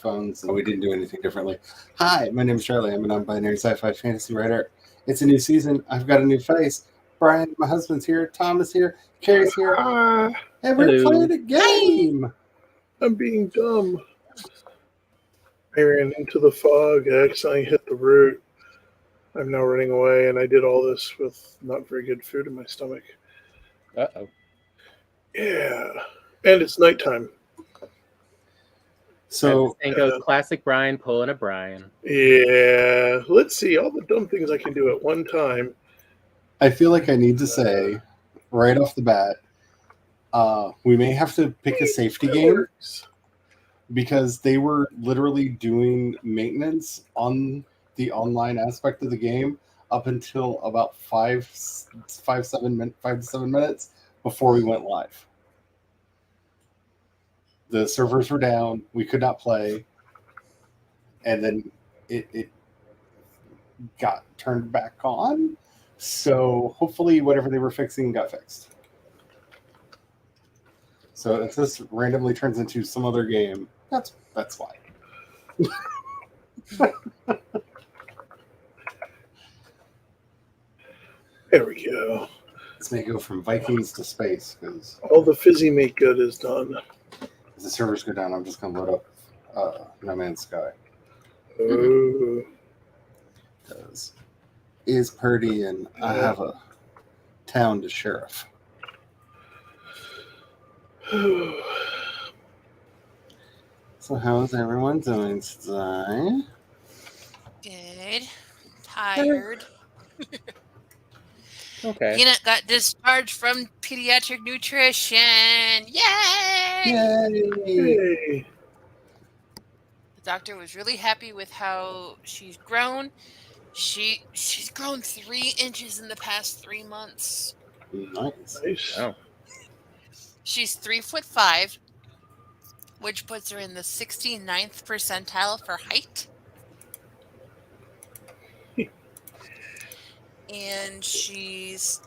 phones, and we didn't do anything differently. Hi, my name is Charlie. I'm a non-binary sci-fi fantasy writer. It's a new season. I've got a new face. Brian, my husband's here. Tom is here. Carrie's here. And we're Hello. playing a game. I'm being dumb. I ran into the fog. I accidentally hit the root. I'm now running away, and I did all this with not very good food in my stomach. Uh-oh. Yeah. And it's nighttime. So, and goes classic Brian pulling a Brian. Yeah. Let's see. All the dumb things I can do at one time. I feel like I need to say, right off the bat, we may have to pick a safety game because they were literally doing maintenance on the online aspect of the game up until about 5 to 7 minutes before we went live. The servers were down. We could not play. And then it got turned back on. So hopefully whatever they were fixing got fixed. So if this randomly turns into some other game, that's why. There we go. This may go from Vikings to space because all the Fizzy make good is done. As the servers go down, I'm just going to load up No Man's Sky. Because is Purdy and I have a town to sheriff. So how's everyone doing today? Good. Tired. Okay. Peanut got discharged from pediatric nutrition. Yay! Yay! The doctor was really happy with how she's grown. She's grown 3 inches in the past 3 months. Nice. Oh. She's 3'5", which puts her in the 69th percentile for height. And she's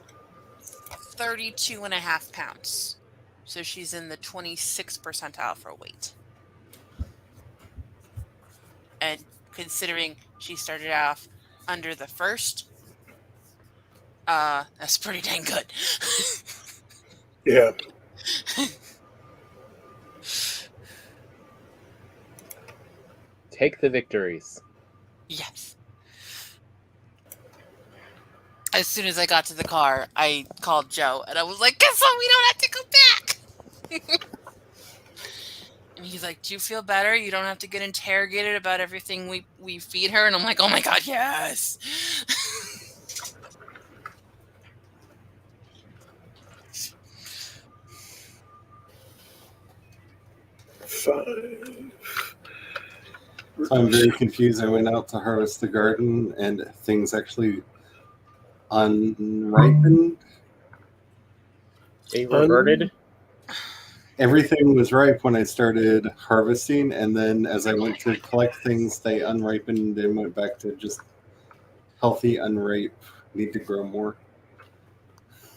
32.5 pounds. So she's in the 26th percentile for weight. And considering she started off under the first, that's pretty dang good. Yeah. Take the victories. Yes. As soon as I got to the car, I called Joe and I was like, guess what? We don't have to go back. And he's like, do you feel better? You don't have to get interrogated about everything we feed her. And I'm like, oh my God, yes. Fine. So I'm very confused. I went out to harvest the garden and things actually unripened. They reverted. Everything was ripe when I started harvesting, and then as I went to collect things, they unripened and went back to just healthy, unripe, need to grow more.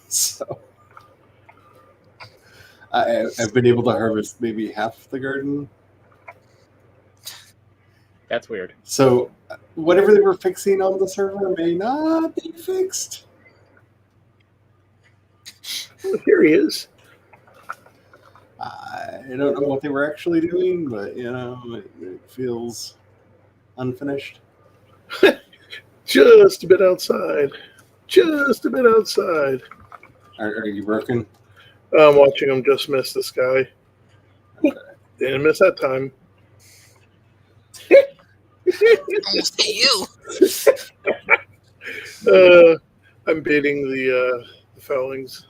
So I've been able to harvest maybe half the garden. That's weird. So whatever they were fixing on the server may not be fixed. Well, here he is. I don't know what they were actually doing, but it feels unfinished. Just a bit outside. Just a bit outside. Are you working? I'm watching him just miss this guy. Okay. Didn't miss that time. Almost hit you. I'm baiting the foulings.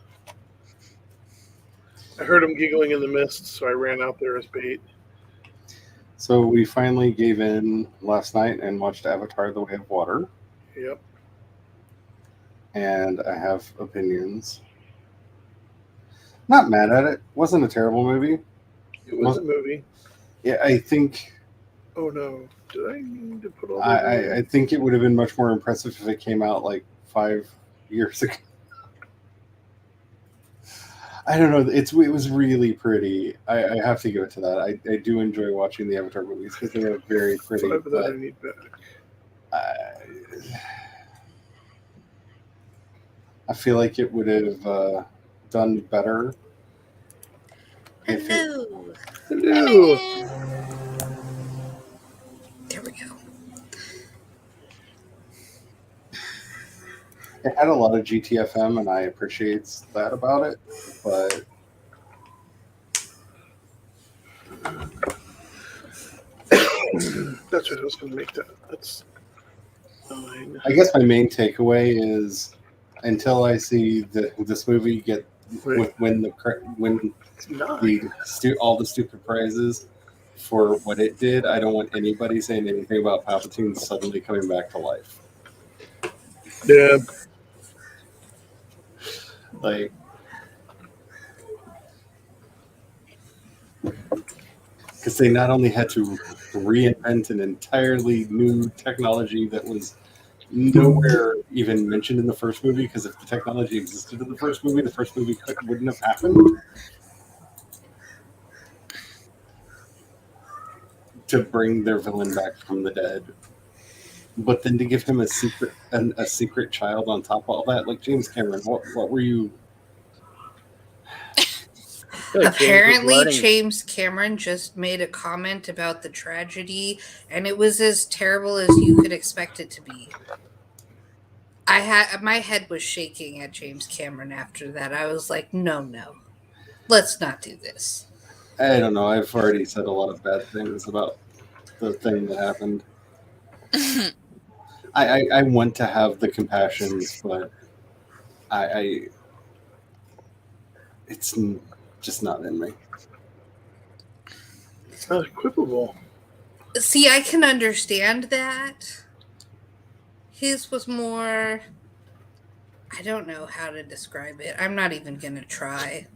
I heard him giggling in the mist, so I ran out there as bait. So we finally gave in last night and watched Avatar: The Way of Water. Yep. And I have opinions. Not mad at it. Wasn't a terrible movie. It was a movie. Yeah, I think. Oh no! Did I need to put all? I think it would have been much more impressive if it came out like 5 years ago. I don't know. It was really pretty. I have to give it to that. I do enjoy watching the Avatar movies because they are very pretty. 5 of that I But need back. I feel like it would have done better if it. Hello. Hello. There we go. It had a lot of GTFM, and I appreciate that about it. But That's what I was going to make that. That's 9. I guess my main takeaway is until I see this movie get Wait, win the it's 9. all the stupid prizes for what it did, I don't want anybody saying anything about Palpatine suddenly coming back to life. Yeah. Like, because they not only had to reinvent an entirely new technology that was nowhere even mentioned in the first movie, because if the technology existed in the first movie wouldn't have happened. To bring their villain back from the dead, but then to give him a secret child on top of all that, like James Cameron, what were you? I feel like James was Apparently, learning. James Cameron just made a comment about the tragedy, and it was as terrible as you could expect it to be. My head was shaking at James Cameron after that. I was like, no, let's not do this. I don't know. I've already said a lot of bad things about the thing that happened. I want to have the compassions, but it's just not in me. It's not equipable. See, I can understand that. His was more. I don't know how to describe it. I'm not even going to try.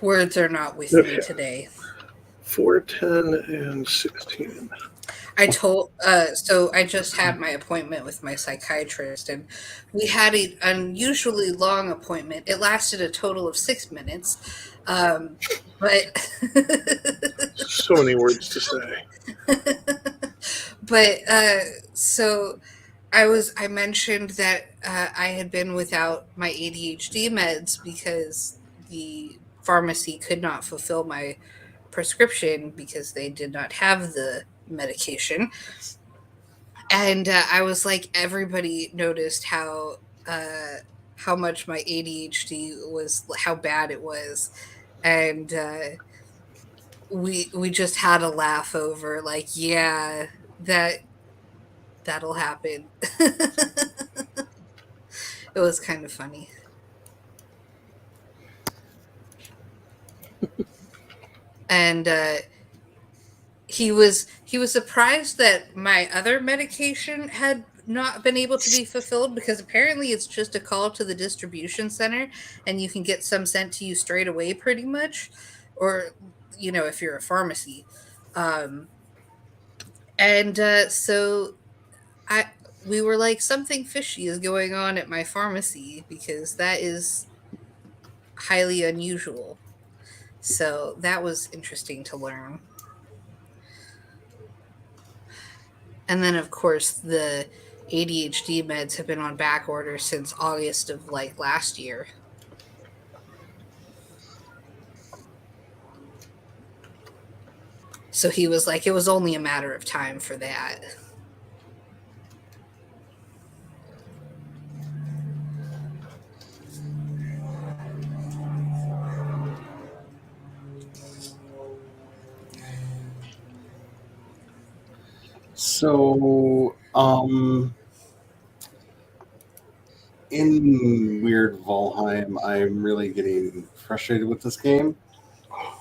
Words are not with me today. 4, 10, and 16. So I just had my appointment with my psychiatrist, and we had an unusually long appointment. It lasted a total of 6 minutes. But So many words to say. but so I mentioned that I had been without my ADHD meds because the pharmacy could not fulfill my prescription because they did not have the medication. And I was like, everybody noticed how much my ADHD was, how bad it was, and we just had a laugh over, like, yeah, that'll happen. It was kind of funny. And he was surprised that my other medication had not been able to be fulfilled, because apparently it's just a call to the distribution center and you can get some sent to you straight away, pretty much, or if you're a pharmacy. And so I we were like, something fishy is going on at my pharmacy, because that is highly unusual. So that was interesting to learn. And then, of course, the ADHD meds have been on back order since August of last year. So he was like, it was only a matter of time for that. So, in Weird Valheim, I'm really getting frustrated with this game.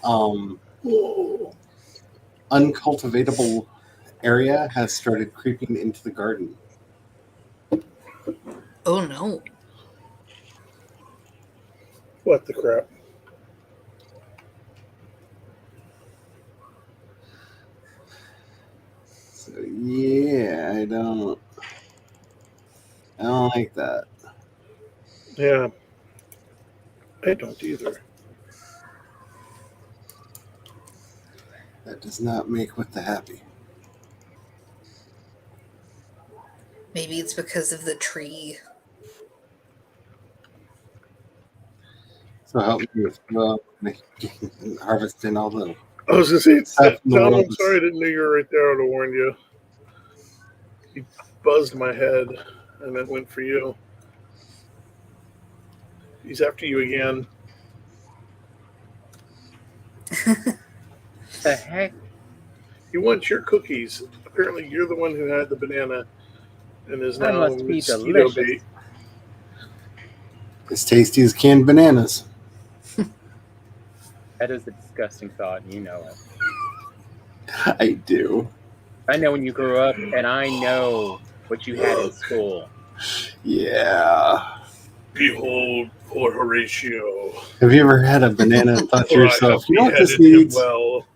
Whoa. Uncultivatable area has started creeping into the garden. Oh no. What the crap? So yeah, I don't like that. Yeah. I don't either. That does not make with the happy. Maybe it's because of the tree. So help me with harvesting all the I was going to say, stuff in the Tom, world. I'm sorry I didn't know you were right there. I would have warned you. You buzzed my head, and it went for you. He's after you again. The heck? He wants your cookies. Apparently, you're the one who had the banana and is That now must be mosquito delicious. bait. As tasty as canned bananas. That is a disgusting thought, and you know it. I do. I know when you grew up, and I know what you had in school. Yeah. Behold, poor Horatio. Have you ever had a banana and thought to For I yourself, have you know what this beheaded him needs? well.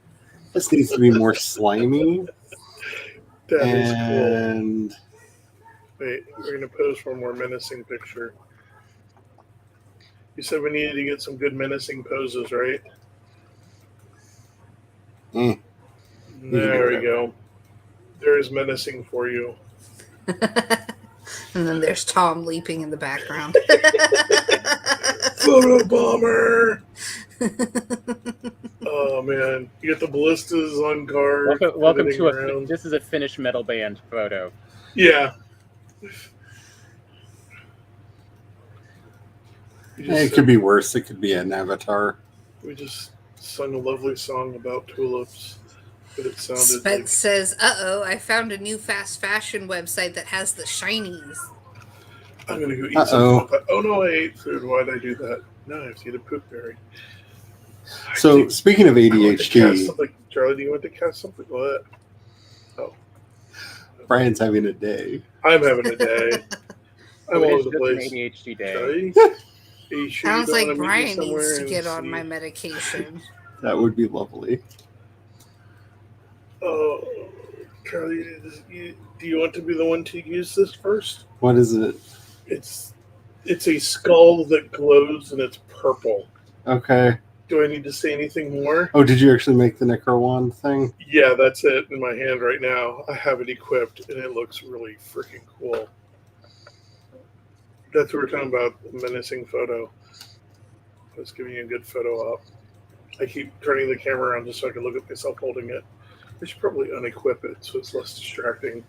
This needs to be more slimy. That is cool. And Wait, we're going to pose for a more menacing picture. You said we needed to get some good menacing poses, right? mm, There we go. There is menacing for you. And then there's Tom leaping in the background. Photo bomber! Oh man, you get the ballistas on guard. Welcome to around. this is a finished metal band photo. Yeah. it could be worse. It could be an avatar. We just sung a lovely song about tulips, but it sounded Spence says, "Uh-oh, I found a new fast fashion website that has the shinies." I'm gonna go eat some. Oh no, I ate food. Why did I do that? No, I have to eat a poop berry. So speaking of ADHD, Charlie, do you want to cast something? What? Oh, Brian's having a day. I'm having a day. I'm all over the place. An ADHD day. Charlie, sure Sounds like Brian needs to get on my medication. That would be lovely. Oh, Charlie, do you want to be the one to use this first? What is it? It's a skull that glows and it's purple. Okay. Do I need to say anything more? Oh, did you actually make the Necro Wand thing? Yeah, that's it in my hand right now. I have it equipped and it looks really freaking cool. That's what we're talking about, the menacing photo. I was giving you a good photo up. I keep turning the camera around just so I can look at myself holding it. I should probably unequip it so it's less distracting.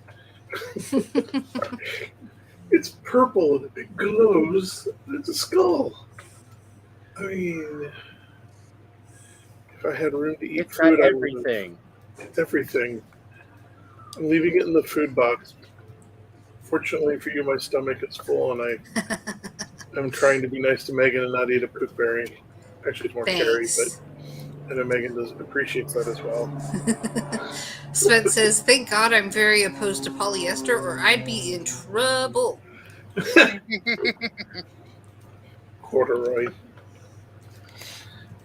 It's purple and it glows. It's a skull. I mean, if I had room to eat It's food, got everything. It's everything. I'm leaving it in the food box. Fortunately for you, my stomach is full, and I'm trying to be nice to Megan and not eat a poop berry. Actually, it's more cherry, but I know Megan appreciates that as well. Spence says, "Thank God I'm very opposed to polyester, or I'd be in trouble." Corduroy.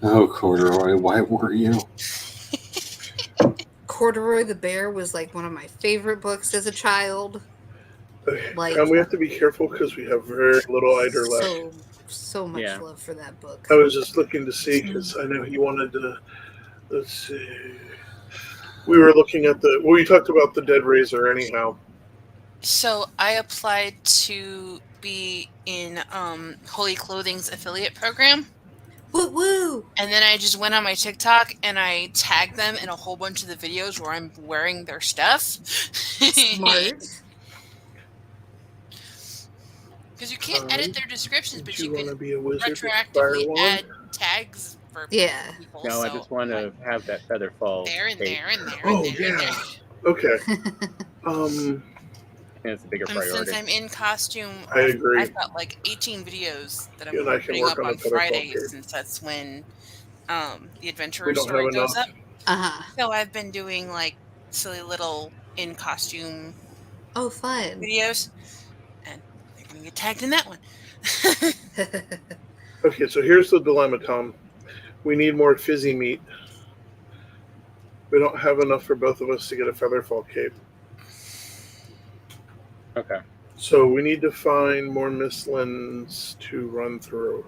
Oh, Corduroy, why were you? Corduroy the Bear was like one of my favorite books as a child. Like, and we have to be careful because we have very little Eider left. So much love for that book. I was just looking to see because I know he wanted to. Let's see. We were looking at we talked about the Dead Razor anyhow. So I applied to be in Holy Clothing's affiliate program. Woo woo! And then I just went on my TikTok and I tagged them in a whole bunch of the videos where I'm wearing their stuff. Smart. Because you can't edit their descriptions, but you can be a wizard retroactively add tags for people. No, I just want to have that feather fall. There and there and there. Oh, and there, yeah. and there. Okay. It's a bigger And priority. since I'm in costume, I agree. I've got like 18 videos that I'm putting up on on Friday, since that's when the Adventurer story goes up. So I've been doing like silly little in costume fun videos, and they're gonna get tagged in that one. Okay, so here's the dilemma, Tom. We need more fizzy meat. We don't have enough for both of us to get a Featherfall cape. Okay. So we need to find more Misslins to run through.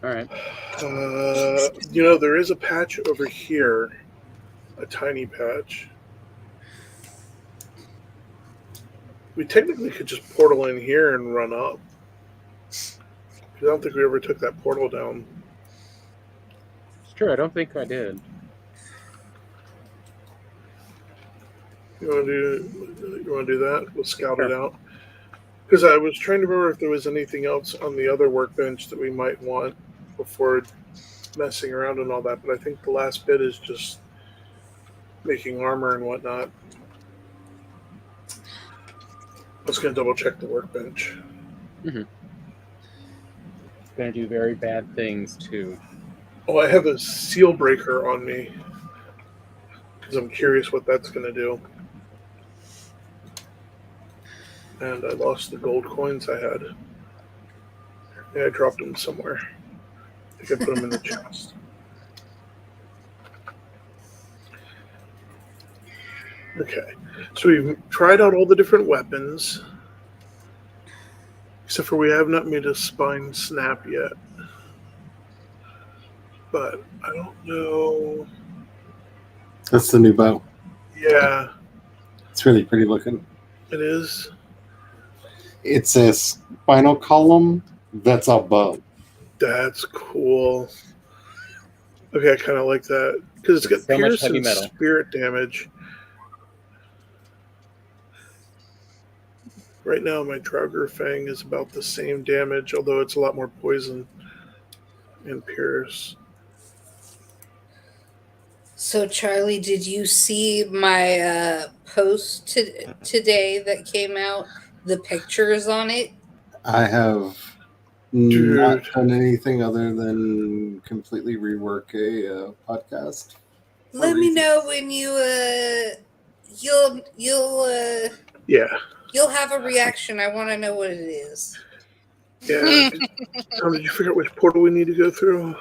All right. There is a patch over here, a tiny patch. We technically could just portal in here and run up. 'Cause I don't think we ever took that portal down. It's true. I don't think I did. You want to do that? We'll scout it Sure. out. Because I was trying to remember if there was anything else on the other workbench that we might want before messing around and all that. But I think the last bit is just making armor and whatnot. I was going to double check the workbench. Going to do very bad things too. Oh, I have a seal breaker on me because I'm curious what that's going to do. And I lost the gold coins I had. Yeah, I dropped them somewhere. I think I put them in the chest. Okay, so we've tried out all the different weapons. Except for we have not made a spine snap yet. But I don't know. That's the new bow. Yeah, It's really pretty looking. it is. It's a spinal column that's a bow. That's cool. Okay, I kind of like that. Because it's got So much pierce heavy and metal. spirit damage. Right now, my Draugr Fang is about the same damage, although it's a lot more poison and pierce. So, Charlie, did you see my post today that came out? The pictures on it? I have Dude. not done anything other than completely rework a podcast. Let me know when you'll Yeah. you'll have a reaction. I want to know what it is. Yeah. Tom, did you figure out which portal we need to go through?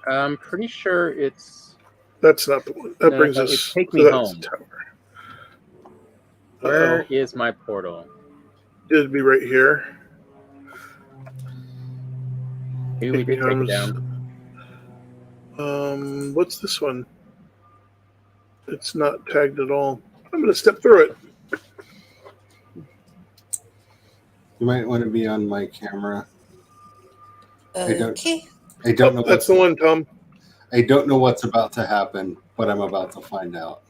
I'm pretty sure it's. That's not the one. That No, brings it's us. Take Me that's Home. the tower. Where is my portal? It'd be right here. Maybe we did take it down. What's this one? It's not tagged at all. I'm gonna step through it. You might want to be on my camera. Okay. I don't know. That's the one, Tom. I don't know what's about to happen, but I'm about to find out.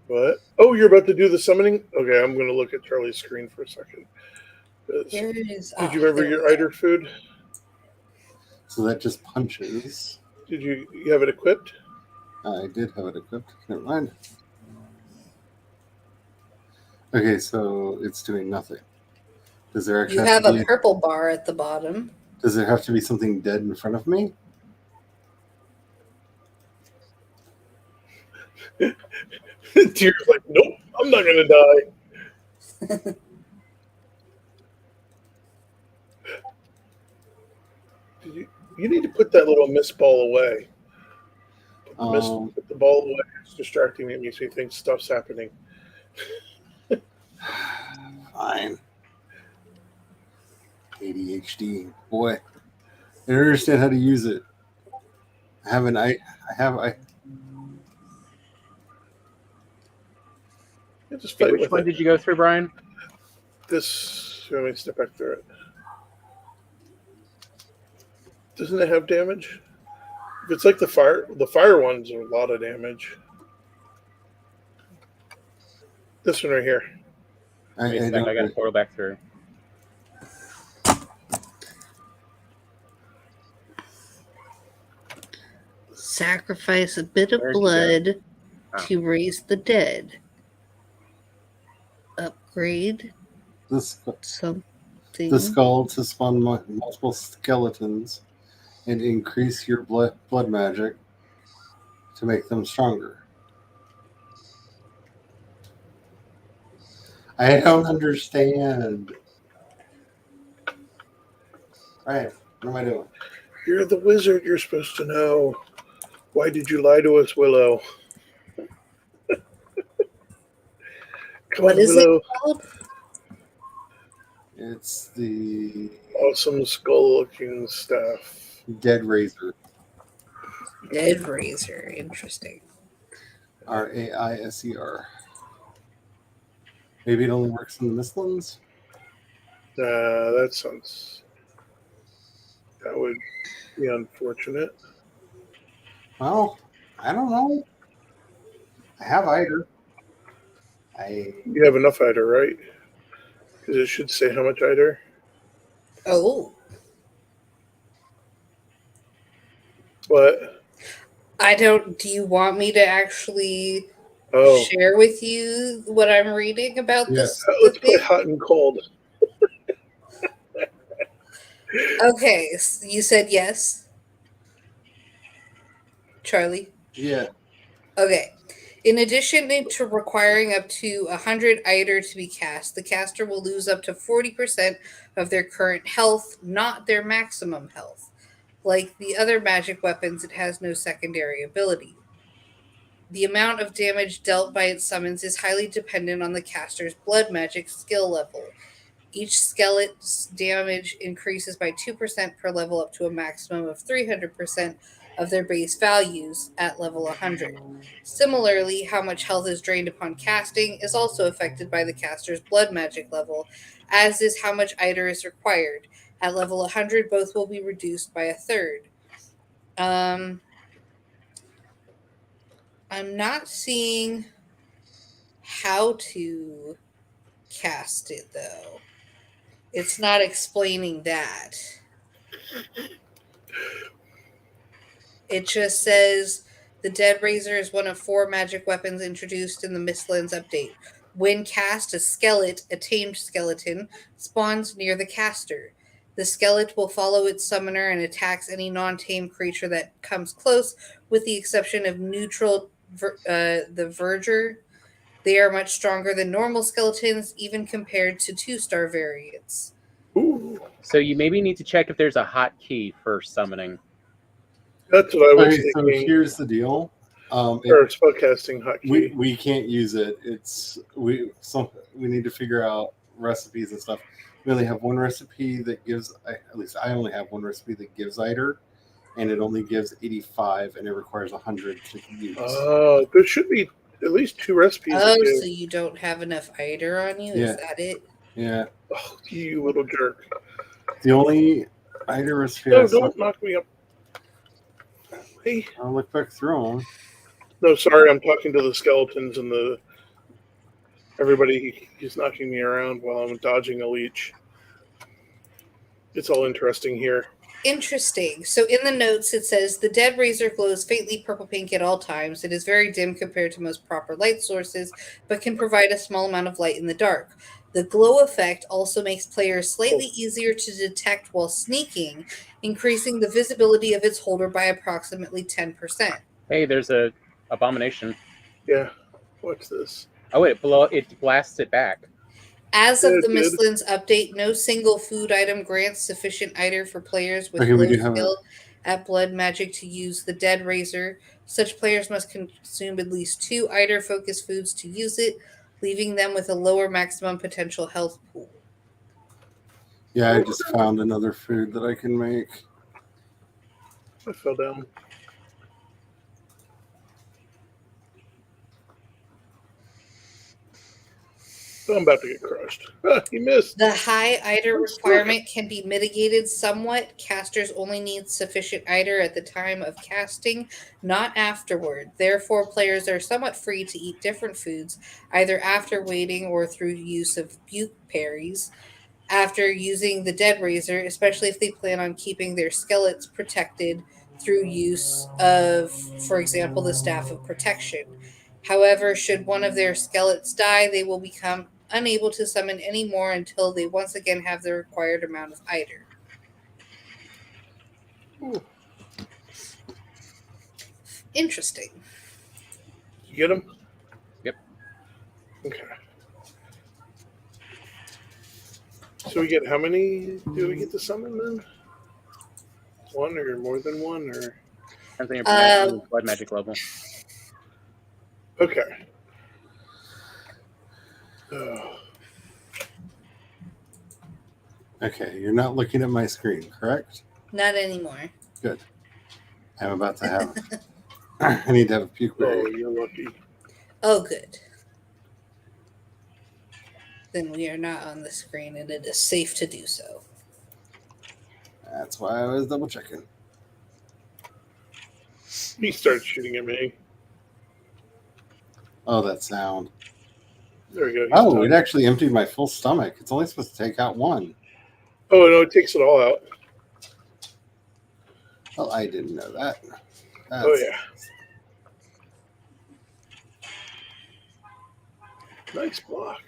What? Oh, you're about to do the summoning? Okay, I'm gonna look at Charlie's screen for a second. Here it is. Did you remember your Eider food? So that just punches. Did you have it equipped? I did have it equipped. Never mind. Okay, so it's doing nothing. Does there actually You have a purple bar at the bottom. Does there have to be something dead in front of me? Tyr's like, nope, I'm not gonna die. You need to put that little mist ball away. Put the ball away. It's distracting me. Makes me think stuff's happening. Fine. ADHD. Boy. I don't understand how to use it. Just Hey, fight which with one it. did you go through, Brian? This. Let me step back through it. Doesn't it have damage? If it's like the fire ones are a lot of damage. This one right here. I got to portal back through. Sacrifice a bit of blood to raise the dead. Upgrade something. The skull to spawn multiple skeletons and increase your blood magic to make them stronger. I don't understand. Right, what am I doing? You're the wizard. You're supposed to know. Why did you lie to us, Willow? What is it called? It's the awesome skull-looking stuff. Dead Razor. Dead Razor. Interesting. Raiser. Maybe it only works in the Mistlands? That would be unfortunate. Well, I don't know. I have Eider. You have enough Eider, right? Because it should say how much Eider. Oh. What? I don't. Do you want me to actually Oh, share with you what I'm reading about Yes. this? The let's play thing? hot and cold. Okay, you said yes, Charlie. Yeah. Okay. In addition to requiring up to 100 Eider to be cast, the caster will lose up to 40% of their current health, not their maximum health. Like the other magic weapons, it has no secondary ability. The amount of damage dealt by its summons is highly dependent on the caster's blood magic skill level. Each skeleton's damage increases by 2% per level up to a maximum of 300% of their base values at level 100. Similarly, how much health is drained upon casting is also affected by the caster's blood magic level, as is how much Eider is required. At level 100, both will be reduced by a third. I'm not seeing how to cast it, though. It's not explaining that. It just says the Dead Razor is one of 4 magic weapons introduced in the Mistlands update. When cast, a tamed skeleton, spawns near the caster. The skeleton will follow its summoner and attacks any non-tamed creature that comes close, with the exception of the Verger. They are much stronger than normal skeletons, even compared to 2-star variants. Ooh, So you maybe need to check if there's a hotkey for summoning. that's what I was Okay, so thinking. here's the deal. Or spellcasting hotkey. We can't use it. We need to figure out recipes and stuff. We only have one recipe that gives. At least I only have one recipe that gives Eider, and it only gives 85, and it requires 100 to use. There should be at least 2 recipes. Oh, that give- so you don't have enough Eider on you? Yeah. Is that it? Yeah, Oh, you little jerk. the only Eider recipe. No, don't knock me up. Hey. I'll look back through them. No, sorry, I'm talking to the skeletons and everybody. He's knocking me around while I'm dodging a leech. It's all interesting here. Interesting. So in the notes it says the Dead Razor glows faintly purple pink at all times. It is very dim compared to most proper light sources, but can provide a small amount of light in the dark. The glow effect also makes players slightly easier to detect while sneaking, increasing the visibility of its holder by approximately 10%. Hey, there's a abomination. Yeah, watch this. Oh, it blasts it back. As of the Good. Mistlands update, no single food item grants sufficient Eider for players with Okay, we low do have skill at blood magic to use the Dead Razor. Such players must consume at least 2 Eider focused foods to use it, leaving them with a lower maximum potential health pool. Yeah, I just found another food that I can make. I fell down. I'm about to get crushed. He missed. The high Eider requirement can be mitigated somewhat. Casters only need sufficient Eider at the time of casting, not afterward. Therefore, players are somewhat free to eat different foods, either after waiting or through use of buke parries. After using the Dead Razor, especially if they plan on keeping their skeletons protected through use of, for example, the Staff of Protection. However, should one of their skeletons die, they will become unable to summon any more until they once again have the required amount of Eider. Ooh. Interesting. You get him? Yep. Okay. So we get how many do we get to summon then? 1 or more than 1 or? Depends on your blood magic level. Okay. Oh. Okay, you're not looking at my screen, correct? Not anymore. Good. I'm about to have. I need to have a puke Oh, berry. you're lucky. Oh, good. Then we are not on the screen, and it is safe to do so. That's why I was double checking. He starts shooting at me. Oh, that sound. There we go. He's Oh, done. it actually emptied my full stomach. It's only supposed to take out one. Oh, no, it takes it all out. Well, I didn't know that. That's, Oh, yeah. Nice block.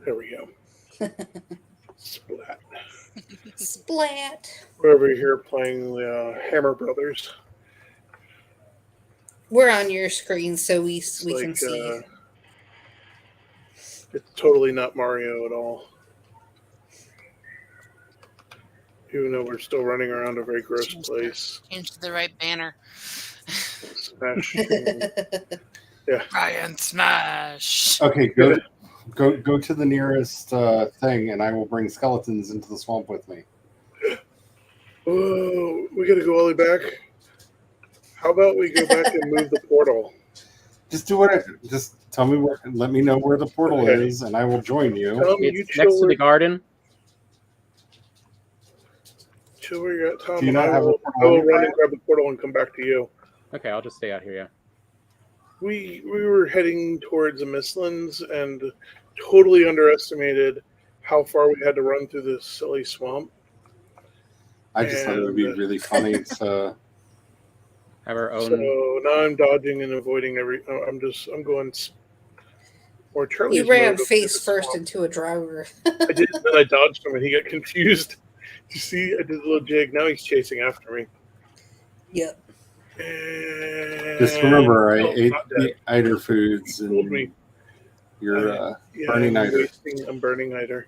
There we go. Splat. Splat. We're over here playing the Hammer Brothers. We're on your screen, so we Like, can see. It's totally not Mario at all. Even though we're still running around a very gross place. Change to the right banner. Smash. Yeah. Ryan Smash. okay, go to the nearest thing, and I will bring skeletons into the swamp with me. Oh, we got to go all the way back. How about we go back and move the portal? Just do what just tell me where. Let me know where the portal Okay. is, and I will join you. Tom, you It's next to chill the garden. where you're at, Tom. Do you And not I have a will, portal I will on run your and grab the portal and come back to you. Okay, I'll just stay out here. Yeah. We were heading towards the Mistlands and totally underestimated how far we had to run through this silly swamp. I just thought it would be really funny to. Have our own. So now I'm dodging and avoiding I'm going more Charlie's You ran mode up face through the first swamp. into a driver. I did, then I dodged him and he got confused. You see, I did a little jig. Now he's chasing after me. Yep. And Just remember, I no, ate not the dead. Eider foods, He fooled me. and you're Yeah, burning I'm Eider. I'm burning Eider.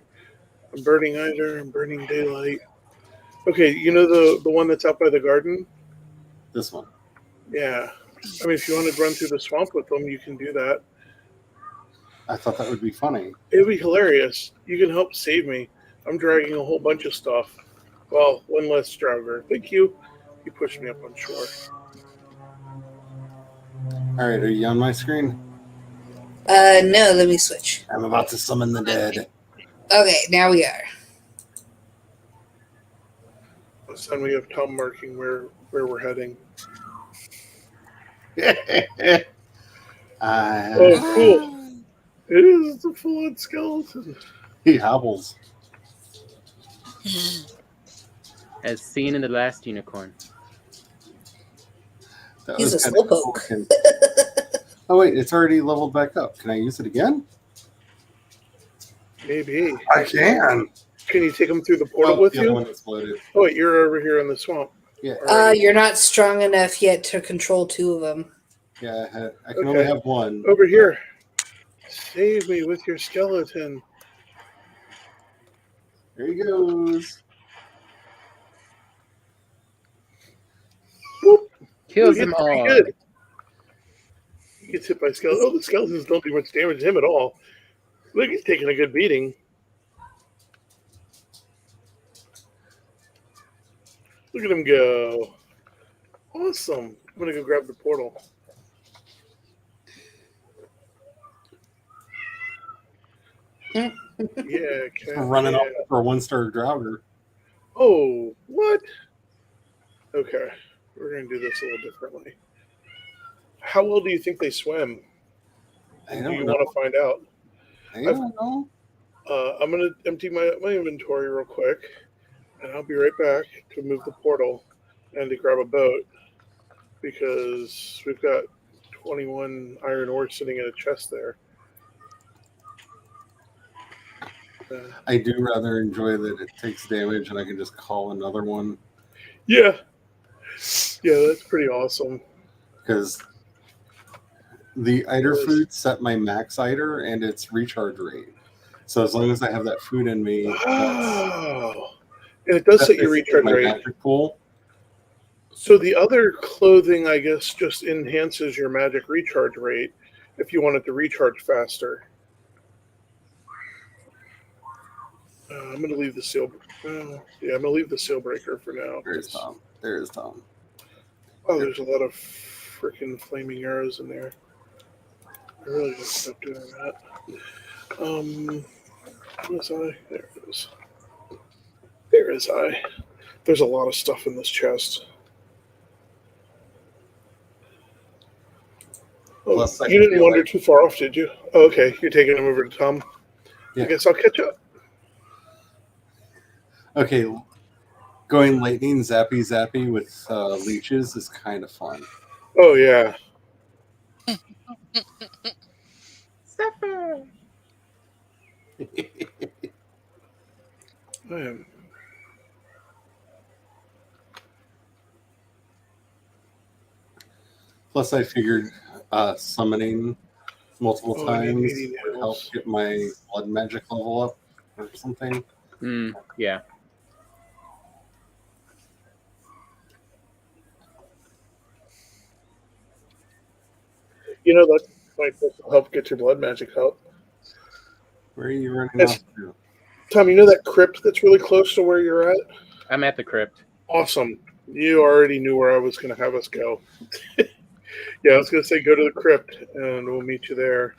I'm burning Eider. I'm burning daylight. Okay, you know the one that's out by the garden? This one. Yeah. I mean, if you want to run through the swamp with them, you can do that. I thought that would be funny. It would be hilarious. You can help save me. I'm dragging a whole bunch of stuff. Well, one less driver. Thank you. You pushed me up on shore. All right, are you on my screen? No, let me switch. I'm about to summon the dead. Okay, now we are. This time we have Tom marking where we're heading. Oh, cool. It is the full-on skeleton. He hobbles. As seen in the last unicorn. That He's was a kind of slowpoke. cool. Oh wait, it's already leveled back up. Can I use it again? Maybe. I can. Can you take him through the portal with the other you? one exploded. Oh, wait, you're over here in the swamp. Yeah. You're not strong enough yet to control two of them. Yeah, I can only have one. Over here. Save me with your skeleton. There he goes. Whoop. Kills He them hit pretty all. good. He gets hit by skeletons. Oh, the skeletons don't do much damage to him at all. Look, he's taking a good beating. Look at him go. Awesome. I'm going to go grab the portal. Yeah, okay. Running off for a 1-star Drauger. Oh, what? Okay, we're going to do this a little differently. How well do you think they swim? I Do don't you know. want to find out? I don't know. I'm going to empty my inventory real quick, and I'll be right back to move the portal and to grab a boat because we've got 21 iron ore sitting in a chest there. I do rather enjoy that it takes damage and I can just call another one. Yeah, that's pretty awesome. Because the Eider food set my max Eider and its recharge rate. So as long as I have that food in me, Oh, and it does set your recharge my rate. magic pool. So the other clothing, I guess, just enhances your magic recharge rate if you want it to recharge faster. I'm going to leave the seal. Yeah, I'm going to leave the seal breaker for now. There's Tom. There is Tom. Oh, there's a lot of freaking flaming arrows in there. I really gotta stop doing that. Where's I? There it is. There is I. There's a lot of stuff in this chest. Oh, Plus, I you didn't feel wander like- too far off, did you? Oh, okay, you're taking him over to Tom. Yeah. I guess I'll catch up. Okay, going lightning zappy zappy with leeches is kind of fun. Oh yeah. Zephyr! I am. Plus, I figured summoning multiple Oh, I need times 80 would help nails. get my blood magic level up or something. Yeah. You know that might help get your blood magic up. Where are you running Yes. off to? Tom, you know that crypt that's really close to where you're at? I'm at the crypt. Awesome. You already knew where I was going to have us go. Yeah, I was going to say go to the crypt, and we'll meet you there.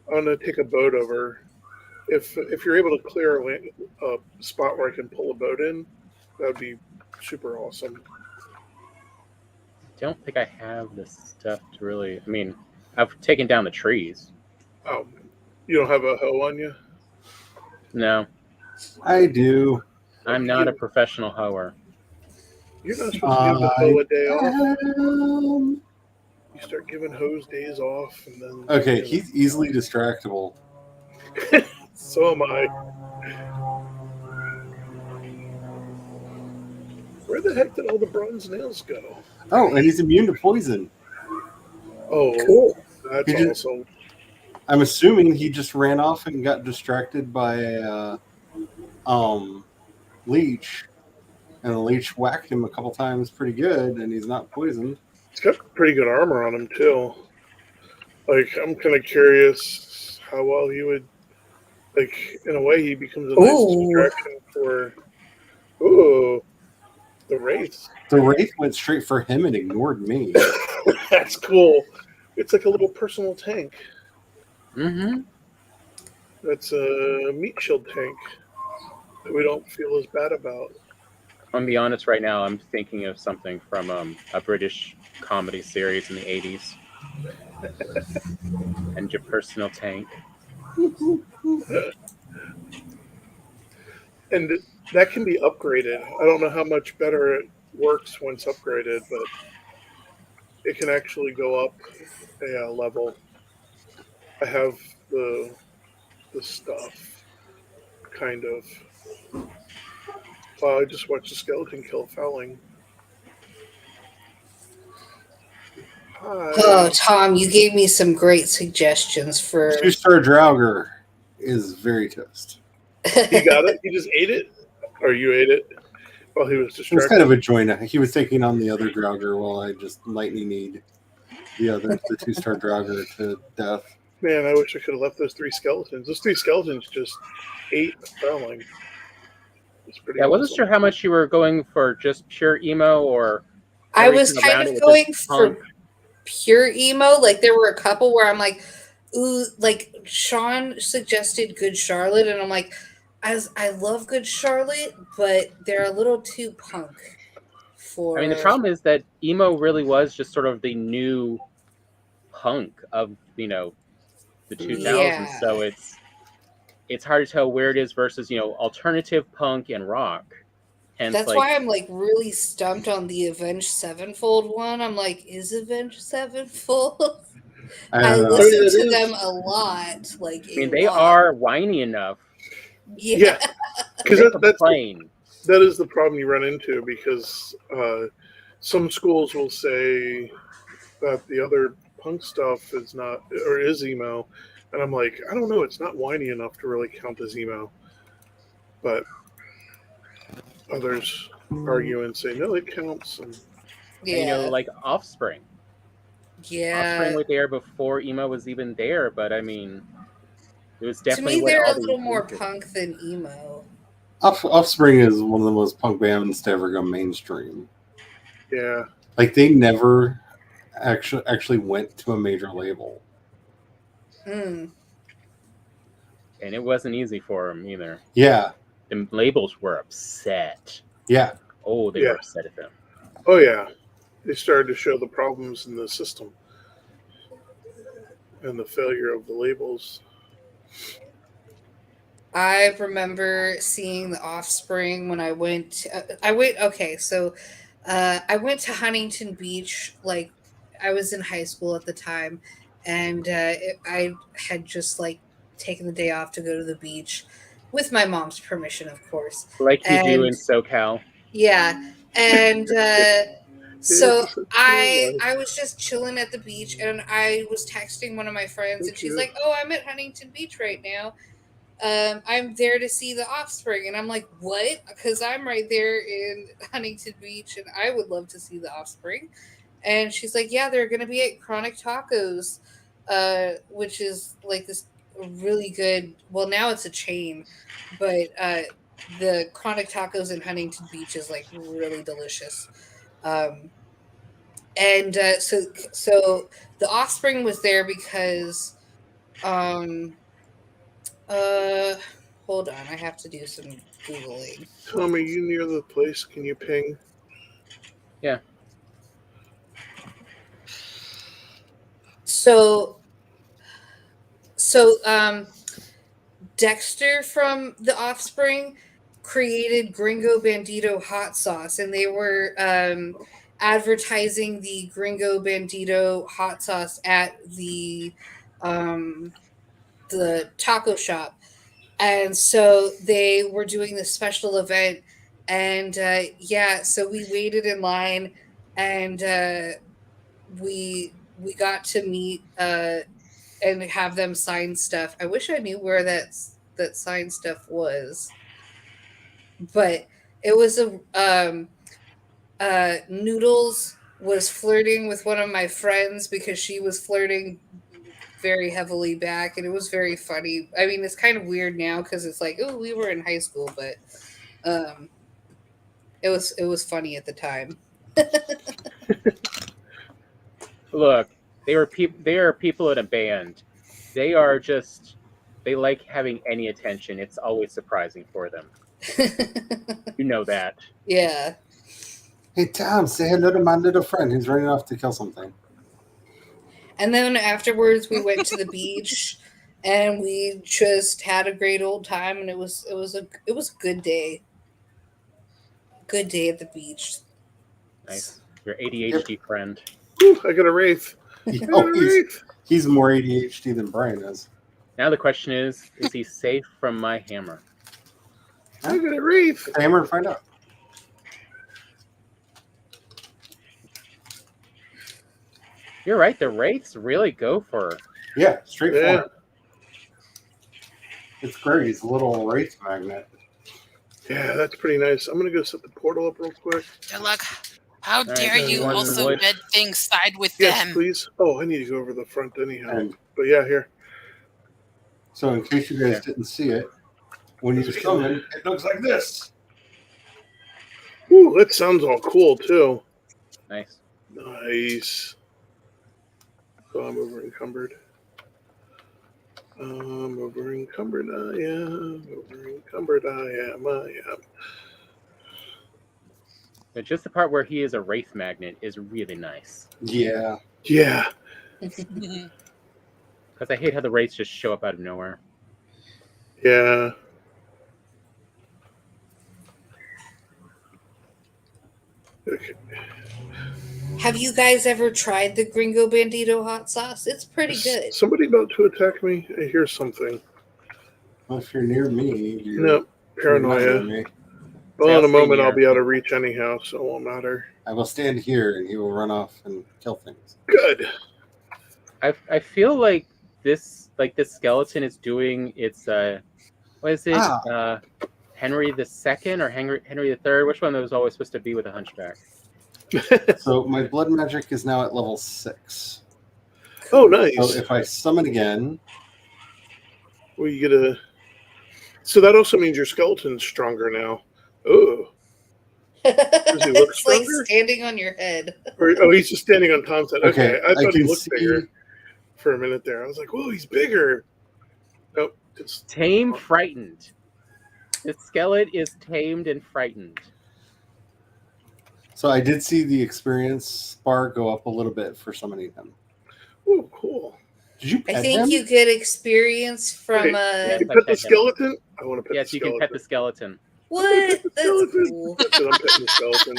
I'm going to take a boat over. If you're able to clear a spot where I can pull a boat in, that would be super awesome. Don't think I have the stuff to really. I mean, I've taken down the trees. Oh, you don't have a hoe on you? No, I do. I'm not a professional hoer. You're not supposed to give the hoe a day off. am. You start giving hoes days off, and then Okay, he's easily distractible. so am I. Where the heck did all the bronze nails go? Oh, and he's immune to poison. Oh, Cool. that's You just- awesome. I'm assuming he just ran off and got distracted by leech, and the leech whacked him a couple times pretty good, and he's not poisoned. He's got pretty good armor on him too. Like, I'm kind of curious how well he would. Like, in a way, he becomes a nice Ooh. distraction for. Ooh, the wraith. The wraith went straight for him and ignored me. That's cool. It's like a little personal tank. Mm-hmm. That's a meat shield tank that we don't feel as bad about. I'm gonna be honest right now. I'm thinking of something from a British comedy series in the '80s. And your personal tank. And that can be upgraded. I don't know how much better it works once upgraded, but it can actually go up a level. I have the stuff, kind of. I just watched a skeleton kill Fouling. Hi. Oh, Tom, you gave me some great suggestions for. 2-star Draugr is very toast. He got it? He just ate it? Or you ate it while he was It was distracted? kind of a joint. He was taking on the other Draugr while I just lightning need the 2-star Draugr to death. Man, I wish I could have left those 3 skeletons. Those 3 skeletons just ate Fouling. It's pretty Yeah, I wasn't awesome. sure how much you were going for just pure emo or. I was everything around kind it of with going this for punk. pure emo. Like there were a couple where I'm like, ooh, like Sean suggested Good Charlotte, and I'm like, I love Good Charlotte, but they're a little too punk for. I mean, the problem is that emo really was just sort of the new punk of the 2000s. Yeah. So it's hard to tell where it is versus alternative punk and rock. Hence, That's why I'm like really stumped on the Avenged Sevenfold one. I'm like, is Avenged Sevenfold? I don't know. listen to It them is. a lot. Like, I mean, they are whiny enough. Yeah. Because They that's complain. that is the problem you run into, because some schools will say that the other punk stuff is not, or is emo, and I'm like, I don't know, it's not whiny enough to really count as emo. But others argue and say, no, it counts. And Yeah. Like Offspring. Yeah. Offspring were there before emo was even there, but I mean, it was To definitely me, what they're all a the little more influences- punk than emo. Offspring is one of the most punk bands to ever go mainstream. Yeah. Like they never actually went to a major label. Hmm. And it wasn't easy for him either. Yeah, The labels were upset. yeah. Oh, they Yeah. were upset at them. Oh, yeah. They started to show the problems in the system and the failure of the labels. I remember seeing the Offspring when I went. Okay, so I went to Huntington Beach. Like I was in high school at the time, and I had just like taken the day off to go to the beach with my mom's permission, of course. Like you do And in SoCal. yeah, and so It's a I life. I was just chilling at the beach, and I was texting one of my friends, and Thank she's you. like, "Oh, I'm at Huntington Beach right now. I'm there to see the Offspring." And I'm like, "What?" Because I'm right there in Huntington Beach, and I would love to see the Offspring. And she's like, "Yeah, they're going to be at Chronic Tacos, which is like this really good. Well, now it's a chain, but the Chronic Tacos in Huntington Beach is like really delicious." Um, and so the Offspring was there because um, uh, hold on, I have to do some googling. Tom, are you near the place? Can you ping? Yeah. So so Dexter from The Offspring created Gringo Bandito hot sauce, and they were advertising the Gringo Bandito hot sauce at um, the taco shop. And so they were doing this special event, and yeah, so we waited in line, and we got to meet and have them sign stuff. I wish I knew where that sign stuff was, but it was a Noodles was flirting with one of my friends because she was flirting very heavily back, and it was very funny. I mean, it's kind of weird now because it's like, oh, we were in high school, but um it was funny at the time. Look, they are people in a band. They are just they like having any attention. It's always surprising for them. You know that. Yeah. Hey Tom, say hello to my little friend who's running off to kill something. And then afterwards we went to the beach and we just had a great old time, and it was a good day. Good day at the beach. Nice. Your ADHD friend. Ooh, I got a wraith. I got Oh, a wraith. he's more ADHD than Brian is. Now the question is he safe from my hammer? I got a wraith. Hammer and find out. You're right, the wraiths really go for Yeah, straightforward. Yeah. It's great. He's a little wraith magnet. Yeah, that's pretty nice. I'm gonna go set the portal up real quick. Good luck. How right, dare so you you want also some wood? dead things side with Yes, them? please. Oh, I need to go over the front anyhow. And But yeah, here. so, in case you guys didn't see it, when he's coming, it looks like this. Ooh, that sounds all cool too. nice. Nice. So I'm over encumbered. Over encumbered I am. Over encumbered I am. But just the part where he is a wraith magnet is really nice. Yeah. Yeah. Because I hate how the wraiths just show up out of nowhere. Yeah. Okay. Have you guys ever tried the Gringo Bandito hot sauce? It's pretty good. Somebody about to attack me? I hear something. Well, if you're near me, you're No, not near paranoia. me. Well, See, in I'll a moment stay I'll near. be out of reach anyhow, so it won't matter. I will stand here, and he will run off and kill things. Good. I feel like this skeleton is doing its what is it? Henry the Second or Henry the Third? Which one was always supposed to be with a hunchback? So my blood magic is now at level 6. Oh, nice. So if I summon again, Well, you get a. So that also means your skeleton's stronger now. Oh, does he look It's like stronger? standing on your head. He's just standing on Tom's head. Okay, I thought he can looked see. bigger for a minute there. I was like, whoa, he's bigger. Nope. Just Tame, frightened. The skeleton is tamed and frightened. So I did see the experience bar go up a little bit for summoning him. oh, cool. Did you I pet think him? you get experience from Wait, Yes, you I pet pet the him. skeleton? I want to pet Yes, the you skeleton. can pet the skeleton. what? That's skeleton. cool. That's it, I'm petting the skeleton.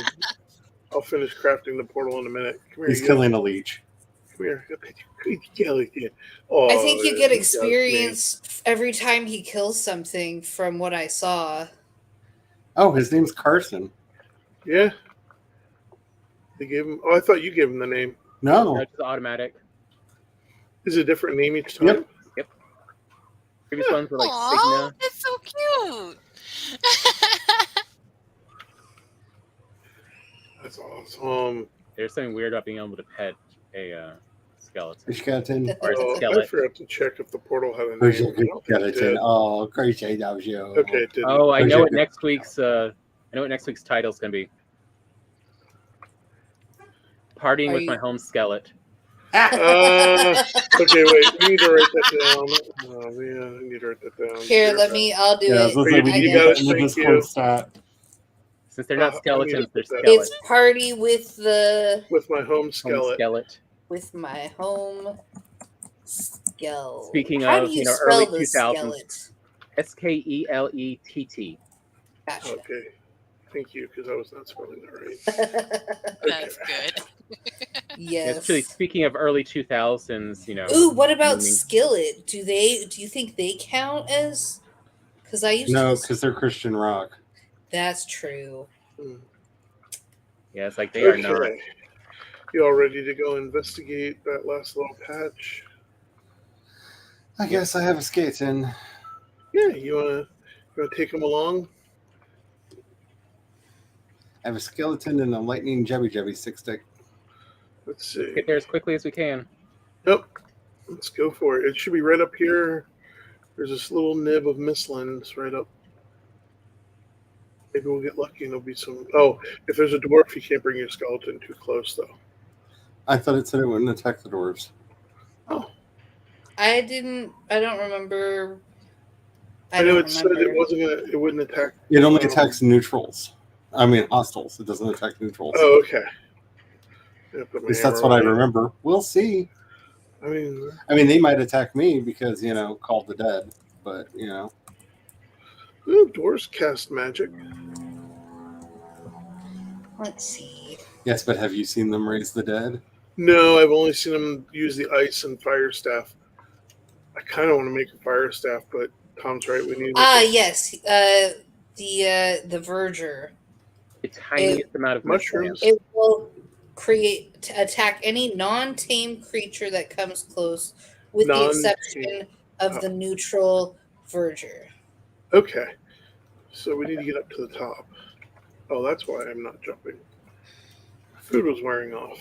I'll finish crafting the portal in a minute. Come here, He's you killing a leech. Come here. I'll pet you. Good skeleton. Oh, I think you get he loves me. experience every time he kills something from what I saw. Oh, his name's Carson. Yeah. They gave him. Oh, I thought you gave him the name. No. No, it's just automatic. Is it a different name each time? Yep. Previous ones were like Aw, Signa. that's so cute. That's awesome. There's something weird about being able to pet a skeleton. Skeleton. Or a I skeleton. forgot to check if the portal had a Where's name. your I don't think it skeleton? did. Oh, Crazy loves you. Okay, it didn't. Oh, I Where's know your- what next week's title's gonna be. Partying Are with you- my home skeleton. Okay, wait. We need to write that down. Oh man, I need to write that down. Here, I'll do Yeah, I was it. gonna say, we I need to get get it. that in the Thank Discord you. stat. Since they're not I need skeletons, to they're put that. skeletons. It's party with With my home Home skeleton. skeleton. with my home skeleton. Speaking How of, do you you know, spell early the 2000s. skeleton? SKELETT. Gotcha. Okay. Thank you, because I was not spelling that right. That's good. Yes. Actually, speaking of early 2000s, you know. Ooh, what about meaning- skillet? Do you think they count as? Because I used No, to. because they're Christian rock. That's true. Yeah, it's like they are Okay. not. You all ready to go investigate that last little patch? I guess I have a skeleton. Yeah, you wanna take them along? I have a skeleton and a lightning jebby stick. Let's see. Get there as quickly as we can. Yep. Let's go for it. It should be right up here. There's this little nib of mistlands right up. Maybe we'll get lucky and there'll be some. Oh, if there's a dwarf, you can't bring your skeleton too close, though. I thought it said it wouldn't attack the dwarves. Oh, I don't remember. I know it said it wasn't gonna. It wouldn't attack. It only attacks neutrals. I mean, hostiles. It doesn't attack neutrals. Oh, okay. Yeah, At least that's what I remember. We'll see. I mean, they might attack me because, Call the Dead. But, dwarves cast magic. Let's see. Yes, but have you seen them raise the dead? No, I've only seen them use the ice and fire staff. I kind of want to make a fire staff, but Tom's right. We need. Yes. The verger. The tiniest amount of mushrooms. It will attack any non-tame creature that comes close, with the exception of the neutral verger. Okay, so we need to get up to the top. Oh, that's why I'm not jumping. Food was wearing off.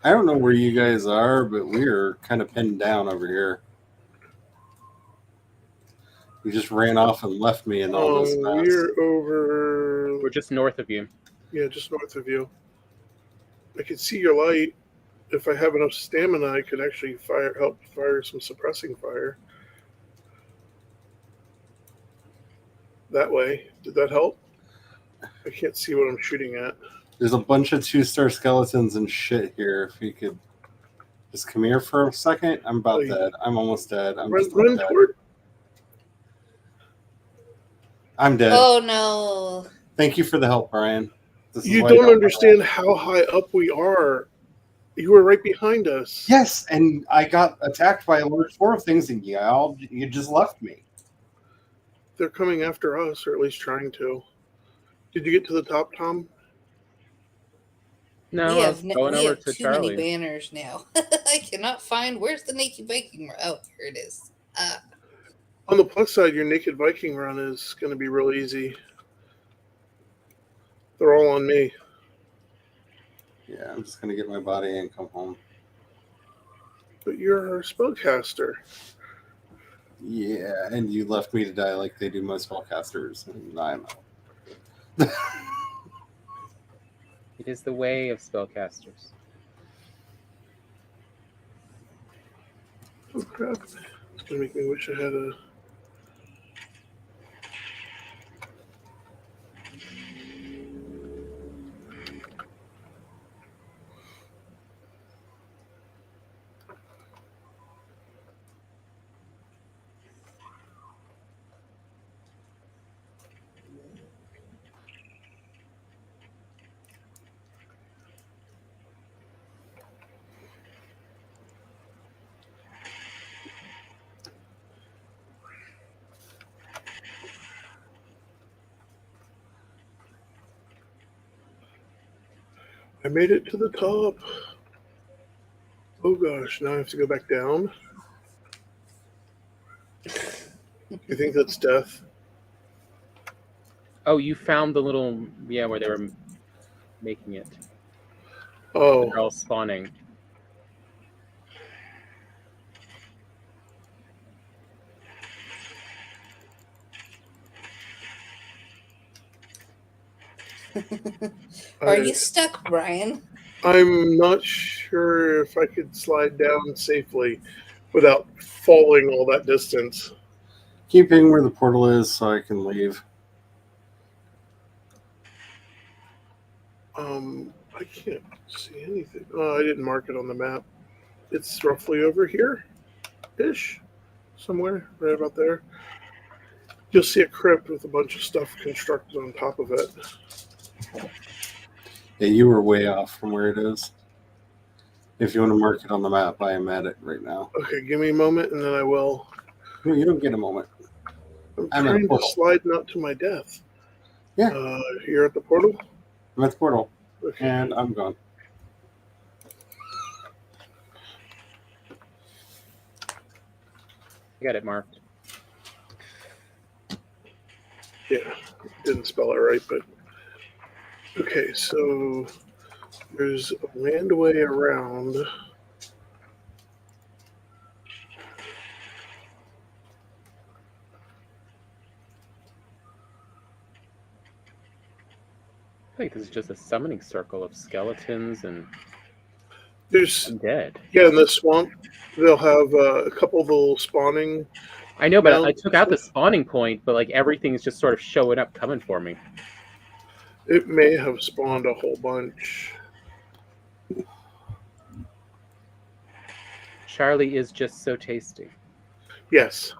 I don't know where you guys are, but we're kind of pinned down over here. You just ran off and left me in all this mess. We're over. We're just north of you. Yeah, just north of you. I can see your light. If I have enough stamina, I could actually help fire some suppressing fire. That way. Did that help? I can't see what I'm shooting at. There's a bunch of 2-star skeletons and shit here. If you could just come here for a second. I'm about dead. I'm almost dead. I'm just Run dead. toward. I'm dead. Oh no! Thank you for the help, Brian. This is You why don't I got understand how high up we are. You were right behind us. Yes, and I got attacked by a large swarm of things, and you just left me. They're coming after us, or at least trying to. Did you get to the top, Tom? No, we I have, was going we over have to too Charlie. many banners now. I cannot find. Where's the naked Viking? Oh, here it is. On the plus side, your naked Viking run is going to be real easy. They're all on me. Yeah, I'm just gonna get my body and come home. But you're our spellcaster. Yeah, and you left me to die like they do most spellcasters, and I'm out. It is the way of spellcasters. Oh crap! It's gonna make me wish I had a. I made it to the top. Oh gosh, now I have to go back down. You think that's death? Oh, you found the little where they were making it. Oh, They're all spawning. Are you stuck, Brian? I'm not sure if I could slide down safely without falling all that distance. Keeping where the portal is so I can leave. I can't see anything. Oh, I didn't mark it on the map. It's roughly over here, ish, somewhere right about there. You'll see a crypt with a bunch of stuff constructed on top of it. Yeah, you were way off from where it is. If you want to mark it on the map, I am at it right now. Okay, give me a moment and then I will. No, you don't get a moment. I'm I'm at the trying to portal. slide not to my death. Yeah. You're at the portal? I'm at the portal, Okay. and I'm gone. I got it marked. Yeah, didn't spell it right, but okay. So there's a landway around. I think this is just a summoning circle of skeletons and There's undead. yeah, in the swamp they'll have a couple of little spawning. I know, but I mounts. took out the spawning point, but like everything's just sort of showing up, coming for me. It may have spawned a whole bunch. Charlie is just so tasty. Yes.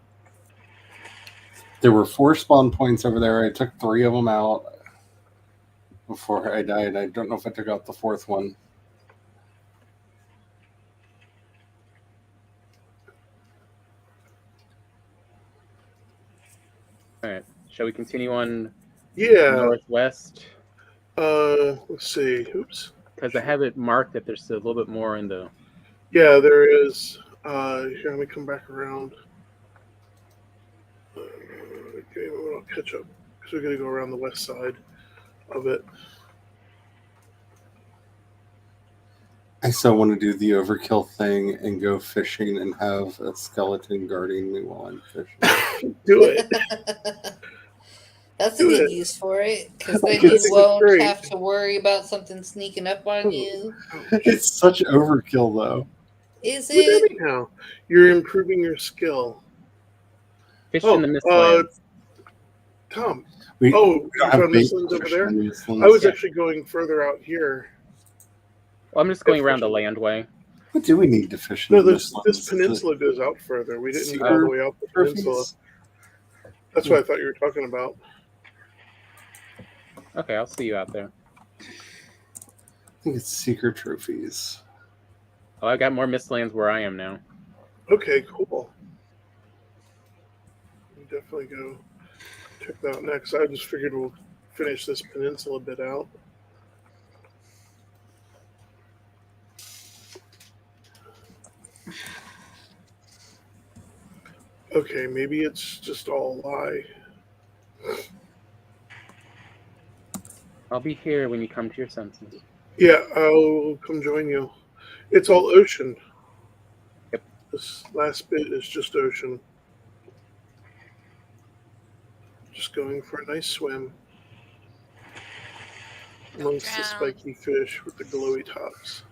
There were 4 spawn points over there. I took 3 of them out before I died. I don't know if I took out the 4th one. All right, shall we continue on Yeah. northwest? Let's see. Oops. Because I have it marked that there's a little bit more in the. Yeah, there is. Here, let me come back around. Okay, we'll catch up because we're gonna go around the west side of it. I still want to do the overkill thing and go fishing and have a skeleton guarding me while I'm fishing. Do it. That's a Do good it. use for it, because then It's you won't great. have to worry about something sneaking up on you. It's such overkill, though. Is But it? anyhow, you're improving your skill. Fish Oh, in the Mistlands. Tom. We You don't have found bait Mistlands over fish there? in Mistlands. I was Yeah. actually going further out here. Well, I'm just going around the landway. What do we need to fish in No, the this Mistlands? peninsula goes out further. We didn't go Secret all the way out the peninsula. trophies? That's what I thought you were talking about. Okay, I'll see you out there. I think it's secret trophies. Oh, I got more Mistlands where I am now. Okay, cool. We'll definitely go check that out next. I just figured we'll finish this peninsula bit out. Okay, maybe it's just all a lie. I'll be here when you come to your senses. Yeah, I'll come join you. It's all ocean. Yep. This last bit is just ocean. Just going for a nice swim Don't amongst the drown. spiky fish with the glowy tops.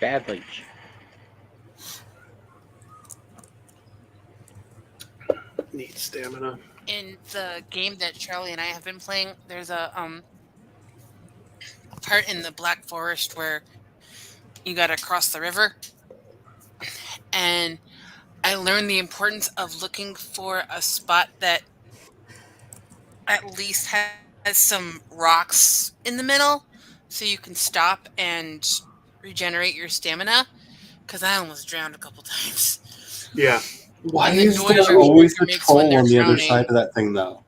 Bad leech. Neat stamina. In the game that Charlie and I have been playing, there's a part in the Black Forest where you gotta cross the river, and I learned the importance of looking for a spot that at least has some rocks in the middle, so you can stop and regenerate your stamina. Because I almost drowned a couple times. Yeah. Why And the is noise there your always character a makes when troll they're on the other drowning. side of that thing, though?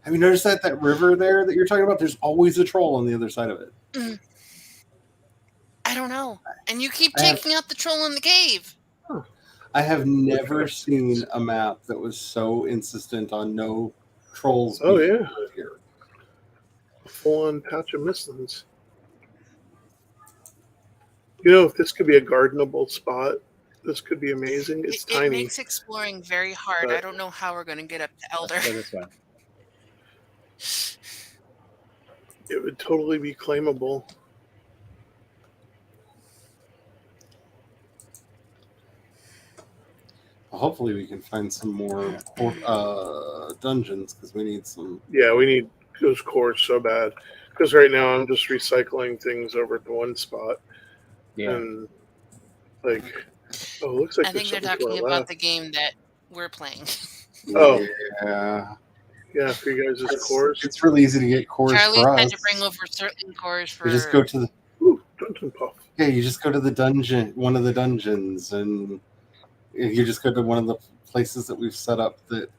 Have you noticed that river there that you're talking about? There's always a troll on the other side of it. I don't know. And you keep I have- taking out the troll in the cave. I have never seen a map that was so insistent on no trolls Oh, being yeah. here. A full-on patch of mistlands. You know, if this could be a gardenable spot, this could be amazing. It's It tiny. makes exploring very hard. But- I don't know how we're going to get up to Elder. Let's go this way. It would totally be claimable. Hopefully, we can find some more dungeons because we need some. Yeah, we need those cores so bad. Because right now I'm just recycling things over to one spot. Yeah. And, like, oh, it looks like I think they're there's something to talking our about left. the game that we're playing. Oh. Yeah. Yeah, for you guys' cores. It's really easy to get cores Charlie for us. had to bring over certain cores for. You just go to the Ooh, Dungeon Puff. you just go to the dungeon, one of the dungeons, and you just go to one of the places that we've set up that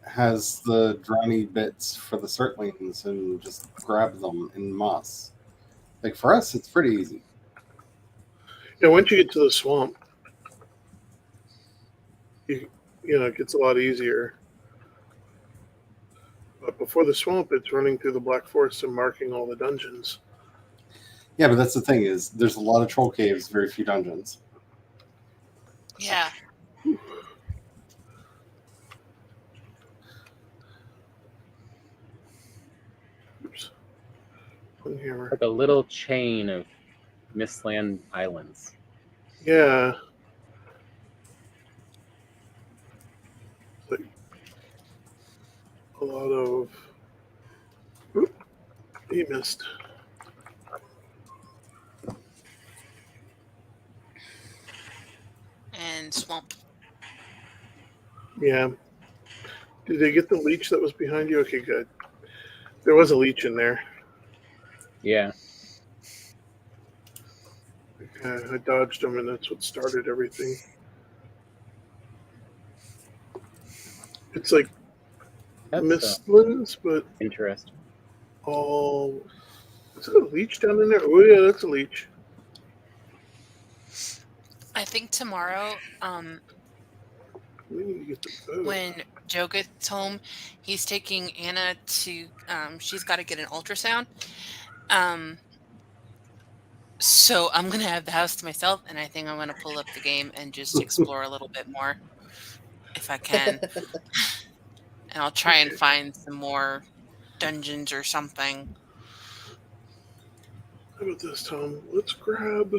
has the drowny bits for the certlings, and just grab them in moss. Like for us, it's pretty easy. Yeah, once you get to the swamp, you know, it gets a lot easier. But before the swamp, it's running through the Black Forest and marking all the dungeons. Yeah, but that's the thing is, there's a lot of troll caves, very few dungeons. Yeah. Oops. One hammer. Like a little chain of Mistland islands. Yeah. Like a lot of. Oop, he missed. And swamp. Yeah. Did they get the leech that was behind you? Okay, good. There was a leech in there. Yeah. I dodged him, and that's what started everything. It's like That's mistlands, but interesting. all. Is there a leech down in there? Oh, yeah, that's a leech. I think tomorrow, We need to get the boat. when Joe gets home, he's taking Anna to. She's got to get an ultrasound. So I'm gonna have the house to myself, and I think I'm gonna pull up the game and just explore a little bit more, if I can. And I'll try and find some more dungeons or something. How about this, Tom? Let's grab.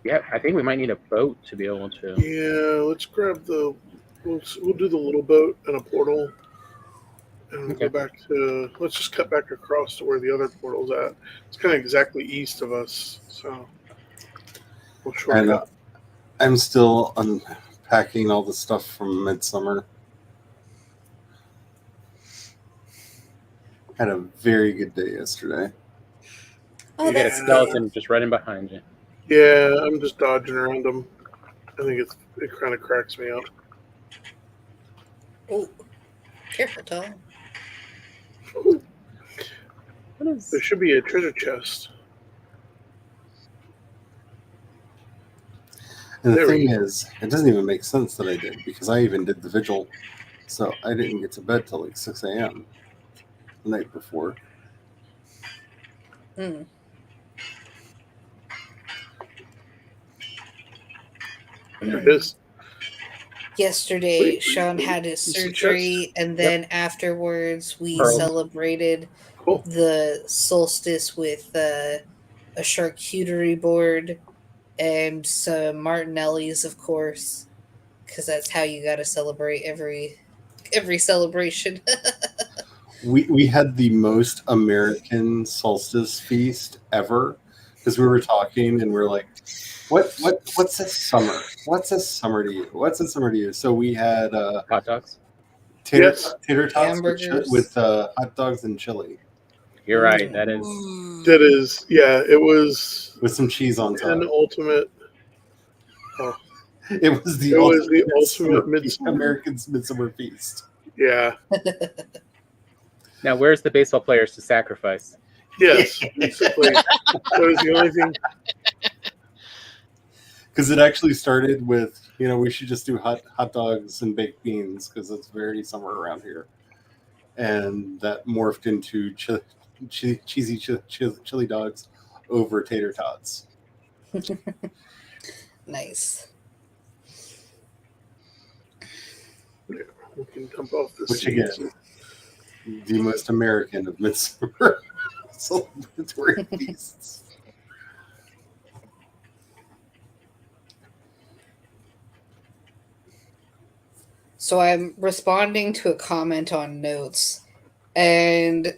Yeah, I think we might need a boat to be able to. Yeah, let's grab the. We'll do the little boat and a portal, and we'll Okay. go back to. Let's just cut back across to where the other portal's at. It's kind of exactly east of us, so we'll And shortcut. I'm still unpacking all the stuff from Midsummer. Had a very good day yesterday. Oh, You get a that's skeleton just right in behind you. Yeah, I'm just dodging around them. I think it kind of cracks me up. Oh, careful, Tom. What is? There should be a treasure chest. And the There we thing is, it doesn't even make sense that I did because I even did the vigil, so I didn't get to bed till like 6 a.m. the night before. Hmm. His Yesterday, Wait, Sean had his it's a surgery, and then afterwards, we Pearl. celebrated cool. the solstice with a charcuterie board and some Martinellis, of course, because that's how you got to celebrate every celebration. We had the most American solstice feast ever because we were talking and we are like, what's this summer? What's this summer to you? What's this summer to you? So we had Hot dogs. tater tots Hamburgers. with hot dogs and chili You're right. That is. Ooh. That is, yeah, it was with some cheese on top. an ultimate. It was the ultimate midsummer. American's midsummer feast. Yeah. Now, where's the baseball players to sacrifice? Yes. Basically, that was the only thing. Because it actually started with, we should just do hot dogs and baked beans because it's very summer around here. And that morphed into cheesy chili dogs over tater tots. Nice. We can dump off this. Which, again, the most American of midsummer celebratory feasts. So I'm responding to a comment on notes, and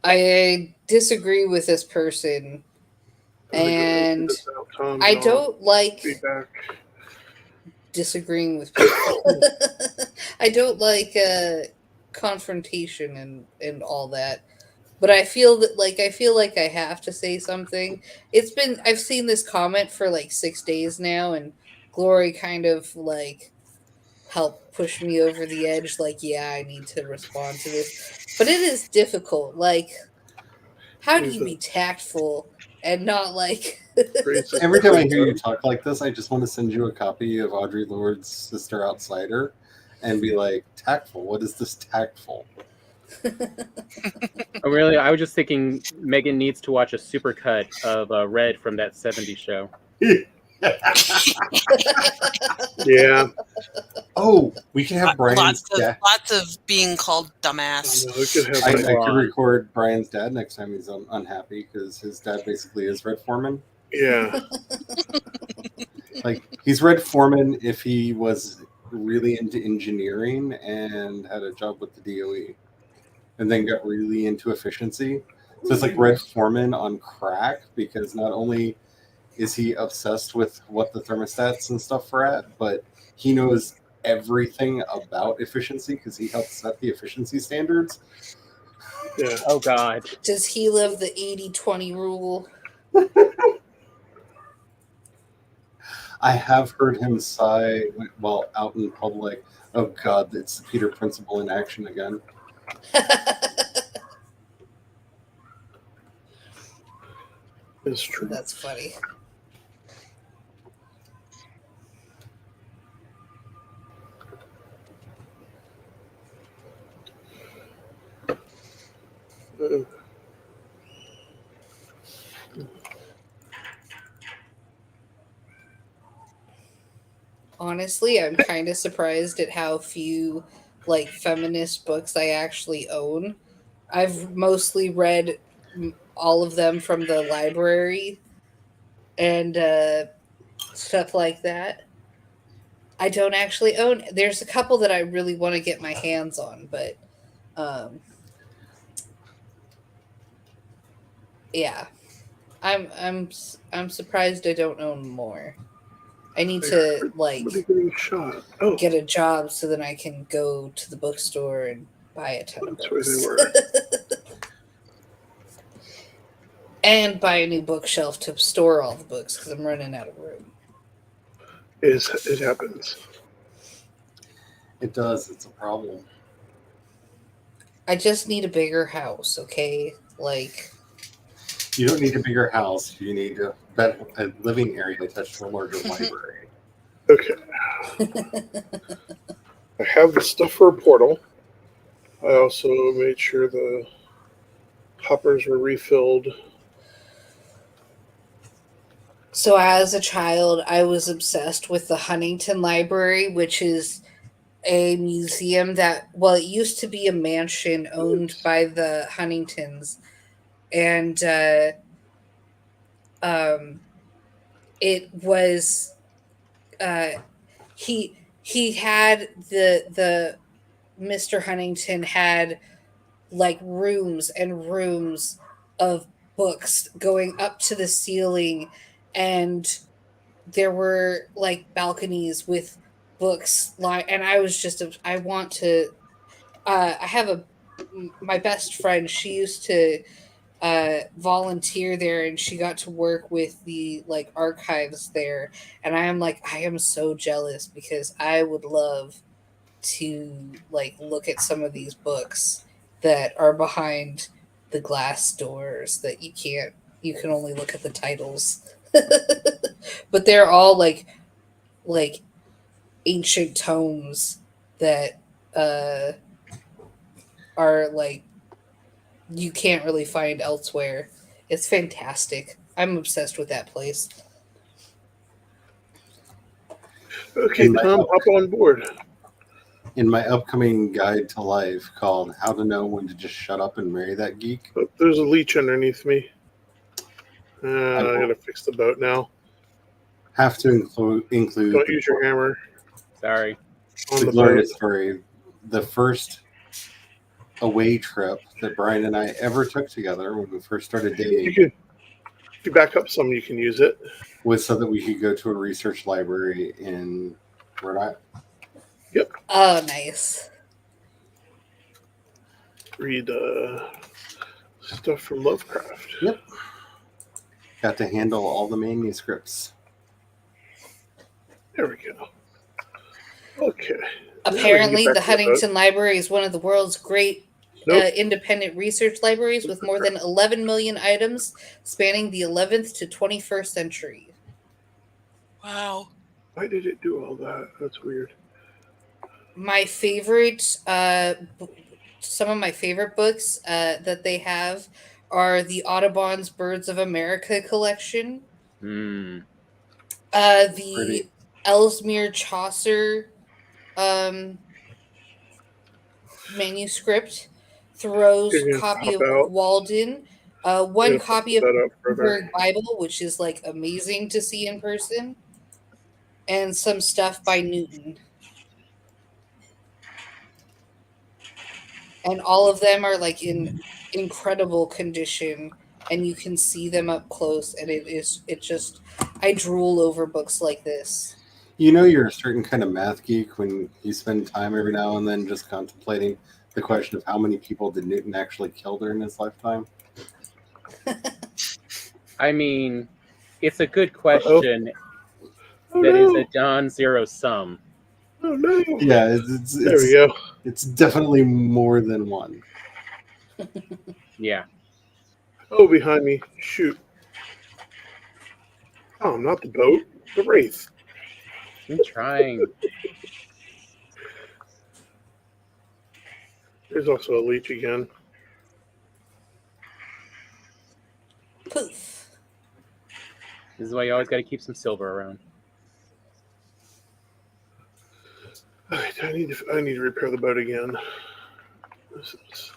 I disagree with this person, and I don't like feedback. Disagreeing with people. I don't like confrontation and all that. But I feel like I have to say something. I've seen this comment for like 6 days now, and Glory kind of like helped push me over the edge, like, yeah, I need to respond to this. But it is difficult. Like, how do you be tactful and not like Every time I hear you talk like this, I just want to send you a copy of Audre Lorde's Sister Outsider and be like, tactful, what is this tactful? Oh, really? I was just thinking Megan needs to watch a supercut of Red from that 70s show. Yeah. Oh, we can have Brian's dad. Lots of being called dumbass. I could record Brian's dad next time he's unhappy because his dad basically is Red Foreman. Yeah. Like, he's Red Foreman if he was really into engineering and had a job with the DOE and then got really into efficiency. So it's like Red Foreman on crack because not only is he obsessed with what the thermostats and stuff are at, but he knows everything about efficiency because he helped set the efficiency standards. Yeah. Oh, God. Does he love the 80-20 rule? I have heard him sigh while out in public, oh God, it's the Peter Principle in action again. It's true. That's funny. Honestly, I'm kind of surprised at how few like feminist books I actually own. I've mostly read all of them from the library and stuff like that. I don't actually own. There's a couple that I really want to get my hands on, but yeah, I'm surprised I don't own more. I need to like get a job so that I can go to the bookstore and buy a ton of books. And buy a new bookshelf to store all the books because I'm running out of room. It happens. It does. It's a problem. I just need a bigger house, okay? Like, you don't need a bigger house. You need a living area attached to a larger library. Okay. I have the stuff for a portal. I also made sure the hoppers were refilled. So as a child, I was obsessed with the Huntington Library, which is a museum that, well, it used to be a mansion owned Oops. by the Huntingtons, and um, it was uh, he had the Mr. Huntington had like rooms and rooms of books going up to the ceiling, and there were like balconies with books like, and I was just I want to I have a my best friend, she used to volunteer there, and she got to work with the like archives there, and I am like, I am so jealous because I would love to like look at some of these books that are behind the glass doors that you can only look at the titles. But they're all like ancient tomes that uh are like you can't really find elsewhere. It's fantastic. I'm obsessed with that place. Okay, In my Tom, hop on board. in my upcoming guide to life called "How to Know When to Just Shut Up and Marry That Geek," Oh, there's a leech underneath me. I I will gotta fix the boat now. have to include Don't use your hammer Sorry. on the the boat. glorious story. The first away trip that Brian and I ever took together when we first started You dating can, if you back up some, you can use it. was so that we could go to a research library in Rhode Island. Oh, nice. Read stuff from Lovecraft. Yep. Got to handle all the manuscripts. There we go. Okay. Apparently, the back to the boat. Huntington Library is one of the world's great Nope. independent research libraries with more than 11 million items spanning the 11th to 21st century. Wow. Why did it do all that? That's weird. My favorite, some of my favorite books that they have are the Audubon's Birds of America collection, Hmm. the Pretty. Ellesmere Chaucer um, manuscript, Thoreau's You're gonna copy hop of out. Walden, I'm one gonna put copy of that up the further. Gutenberg Bible, which is like amazing to see in person, and some stuff by Newton. And all of them are like in incredible condition, and you can see them up close, and it just I drool over books like this. You know you're a certain kind of math geek when you spend time every now and then just contemplating the question of how many people did Newton actually kill during his lifetime. I mean, it's a good Uh-oh. question Oh that is a no! non-zero sum. Oh no! Yeah, There we go. it's definitely more than one. Yeah. Oh, behind me. Shoot. Oh, not the boat. The wraith. I'm trying. There's also a leech again. Poof. This is why you always got to keep some silver around. Alright, I need to repair the boat again. This is...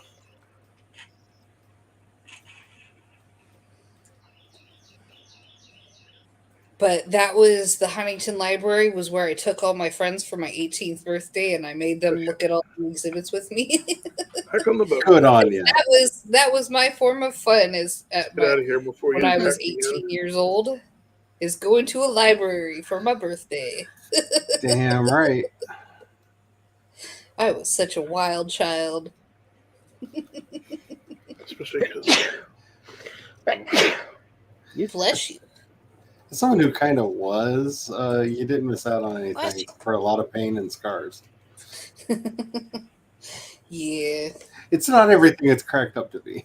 But that was the Huntington Library was where I took all my friends for my 18th birthday, and I made them look at all the exhibits with me. Back on the boat. Good on you. that was my form of fun is at Get out of here before when you I attack was me 18 again. years old, is going to a library for my birthday. Damn right. I was such a wild child. Especially because Bless you. As someone who kind of was, you didn't miss out on Bless anything you. for a lot of pain and scars. Yeah. It's not everything it's cracked up to be.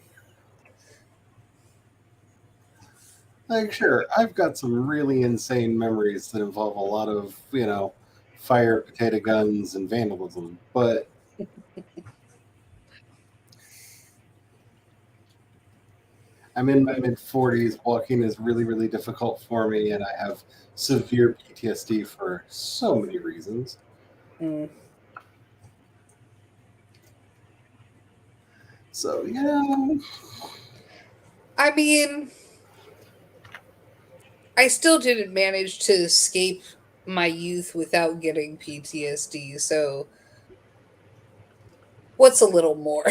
Like, sure, I've got some really insane memories that involve a lot of, fire, potato guns, and vandalism. But I'm in my mid-40s. Walking is really, really difficult for me, and I have severe PTSD for so many reasons. Mm. So, yeah. I mean, I still didn't manage to escape my youth without getting PTSD, so what's a little more?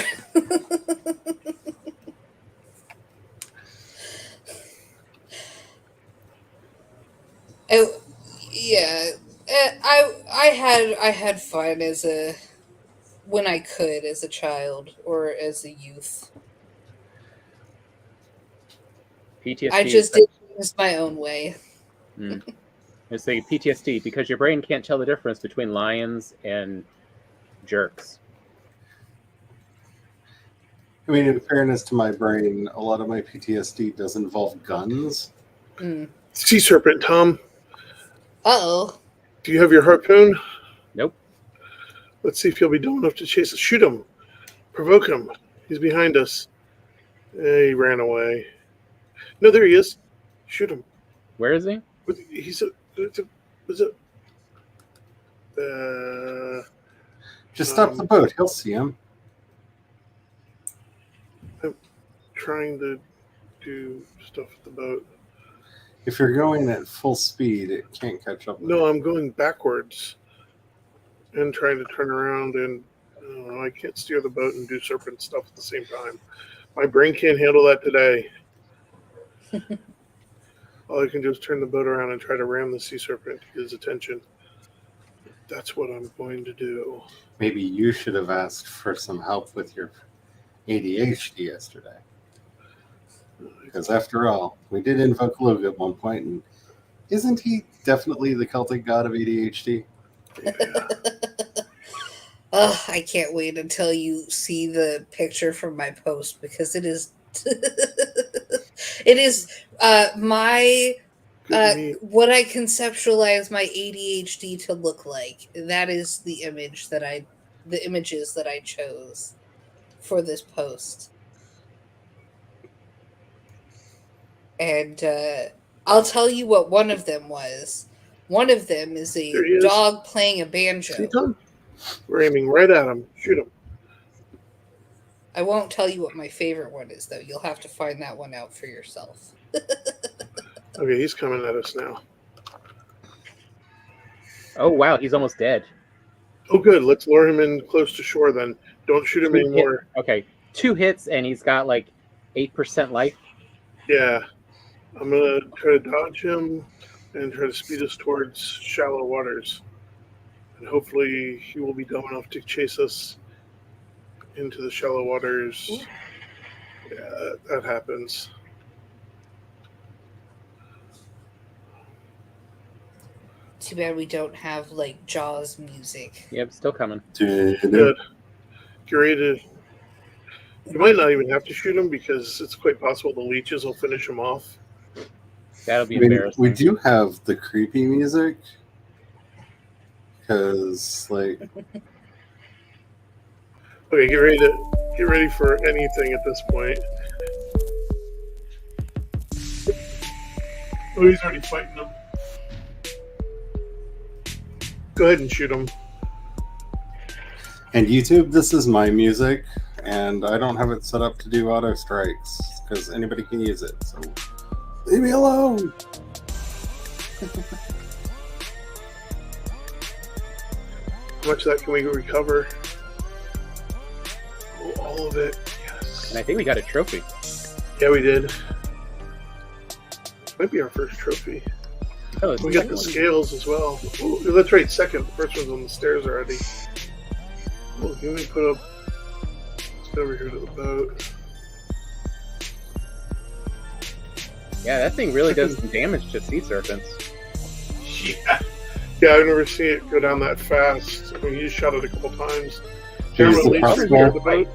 Oh, yeah, I had fun as a when I could as a child or as a youth. PTSD. I just did things my own way. I say PTSD because your brain can't tell the difference between lions and jerks. I mean, in fairness to my brain, a lot of my PTSD does involve guns. Sea serpent, Tom. Uh-oh. Do you have your harpoon? Nope. Let's see if he'll be dumb enough to chase us. Shoot him. Provoke him. He's behind us. He ran away. No, there he is. Shoot him. Where is he? He's Just stop the boat. He'll see him. I'm trying to do stuff with the boat. If you're going at full speed, it can't catch up. No, I'm going backwards and trying to turn around, and I can't steer the boat and do serpent stuff at the same time. My brain can't handle that today. All I can do is turn the boat around and try to ram the sea serpent to get his attention. That's what I'm going to do. Maybe you should have asked for some help with your ADHD yesterday. Because after all, we did invoke Lug at one point, and isn't he definitely the Celtic god of ADHD? Yeah. Oh, I can't wait until you see the picture from my post because it is it is my what I conceptualize my ADHD to look like. That is the images that I chose for this post. And I'll tell you what one of them was. One of them is a dog playing a banjo. See, Tom? We're aiming right at him. Shoot him. I won't tell you what my favorite one is, though. You'll have to find that one out for yourself. Okay, he's coming at us now. Oh, wow. He's almost dead. Oh, good. Let's lure him in close to shore then. Don't shoot him anymore. Okay. 2 hits, and he's got like 8% life. Yeah. I'm going to try to dodge him and try to speed us towards shallow waters. And hopefully he will be dumb enough to chase us into the shallow waters. Yeah, that happens. Too bad we don't have, like, Jaws music. Yep, still coming. Good. Get ready to... You might not even have to shoot him because it's quite possible the leeches will finish him off. That'll be embarrassing. We do have the creepy music. Because, like... Okay, get ready for anything at this point. Oh, he's already fighting him. Go ahead and shoot him. And YouTube, this is my music, and I don't have it set up to do auto strikes because anybody can use it. So leave me alone. How much of that can we recover? Oh, all of it. Yes. And I think we got a trophy. Yeah, we did. Might be our first trophy. Oh, We got the scales as well. Ooh, that's right, second. The first one's on the stairs already. Oh, let me put up... Let's go over here to the boat. Yeah, that thing really does some damage to sea serpents. Yeah, I've never seen it go down that fast. I mean, you shot it a couple times. Use Camera the leads crossbow. the boat.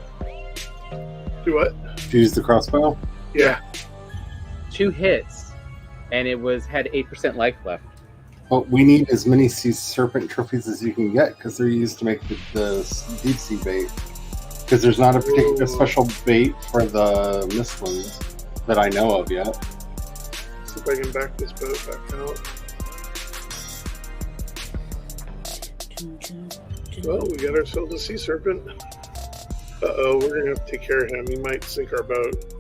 Do what? Did you use the crossbow? Yeah. 2 hits, and it had 8% life left. Well, we need as many sea serpent trophies as you can get because they're used to make the deep sea bait. Because there's not a particular special bait for the mist ones. that I know of yet. See if I can back this boat back out. Well, we got ourselves a sea serpent. Uh-oh, we're gonna have to take care of him. He might sink our boat.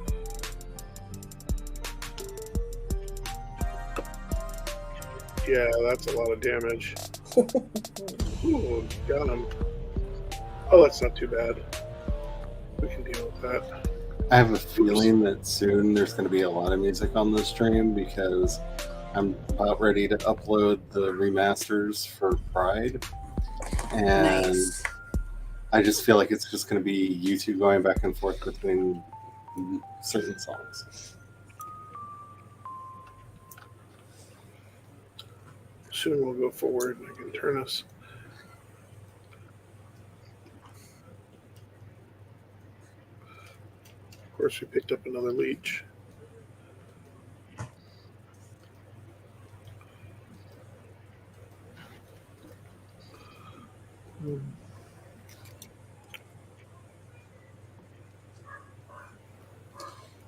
Yeah, that's a lot of damage. Ooh, got him. Oh, that's not too bad. We can deal with that. I have a feeling that soon there's going to be a lot of music on this stream because I'm about ready to upload the remasters for Pride. And Nice. I just feel like it's just going to be you two going back and forth between certain songs. Soon we'll go forward and I can turn us. Of course, we picked up another leech.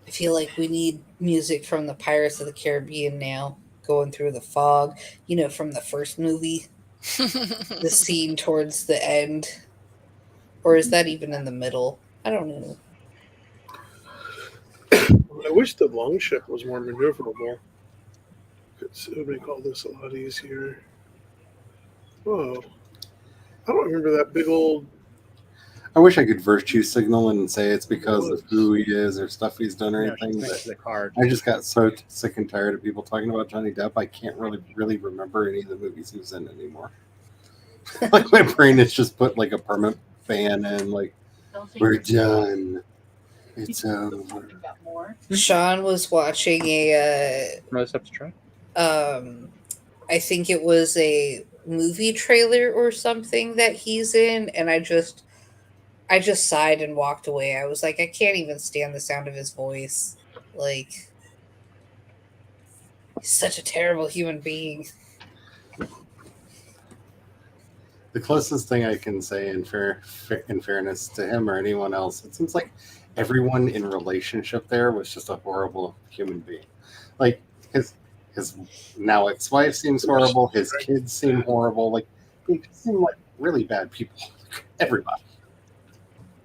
I feel like we need music from the Pirates of the Caribbean now, going through the fog. You know, from the first movie, the scene towards the end. Or is that even in the middle? I don't know. I wish the longship was more maneuverable. It would make all this a lot easier. Whoa. I don't remember that big old... I wish I could virtue signal and say it's because of who he is or stuff he's done or No, she's anything. next to the card. I just got so sick and tired of people talking about Johnny Depp. I can't really remember any of the movies he was in anymore. Like my brain has just put like a permanent ban in. Like we're done. It's over. Sean was watching a Another stuff to try. I think it was a movie trailer or something that he's in, and I just sighed and walked away. I was like, I can't even stand the sound of his voice. Like, he's such a terrible human being. The closest thing I can say in fairness to him or anyone else, it seems like everyone in relationship there was just a horrible human being. Like his now ex-wife seems horrible. His kids seem horrible. Like they just seem like really bad people. Everybody.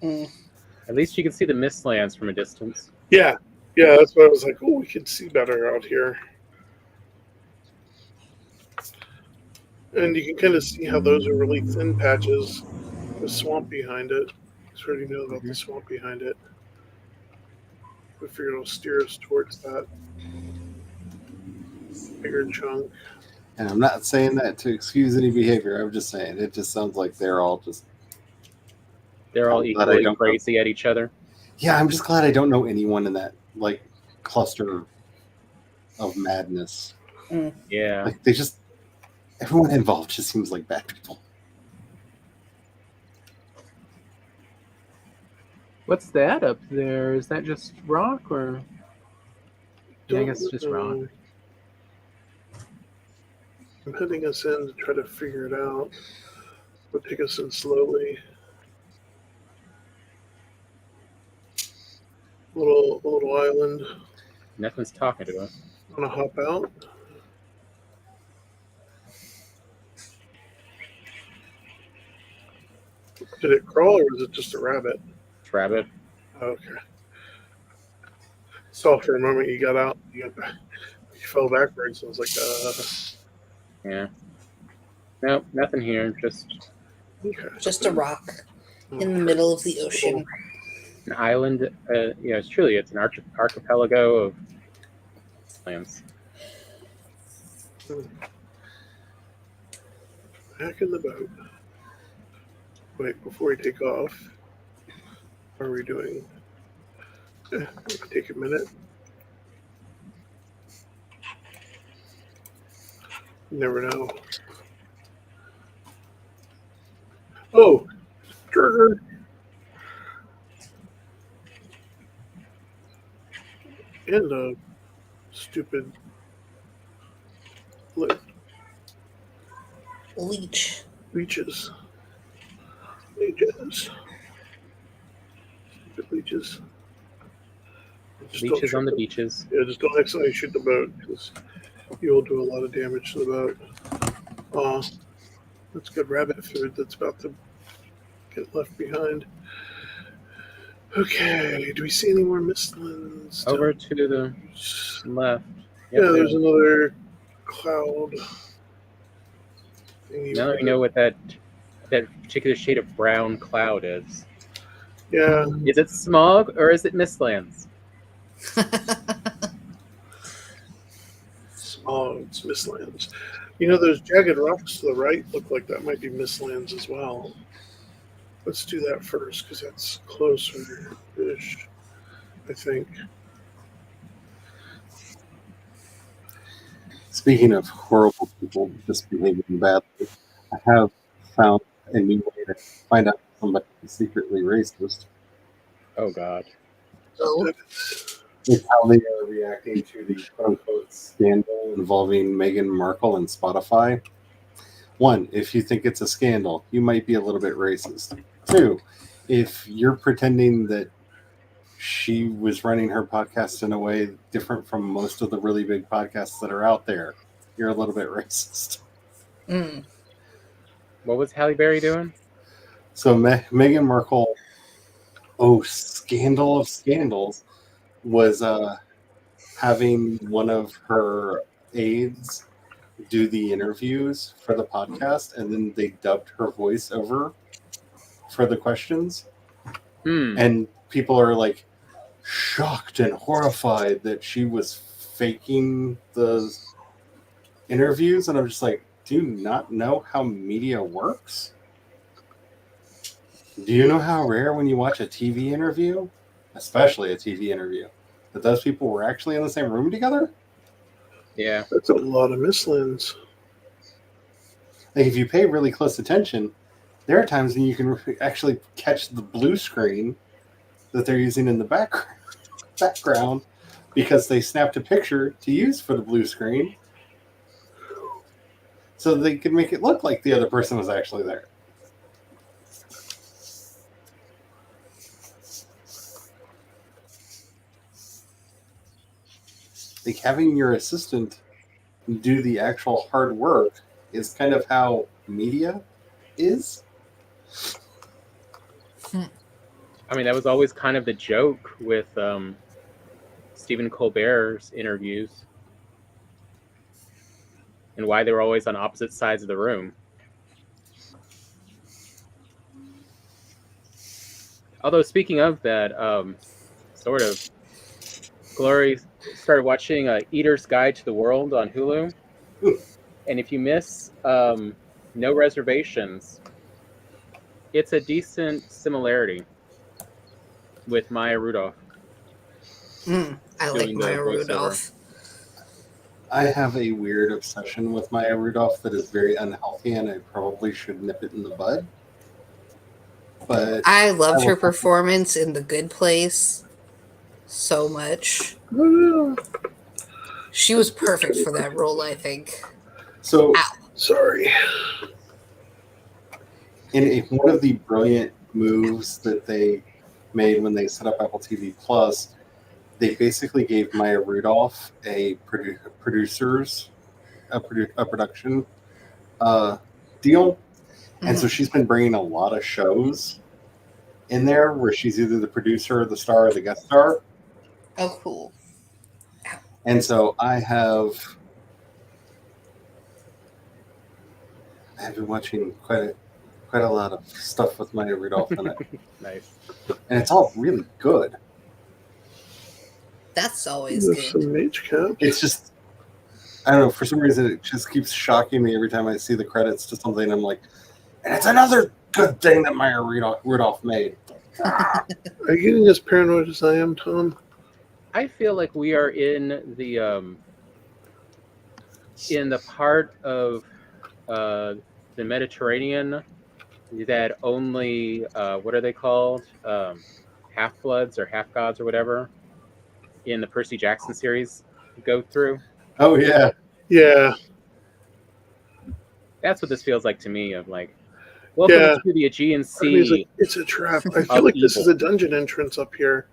At least you can see the mistlands from a distance. Yeah, that's what I was like, oh, we can see better out here. And you can kind of see how those are really thin patches. The swamp behind it. I already know about the swamp behind it. We figured it'll steer us towards that bigger chunk. And I'm not saying that to excuse any behavior. I'm just saying it just sounds like they're all equally crazy at each other. Yeah, I'm just glad I don't know anyone in that like cluster of madness. Yeah. Like everyone involved just seems like bad people. What's that up there? Is that just rock or? Yeah, I guess it's just rock. I'm heading us in to try to figure it out. We'll take us in slowly. A little island. Nothing's talking to us. Want to hop out? Did it crawl or was it just a rabbit? It's rabbit. Okay. Saw for a moment you got out. You fell backwards. I was like, Yeah. Nope, nothing here. okay. Just a rock in the middle of the ocean. An island. It's an archipelago of lands. Back in the boat. Wait, before we take off, what are we doing? Take a minute. You never know. Oh, trigger. And a stupid Leech. leeches. Stupid leeches. Just don't Beaches shoot on the the- beaches. Yeah, just don't accidentally shoot the boat because you will do a lot of damage to the boat. That's good rabbit food that's about to get left behind. Okay, do we see any more mistlands? Over to the left. Yeah, Yep, there's another cloud. Thingy now right that we know what that particular shade of brown cloud is. Yeah, Is it smog or is it mistlands? oh, it's mistlands. You know, those jagged rocks to the right look like that might be mistlands as well. Let's do that first because that's closer-ish, I think. Speaking of horrible people misbehaving badly, I have found a new way to find out if somebody is secretly racist. Oh God. Oh. It's how they are reacting to the quote-unquote scandal involving Meghan Markle and Spotify. One, if you think it's a scandal, you might be a little bit racist. Two, if you're pretending that she was running her podcast in a way different from most of the really big podcasts that are out there, you're a little bit racist. Mm. What was Halle Berry doing? So Meghan Markle, scandal of scandals, was having one of her aides do the interviews for the podcast, and then they dubbed her voice over for the questions. And people are like shocked and horrified that she was faking the interviews, and I'm just like, do you not know how media works? Do you know how rare when you watch a TV interview, especially a TV interview, that those people were actually in the same room together? Yeah. That's a lot of mistlands. Like, if you pay really close attention, there are times when you can actually catch the blue screen that they're using in the background because they snapped a picture to use for the blue screen so they could make it look like the other person was actually there. Like, having your assistant do the actual hard work is kind of how media is. I mean, that was always kind of the joke with Stephen Colbert's interviews and why they were always on opposite sides of the room. Although, speaking of that, sort of, Glory started watching Eater's Guide to the World on Hulu. And if you miss No Reservations, it's a decent similarity with Maya Rudolph. I like Doing the Maya voiceover. Rudolph. I have a weird obsession with Maya Rudolph that is very unhealthy, and I probably should nip it in the bud. But I loved her performance in The Good Place so much. She was perfect for that role, I think. So, Sorry. in one of the brilliant moves that they made when they set up Apple TV Plus, they basically gave Maya Rudolph a production deal, and so she's been bringing a lot of shows in there where she's either the producer, the star, or the guest star. Oh, cool. And so I've been watching quite a lot of stuff with Maya Rudolph in it. Nice. And it's all really good. That's always There's good. some mage caps. It's just, I don't know, for some reason it just keeps shocking me every time I see the credits to something. I'm like, and it's another good thing that Maya Rudolph made. Are you getting as paranoid as I am, Tom? I feel like we are in the part of the Mediterranean that only what are they called, half bloods or half gods or whatever in the Percy Jackson series go through. Oh yeah, Yeah. That's what this feels like to me. Of like, welcome to the Aegean I mean, Sea. it's a trap. I feel like this is a dungeon entrance up here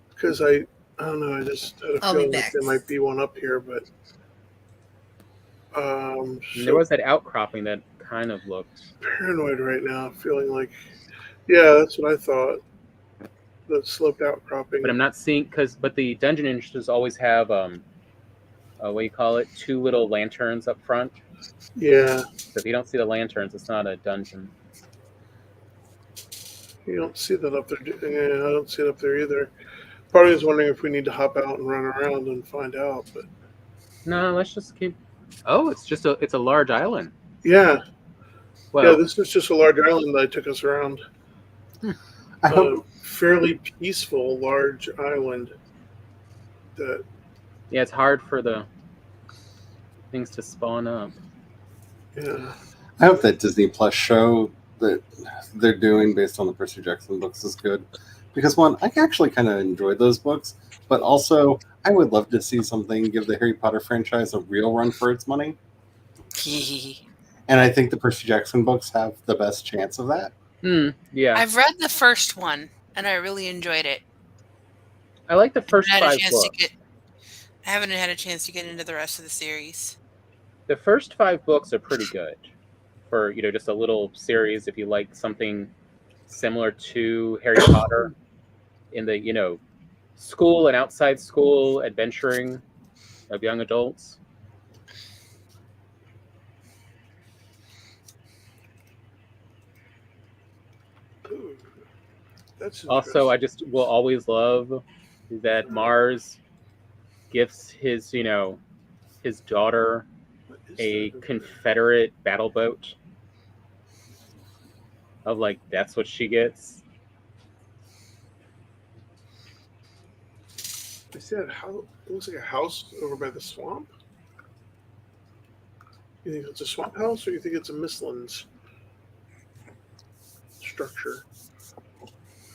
because I I don't know. I just had a I'll be feeling that back. there might be one up here, but And so there was that outcropping that kind of looked. paranoid right now, feeling like, yeah, that's what I thought. The sloped outcropping. But I'm not seeing but the dungeon entrances always have what do you call it? 2 little lanterns up front. Yeah, So if you don't see the lanterns, it's not a dungeon. you don't see that up there. Yeah, I don't see it up there either. Part of me is wondering if we need to hop out and run around and find out. But No, let's just keep. Oh, it's a large island. yeah, Well, this is just a large island that took us around. I hope Fairly peaceful, large island. That yeah, it's hard for the things to spawn up. yeah. I hope that Disney Plus show that they're doing based on the Percy Jackson books is good. Because one, I actually kind of enjoyed those books, but also I would love to see something give the Harry Potter franchise a real run for its money. And I think the Percy Jackson books have the best chance of that. Yeah. I've read the first one and I really enjoyed it. I like the first I haven't had a 5 chance to books. get. I haven't had a chance to get into the rest of the series. The first 5 books are pretty good for just a little series if you like something similar to Harry Potter in the school and outside school adventuring of young adults. Ooh, that's Also, I interesting. just will always love that Mars gifts his daughter What is a that over there? Confederate battle boat. Of like that's what she gets. I said, how it looks like a house over by the swamp. You think it's a swamp house, or you think it's a Mistlands structure?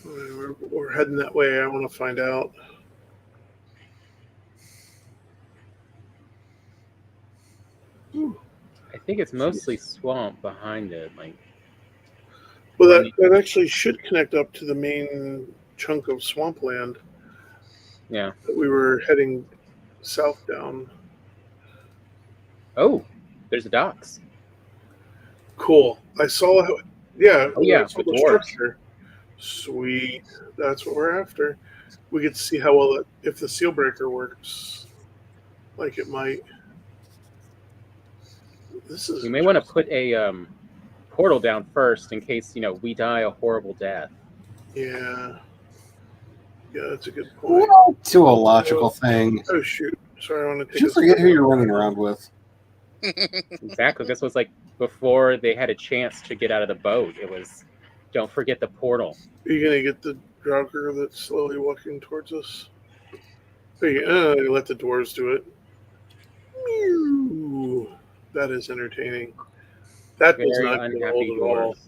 We're heading that way. I want to find out. Ooh. I think it's mostly swamp behind it. Like, Well, that actually should connect up to the main chunk of swampland yeah. that we were heading south down. Oh, there's the docks. Cool. I saw how. Yeah. Oh yeah, I saw the the dwarves. structure. Sweet. That's what we're after. We get to see how well if the seal breaker works, like it might. This is. We may want to put a portal down first in case we die a horrible death. Yeah. Yeah, that's a good point. Well, do a logical thing. Oh shoot! Sorry, I want to take. Just forget who you're running around with. Exactly. This was like before they had a chance to get out of the boat. It was, don't forget the portal. Are you gonna get the Draugr that's slowly walking towards us? Let the dwarves do it. Mew. That is entertaining. That does Very not get unhappy old at all. dwarves.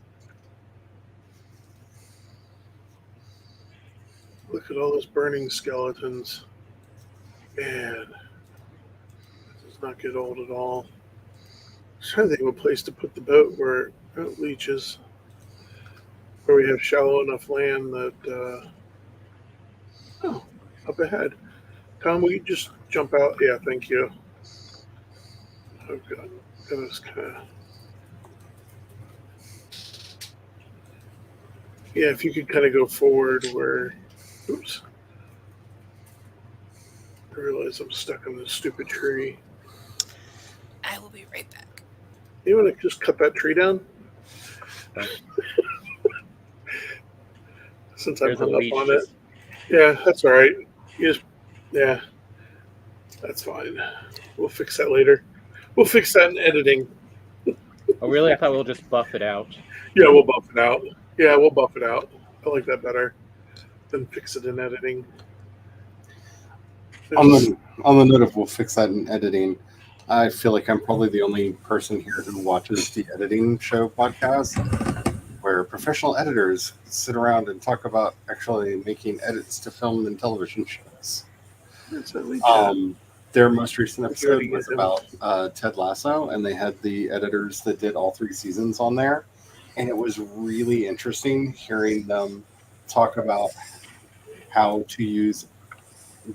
Look at all those burning skeletons. Man, that does not get old at all. I'm trying to think of a place to put the boat where it leaches, where we have shallow enough land that. Oh, up ahead. Tom, will you just jump out? Yeah, thank you. Oh, God. That was kind of. Yeah, if you could kind of go forward where. Oops. I realize I'm stuck in this stupid tree. I will be right back. You want to just cut that tree down? Since I'm There's a hung up leash. on it. Yeah, that's all right. Yeah, that's fine. We'll fix that later. We'll fix that in editing. Oh really? I thought we'll just buff it out. Yeah, we'll buff it out. Yeah, we'll buff it out. I like that better than fix it in editing. On the note of we'll fix that in editing, I feel like I'm probably the only person here who watches the editing show podcast, where professional editors sit around and talk about actually making edits to film and television shows. Their most recent episode was about Ted Lasso, and they had the editors that did all 3 seasons on there, and it was really interesting hearing them talk about how to use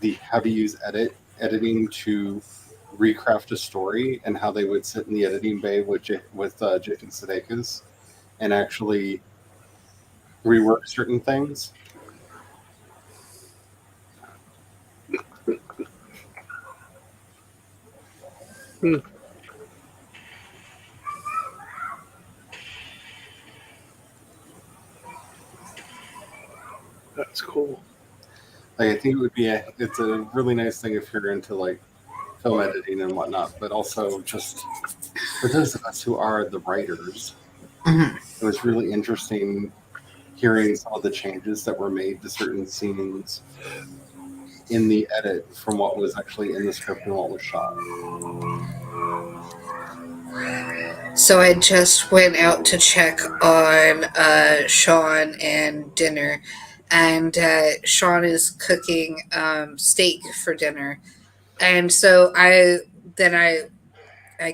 the how to use editing to recraft a story, and how they would sit in the editing bay with Jason Sudeikis and actually rework certain things. That's cool. Like, I think it would be it's a really nice thing if you're into like film editing and whatnot, but also just for those of us who are the writers, it was really interesting hearing some of the changes that were made to certain scenes in the edit from what was actually in the script and what was shot. So I just went out to check on Sean and dinner, and Sean is cooking steak for dinner, and so I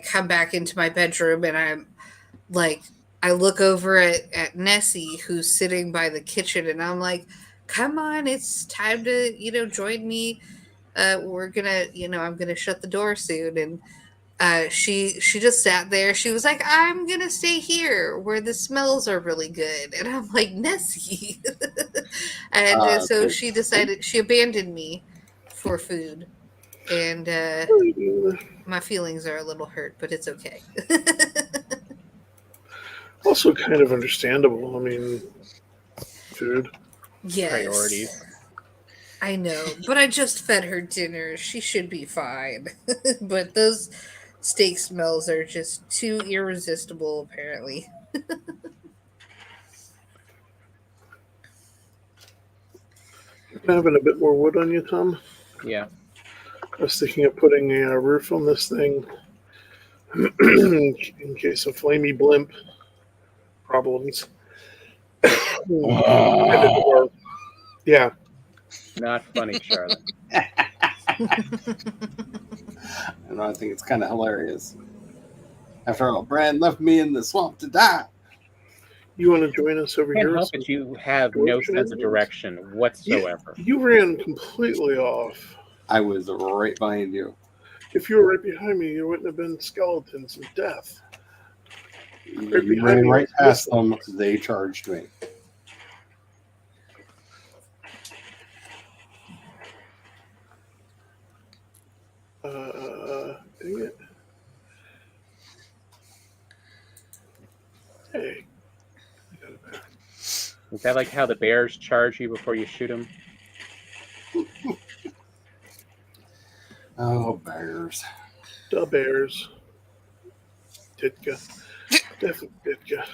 come back into my bedroom, and I'm like, I look over at Nessie, who's sitting by the kitchen, and I'm like, come on, it's time to join me. We're gonna, I'm gonna shut the door soon. And she just sat there. She was like, I'm gonna stay here where the smells are really good. And I'm like, Nessie. And so she decided, she abandoned me for food. And my feelings are a little hurt, but it's okay. Also, kind of understandable. I mean, food. Yes. Priorities. I know, but I just fed her dinner. She should be fine. But those steak smells are just too irresistible, apparently. Having a bit more wood on you, Tom? Yeah. I was thinking of putting a roof on this thing in case of flamey blimp problems. Yeah. Not funny, Charlotte. And I think it's kind of hilarious. After all, Brand left me in the swamp to die. You want to join us over Can't here? help it. You have no sense of direction whatsoever. You ran completely off. I was right behind you. If you were right behind me, there wouldn't have been skeletons and death. You ran right past them. They charged me. Dang it. Hey. I got it back. Is that like how the bears charge you before you shoot them? Oh, bears. The bears. Ditka. Definitely Ditka.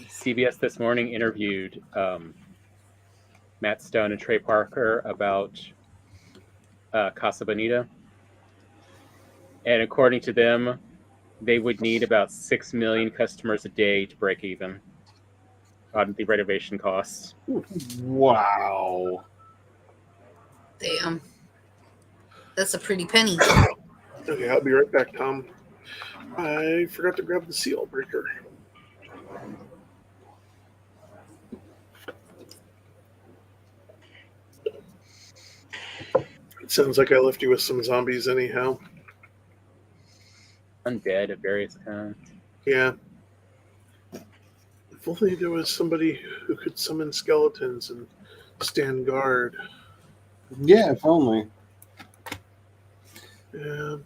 CBS this morning interviewed Matt Stone and Trey Parker about Casa Bonita. And according to them, they would need about 6 million customers a day to break even on the renovation costs. Wow. Damn. That's a pretty penny. Okay, I'll be right back, Tom. I forgot to grab the seal breaker. It sounds like I left you with some zombies anyhow. Undead of various kinds. Yeah. If only there was somebody who could summon skeletons and stand guard. Yeah, if only. Yeah.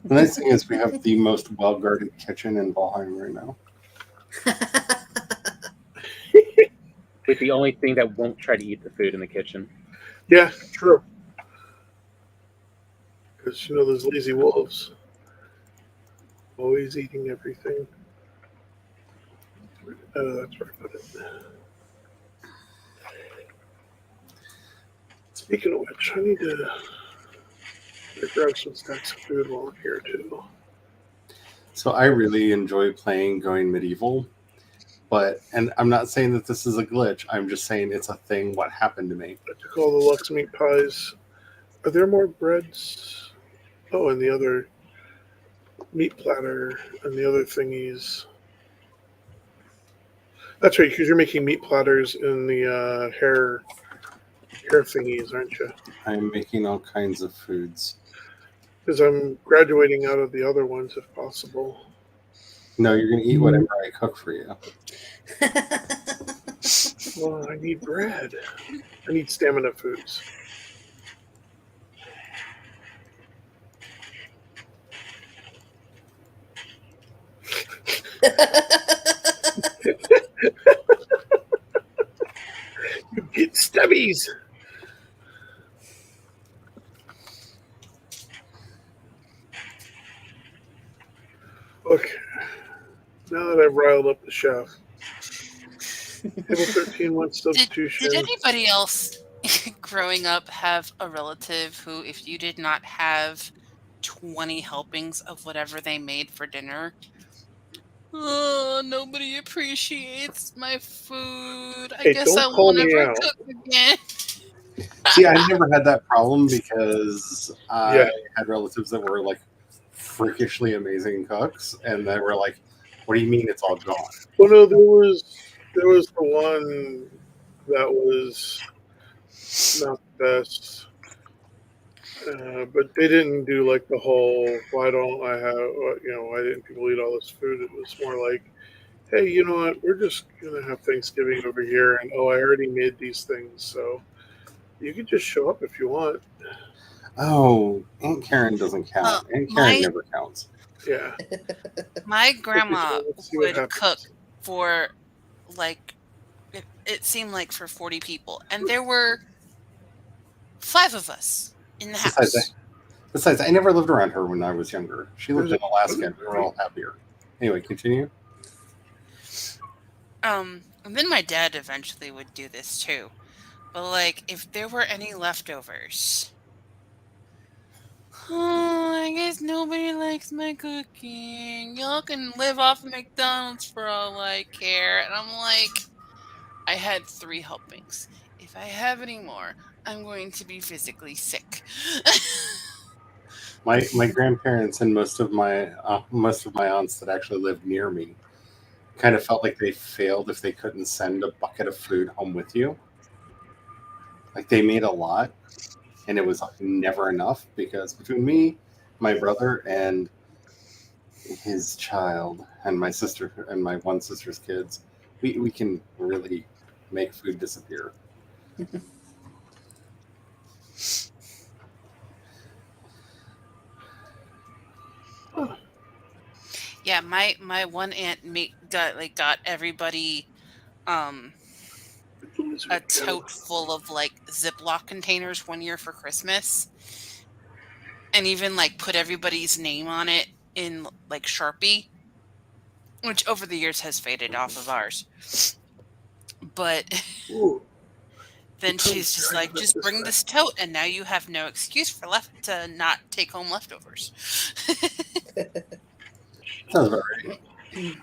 The nice thing is we have the most well-guarded kitchen in Valheim right now. With the only thing that won't try to eat the food in the kitchen. Yeah, true. Because, those lazy wolves. Always eating everything. Oh, that's where I put it. Speaking of which, I need to grab some stacks of food while I'm here, too. So I really enjoy playing Going Medieval. And I'm not saying that this is a glitch. I'm just saying it's a thing what happened to me. I took all the Lux meat pies. Are there more breads? Oh, and the other meat platter and the other thingies. That's right, because you're making meat platters in the hair hair thingies, aren't you? I'm making all kinds of foods. Because I'm graduating out of the other ones if possible. No, you're going to eat whatever I cook for you. Well, I need bread. I need stamina foods. You get stubbies. Okay. Now that I've riled up the chef. Table 13 wants substitution. Did anybody else growing up have a relative who, if you did not have 20 helpings of whatever they made for dinner, oh, nobody appreciates my food. I Hey, guess I don't call won't me ever out. cook again. See, I never had that problem because I Yeah. had relatives that were like freakishly amazing cooks, and they were like, "What do you mean it's all gone?" Well, no, there was the one that was not the best, but they didn't do like the whole "why don't I have why didn't people eat all this food?" It was more like, "Hey, you know what? We're just gonna have Thanksgiving over here, and oh, I already made these things, so you can just show up if you want." Oh, Aunt Karen doesn't count. Well, Aunt Karen my never counts. Yeah. my Okay, grandma so let's see what would happens. cook for like it seemed like for 40 people, and there were 5 of us in the house. Besides, I never lived around her when I was younger. She lived There's in Alaska, and we were all happier. Anyway, continue. And then my dad eventually would do this too. But like, if there were any leftovers, oh, I guess nobody likes my cooking. Y'all can live off of McDonald's for all I care. And I'm like, I had 3 helpings. If I have any more, I'm going to be physically sick. My grandparents and most of my aunts that actually lived near me kind of felt like they failed if they couldn't send a bucket of food home with you. Like they made a lot, and it was never enough because between me, my brother, and his child, and my sister, and my one sister's kids, we can really make food disappear. Yeah, my one aunt got everybody um a tote full of like Ziploc containers one year for Christmas, and even like put everybody's name on it in like Sharpie, which over the years has faded off of ours. But Ooh, then she's just like, just bring this tote, and now you have no excuse for left to not take home leftovers. Sounds about right. Do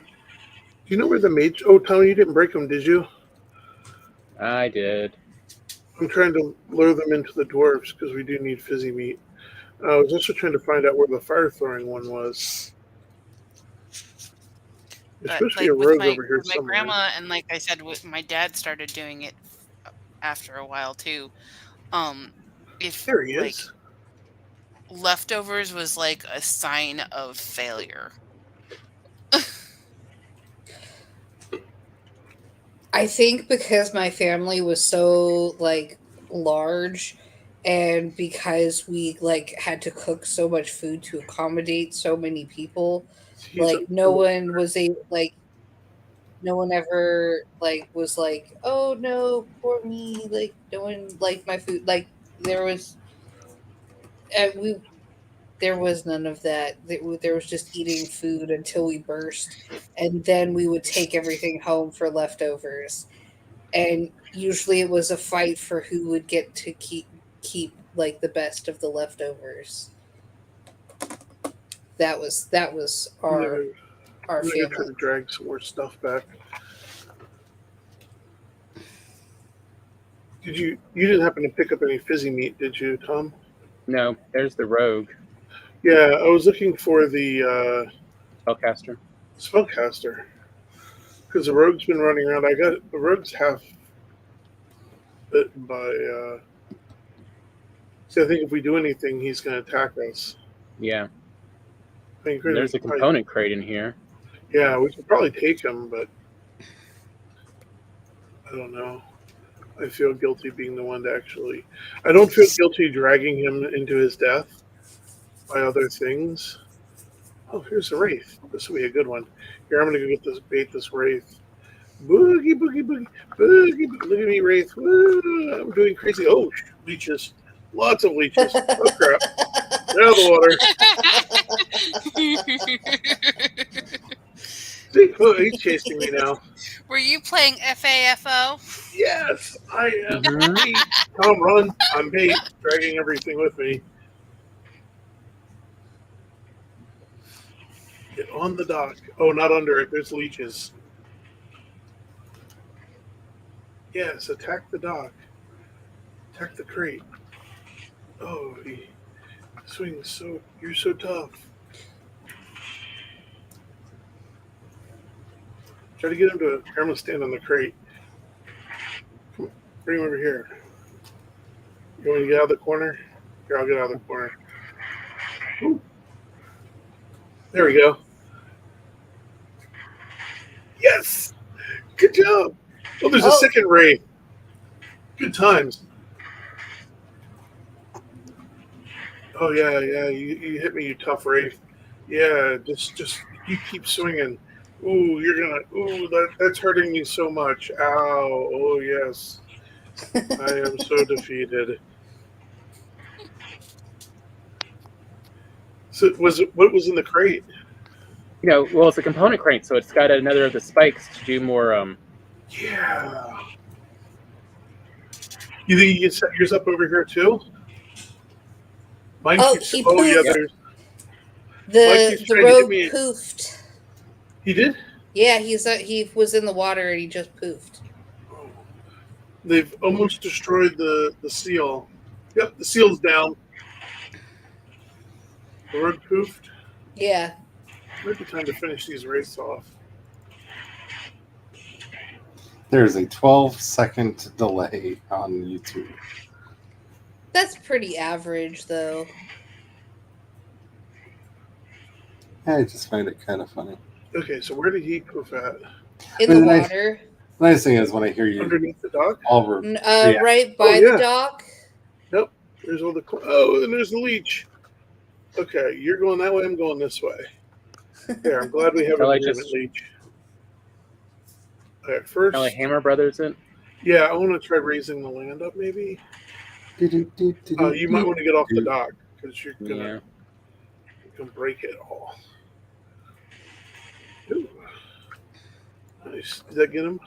you know where the mage? Oh, Tommy, you didn't break them, did you? I did. I'm trying to lure them into the dwarves because we do need fizzy meat. I was also trying to find out where the fire throwing one was. There's But supposed to be like a with rogue my over here with my somewhere. grandma, and like I said, my dad started doing it after a while too. If There he like is. leftovers was like a sign of failure. I think because my family was so like large and because we like had to cook so much food to accommodate so many people, He's like no one ever like was like, "Oh no, poor me." Like no one liked my food. Like there was we there was none of that. There was just eating food until we burst, and then we would take everything home for leftovers. And usually it was a fight for who would get to keep like the best of the leftovers. That was I'm gonna, our I'm gonna try family. to drag some more stuff back. You didn't happen to pick up any fizzy meat, did you, Tom? No, there's the rogue Yeah, I was looking for the spellcaster. spellcaster because the rogue's been running around. I got the rogue's half bitten by See, I think if we do anything, he's going to attack us. Yeah. I think There's a component crate in here. Yeah, we could probably take him, but I don't know. I feel guilty being the one to actually. I don't feel guilty dragging him into his death by other things. Oh, here's a wraith. This will be a good one. Here, I'm going to go get this bait. This wraith. Boogie, boogie, boogie, boogie, boogie. Look at me, wraith. Woo, I'm doing crazy. Oh, leeches. Lots of leeches. Oh, crap. Get out of the water. See, oh, he's chasing me now. Were you playing FAFO? Yes, I am. Mhm. Bait. Tom, run. I'm bait. Dragging everything with me. Get on the dock. Oh, not under it. There's leeches. Yes, attack the dock. Attack the crate. Oh, he swings so. You're so tough. Try to get him to. I'm gonna stand on the crate. Come on, bring him over here. You want to get out of the corner? Here, I'll get out of the corner. Ooh. There we go. Yes! Good job! Oh, there's a second ray. Good times. Oh, yeah. You hit me, you tough ray. Yeah, just you keep swinging. Ooh, that's hurting me so much. Ow. Oh, yes. I am so defeated. So what was in the crate? Well, it's a component crate, so it's got another of the spikes to do more. Yeah. You think you can set yours up over here too? Mine keeps. he Oh yeah, poofed. there's. The rogue poofed. He did? Yeah, he was in the water and he just poofed. Oh. They've almost destroyed the seal. Yep, the seal's down. The rogue poofed. Yeah. Might be time to finish these wraiths off. There's a 12-second delay on YouTube. That's pretty average, though. I just find it kind of funny. Okay, so where did he poof at? In the water. The nice thing is when I hear you underneath the dock, right by the dock. Yep. There's all the. Oh, and there's the leech. Okay, you're going that way. I'm going this way. There. I'm glad we have an agreement, leech. Okay, first. Hammer Brothers in. Yeah, I want to try raising the land up, maybe. You might want to get off the dock because you're gonna break it all. Ooh. Nice. Did that get him?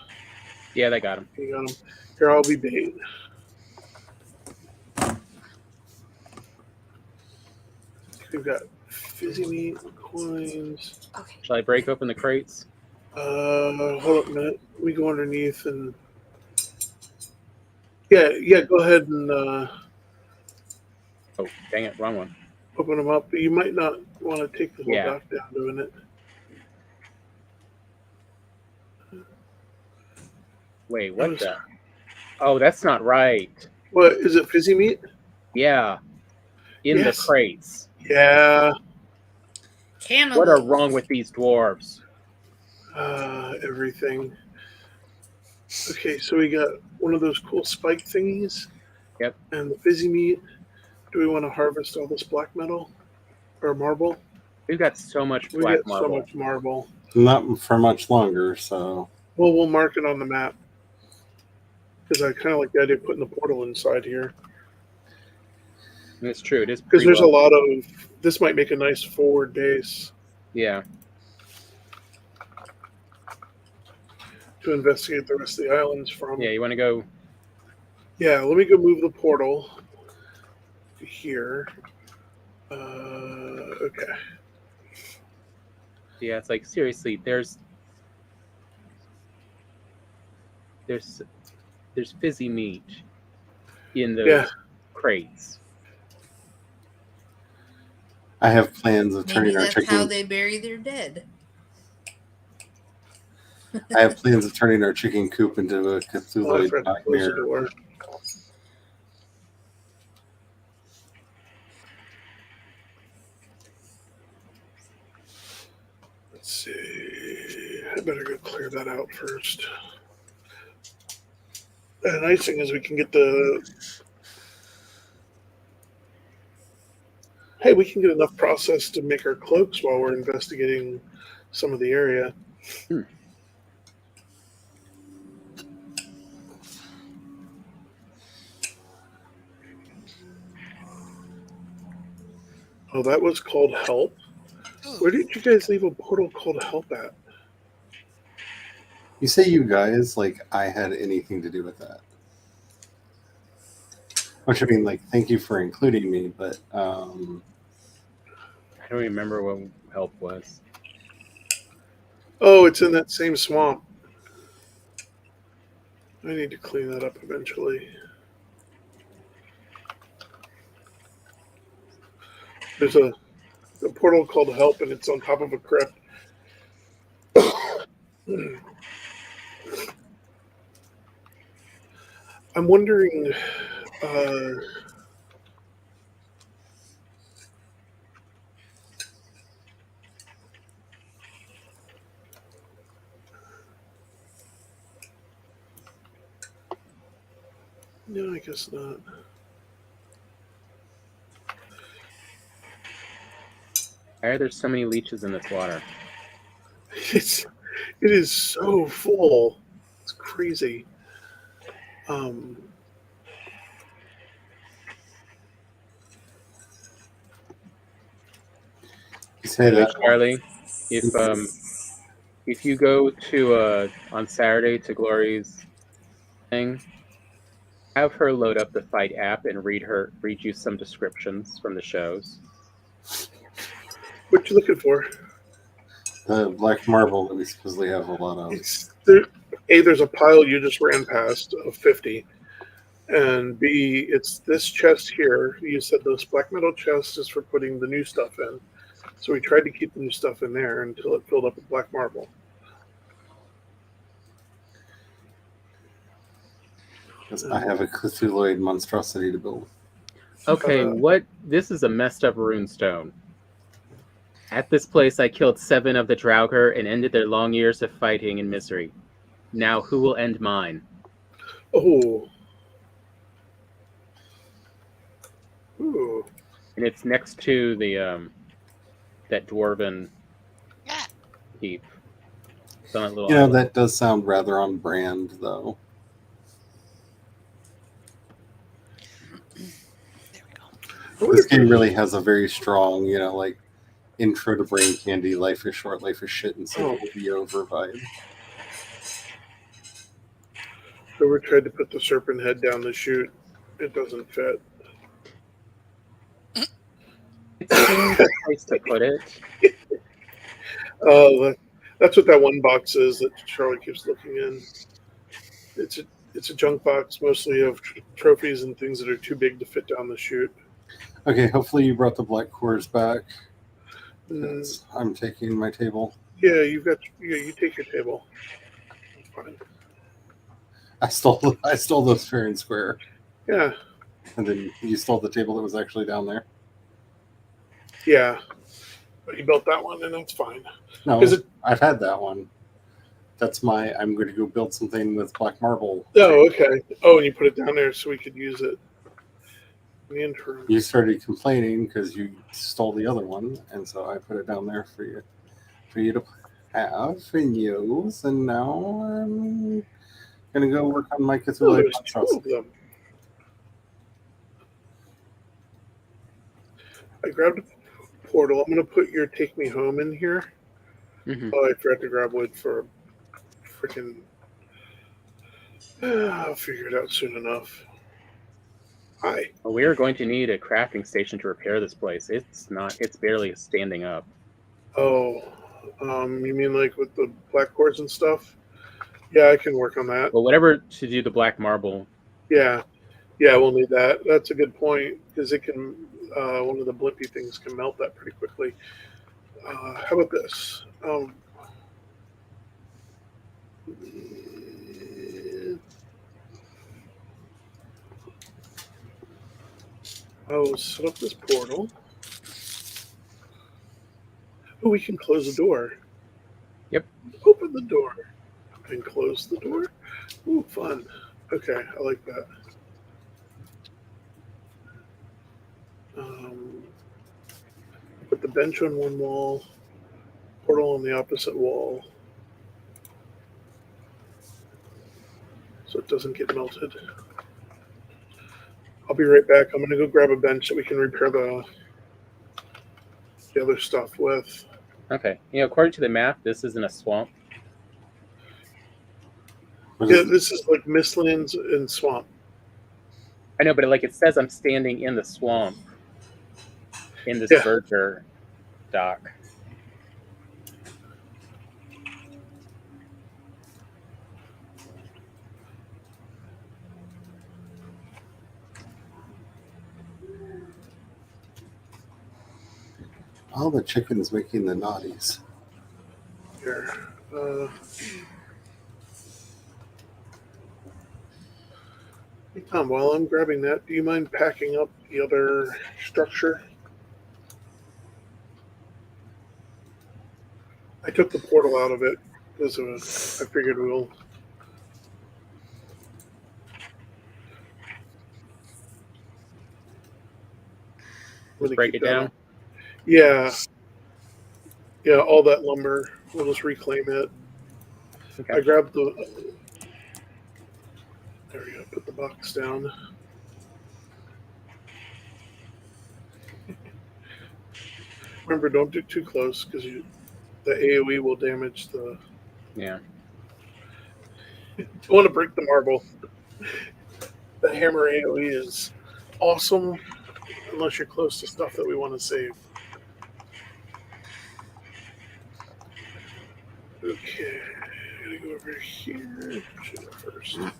Yeah, that got him. You got him. Here, I'll be bait. We've got fizzy meat, coins. Okay. Shall I break open the crates? Hold up a minute. We go underneath and. Yeah. Go ahead and. Oh, dang it! Wrong one. Open them up. But you might not want to take the whole dock down doing it. Wait, what the? Oh, that's not right. What is it? Fizzy meat? Yeah, in the crates. Yeah. Cannibals. What are wrong with these dwarves? Everything. Okay, so we got one of those cool spike thingies. Yep. And the fizzy meat. Do we want to harvest all this black metal or marble? We've got so much black marble. So much marble. Not for much longer, so. Well, we'll mark it on the map. Because I kind of like the idea of putting the portal inside here. It's true. It is because there's a lot of. This might make a nice forward base. Yeah. To investigate the rest of the islands from. Yeah, you want to go? Yeah, let me go move the portal to here. Okay. Yeah, it's like seriously. There's fizzy meat in those crates. I have plans of turning our chicken. That's how they bury their dead. I have plans of turning our chicken coop into a Cthulhu nightmare. Let's see. I better go clear that out first. The nice thing is we can get the. Hey, we can get enough process to make our cloaks while we're investigating some of the area. Oh, that was called help. Where did you guys leave a portal called help at? You say you guys, like I had anything to do with that. Which I mean, like, thank you for including me, but I don't remember what help was. Oh, it's in that same swamp. I need to clean that up eventually. There's a portal called help, and it's on top of a crypt. I'm wondering. No, I guess not. Why are there so many leeches in this water? It is so full. It's crazy. you say that. Charlie, if you go to on Saturday to Glory's thing, have her load up the Fight app and read you some descriptions from the shows. What you looking for? The black marble that we supposedly have a lot of. There's a pile you just ran past of 50. And B, it's this chest here. You said those black metal chests is for putting the new stuff in. So we tried to keep the new stuff in there until it filled up with black marble. Because I have a Cthulhuid monstrosity to build. Okay, this is a messed up rune stone. At this place, I killed 7 of the Draugr and ended their long years of fighting and misery. Now, who will end mine? Oh. Ooh. And it's next to the that dwarven keep. That does sound rather on brand, though. There we go. This game really has a very strong, like intro to brain candy, life is short, life is shit, and so it will be over vibe. Whoever tried to put the serpent head down the chute, it doesn't fit. It seems a place to put it. That's what that one box is that Charlie keeps looking in. It's a junk box, mostly of trophies and things that are too big to fit down the chute. Okay, hopefully you brought the black cores back. I'm taking my table. Yeah, you take your table. That's fine. I stole those fair and square. Yeah. And then you stole the table that was actually down there. Yeah. But you built that one, and that's fine. No, I've had that one. That's I'm going to go build something with black marble. Oh, okay. Oh, and you put it down there so we could use it in the interim. You started complaining because you stole the other one, and so I put it down there for you to have and use, and now I'm going to go work on my Cthulhu. There's 2 of them. I grabbed a portal. I'm going to put your take me home in here. Mm-hmm. Oh, I forgot to grab wood for freaking. I'll figure it out soon enough. Hi. Well, we are going to need a crafting station to repair this place. It's barely standing up. Oh, you mean like with the black cores and stuff? Yeah, I can work on that. Well, whatever to do the black marble. Yeah, we'll need that. That's a good point because it can. One of the blimpy things can melt that pretty quickly. How about this? I'll set up this portal. Oh, we can close the door. open the door and close the door. Ooh, fun. Okay, I like that. Put the bench on one wall, portal on the opposite wall, so it doesn't get melted. I'll be right back. I'm going to go grab a bench so we can repair the other stuff with. Okay. According to the map, this isn't a swamp. Yeah, this is like Mistlands and swamp. I know, but it says I'm standing in the swamp in this Berger dock. All the chickens making the naughties. Here. Hey, Tom, while I'm grabbing that, do you mind packing up the other structure? I took the portal out of it because I figured we'll... Just break it down? Yeah. Yeah, all that lumber. We'll just reclaim it. Okay. I grabbed the... There we go. Put the box down. Remember, don't do too close because the AoE will damage the... Yeah. Don't want to break the marble. The hammer AoE is awesome unless you're close to stuff that we want to save. Okay, I'm gonna go over here. Should go first. Over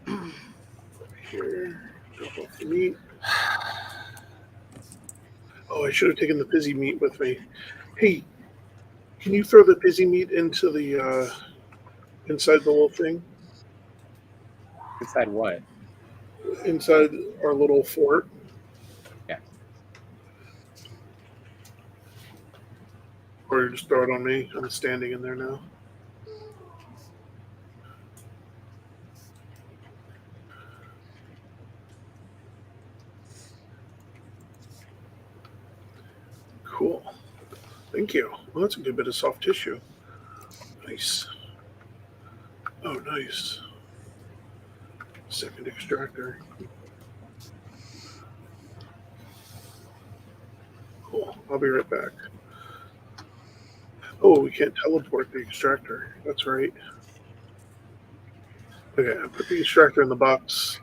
here. Drop off the meat. Oh, I should have taken the Fizzy meat with me. Hey, can you throw the Fizzy meat into the inside the little thing? Inside what? Inside our little fort. Yeah. Or you just throw it on me. I'm standing in there now. Cool. Thank you. Well, that's a good bit of soft tissue. Nice. Oh, nice. Second extractor. Cool. I'll be right back. Oh, we can't teleport the extractor. That's right. Okay, I put the extractor in the box.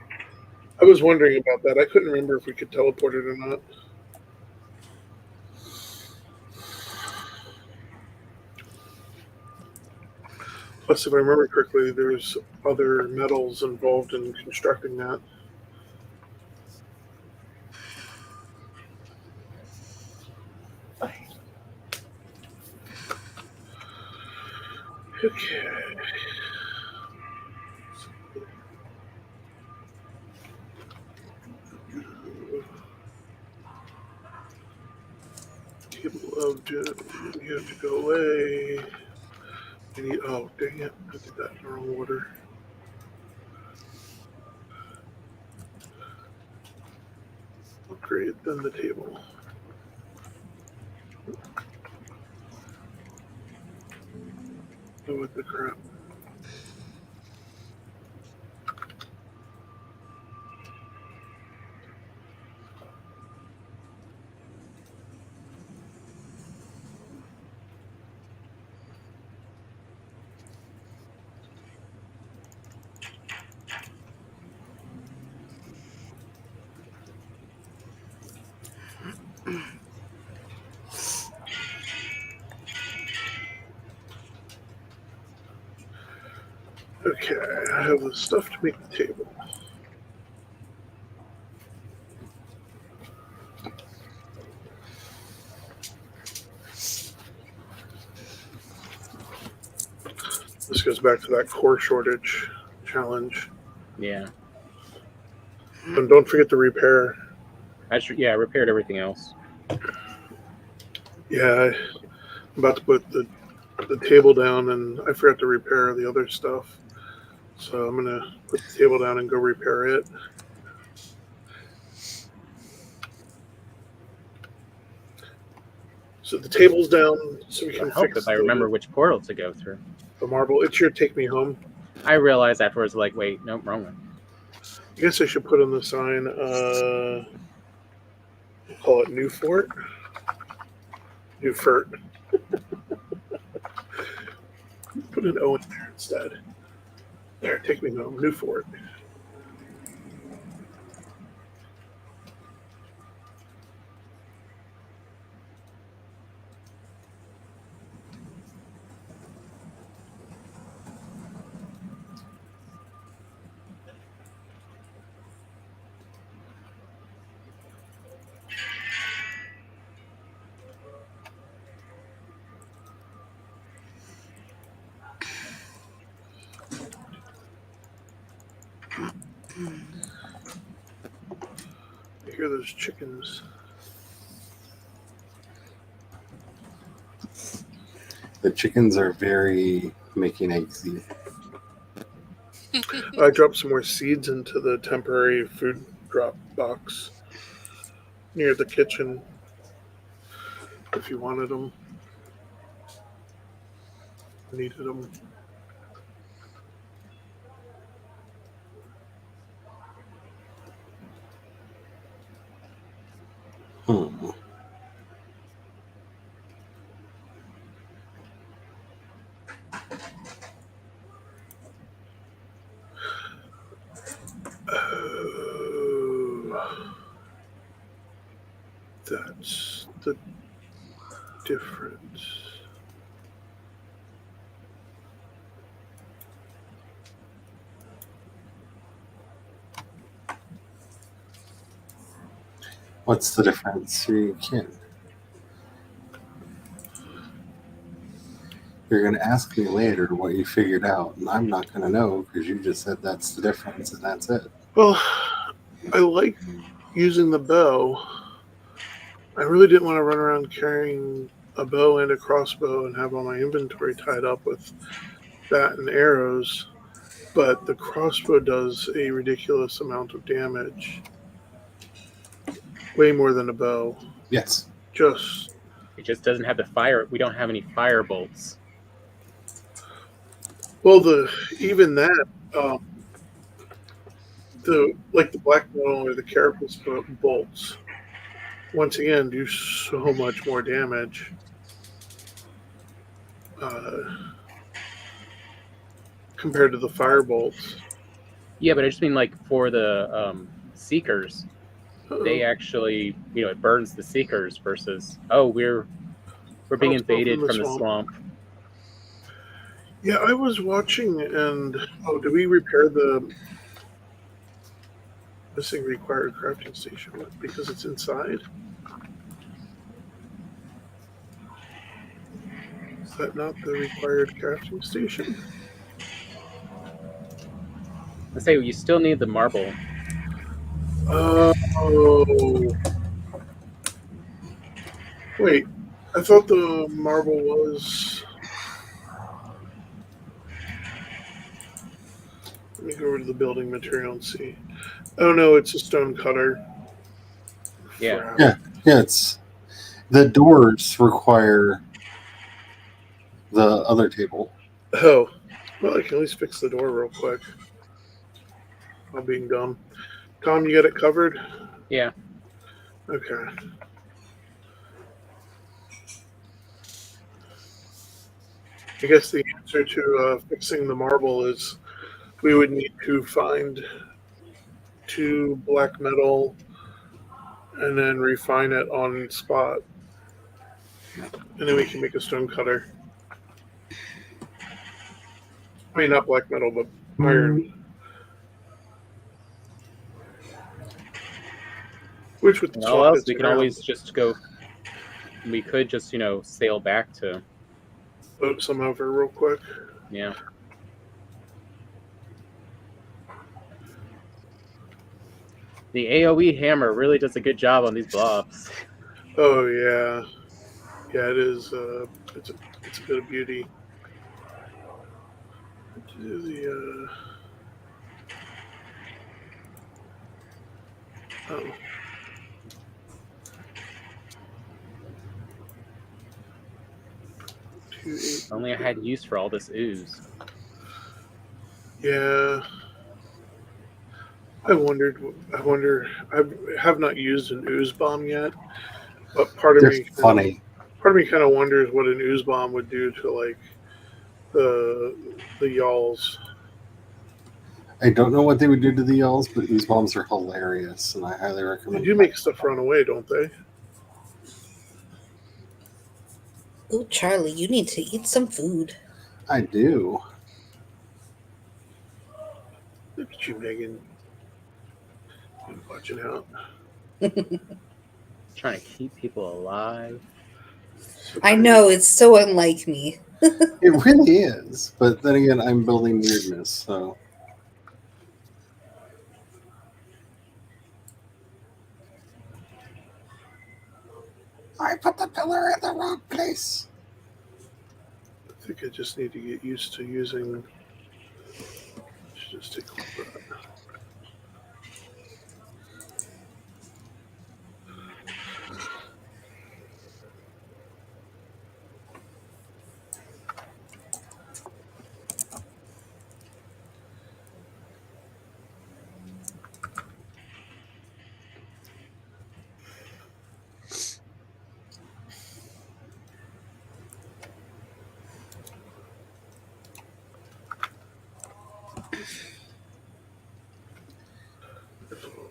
I was wondering about that. I couldn't remember if we could teleport it or not. Plus, if I remember correctly, there's other metals involved in constructing that. Okay. Table of you have to go away. Oh, dang it. I did that in the wrong order. Upgrade, then the table. Oh, what the crap. Okay, I have the stuff to make the table. This goes back to that core shortage challenge. Yeah. And don't forget to repair. I repaired everything else. Yeah, I'm about to put the the table down, and I forgot to repair the other stuff. So I'm gonna put the table down and go repair it. So the table's down, so we It'll can help fix if I remember which portal to go through. the marble. It's your take me home. I realized afterwards, like, wait, no, wrong one. I guess I should put on the sign. We'll call it New Fort. New Fort. Put an O in there instead. There, take me home. New Fort. I hear those chickens. The chickens are very making eggsy. I dropped some more seeds into the temporary food drop box near the kitchen if you wanted them. Needed them. Hmm. Oh, that's the difference. What's the difference? You can't. You're going to ask me later what you figured out, and I'm not going to know because you just said that's the difference, and that's it. Well, I like using the bow. I really didn't want to run around carrying a bow and a crossbow and have all my inventory tied up with that and arrows, but the crossbow does a ridiculous amount of damage. Way more than a bow. Yes. Just It just doesn't have the fire. We don't have any fire bolts. well, even that, the black metal or the carapace bolts, once again, do so much more damage. Compared to the fire bolts. Yeah, but I just mean like for the seekers, they actually, it burns the seekers versus we're being invaded from the swamp. Yeah, I was watching and did we repair the missing required crafting station because it's inside? Is that not the required crafting station? I say you still need the marble. Oh. Wait, I thought the marble was... Let me go over to the building material and see. Oh no, it's a stone cutter. Yeah. Yeah, it's... The doors require the other table. Oh. Well, I can at least fix the door real quick. I'm being dumb. Tom, you got it covered? Yeah. Okay. I guess the answer to fixing the marble is we would need to find 2 black metal and then refine it on spot. And then we can make a stone cutter. I mean, not black metal, but iron. Which with the And all else, swap we can around, always just go. We could just, sail back to. boat some over real quick. Yeah. The AoE hammer really does a good job on these blobs. Oh yeah, yeah. It is. It's a It's a bit of beauty. Do the oh. If only I had use for all this ooze. Yeah. I wonder. I have not used an ooze bomb yet, but They're funny. Part of me kind of wonders what an ooze bomb would do to like the yalls. I don't know what they would do to the yalls, but ooze bombs are hilarious, and I highly They recommend. do make stuff run away, don't they? Oh, Charlie, you need to eat some food. I do. Look at you, Megan. You're watching out. Trying to keep people alive. So I know, it's so unlike me. It really is. But then again, I'm building weirdness, so. I put the pillar in the wrong place. I think I just need to get used to using. Just take a look at that.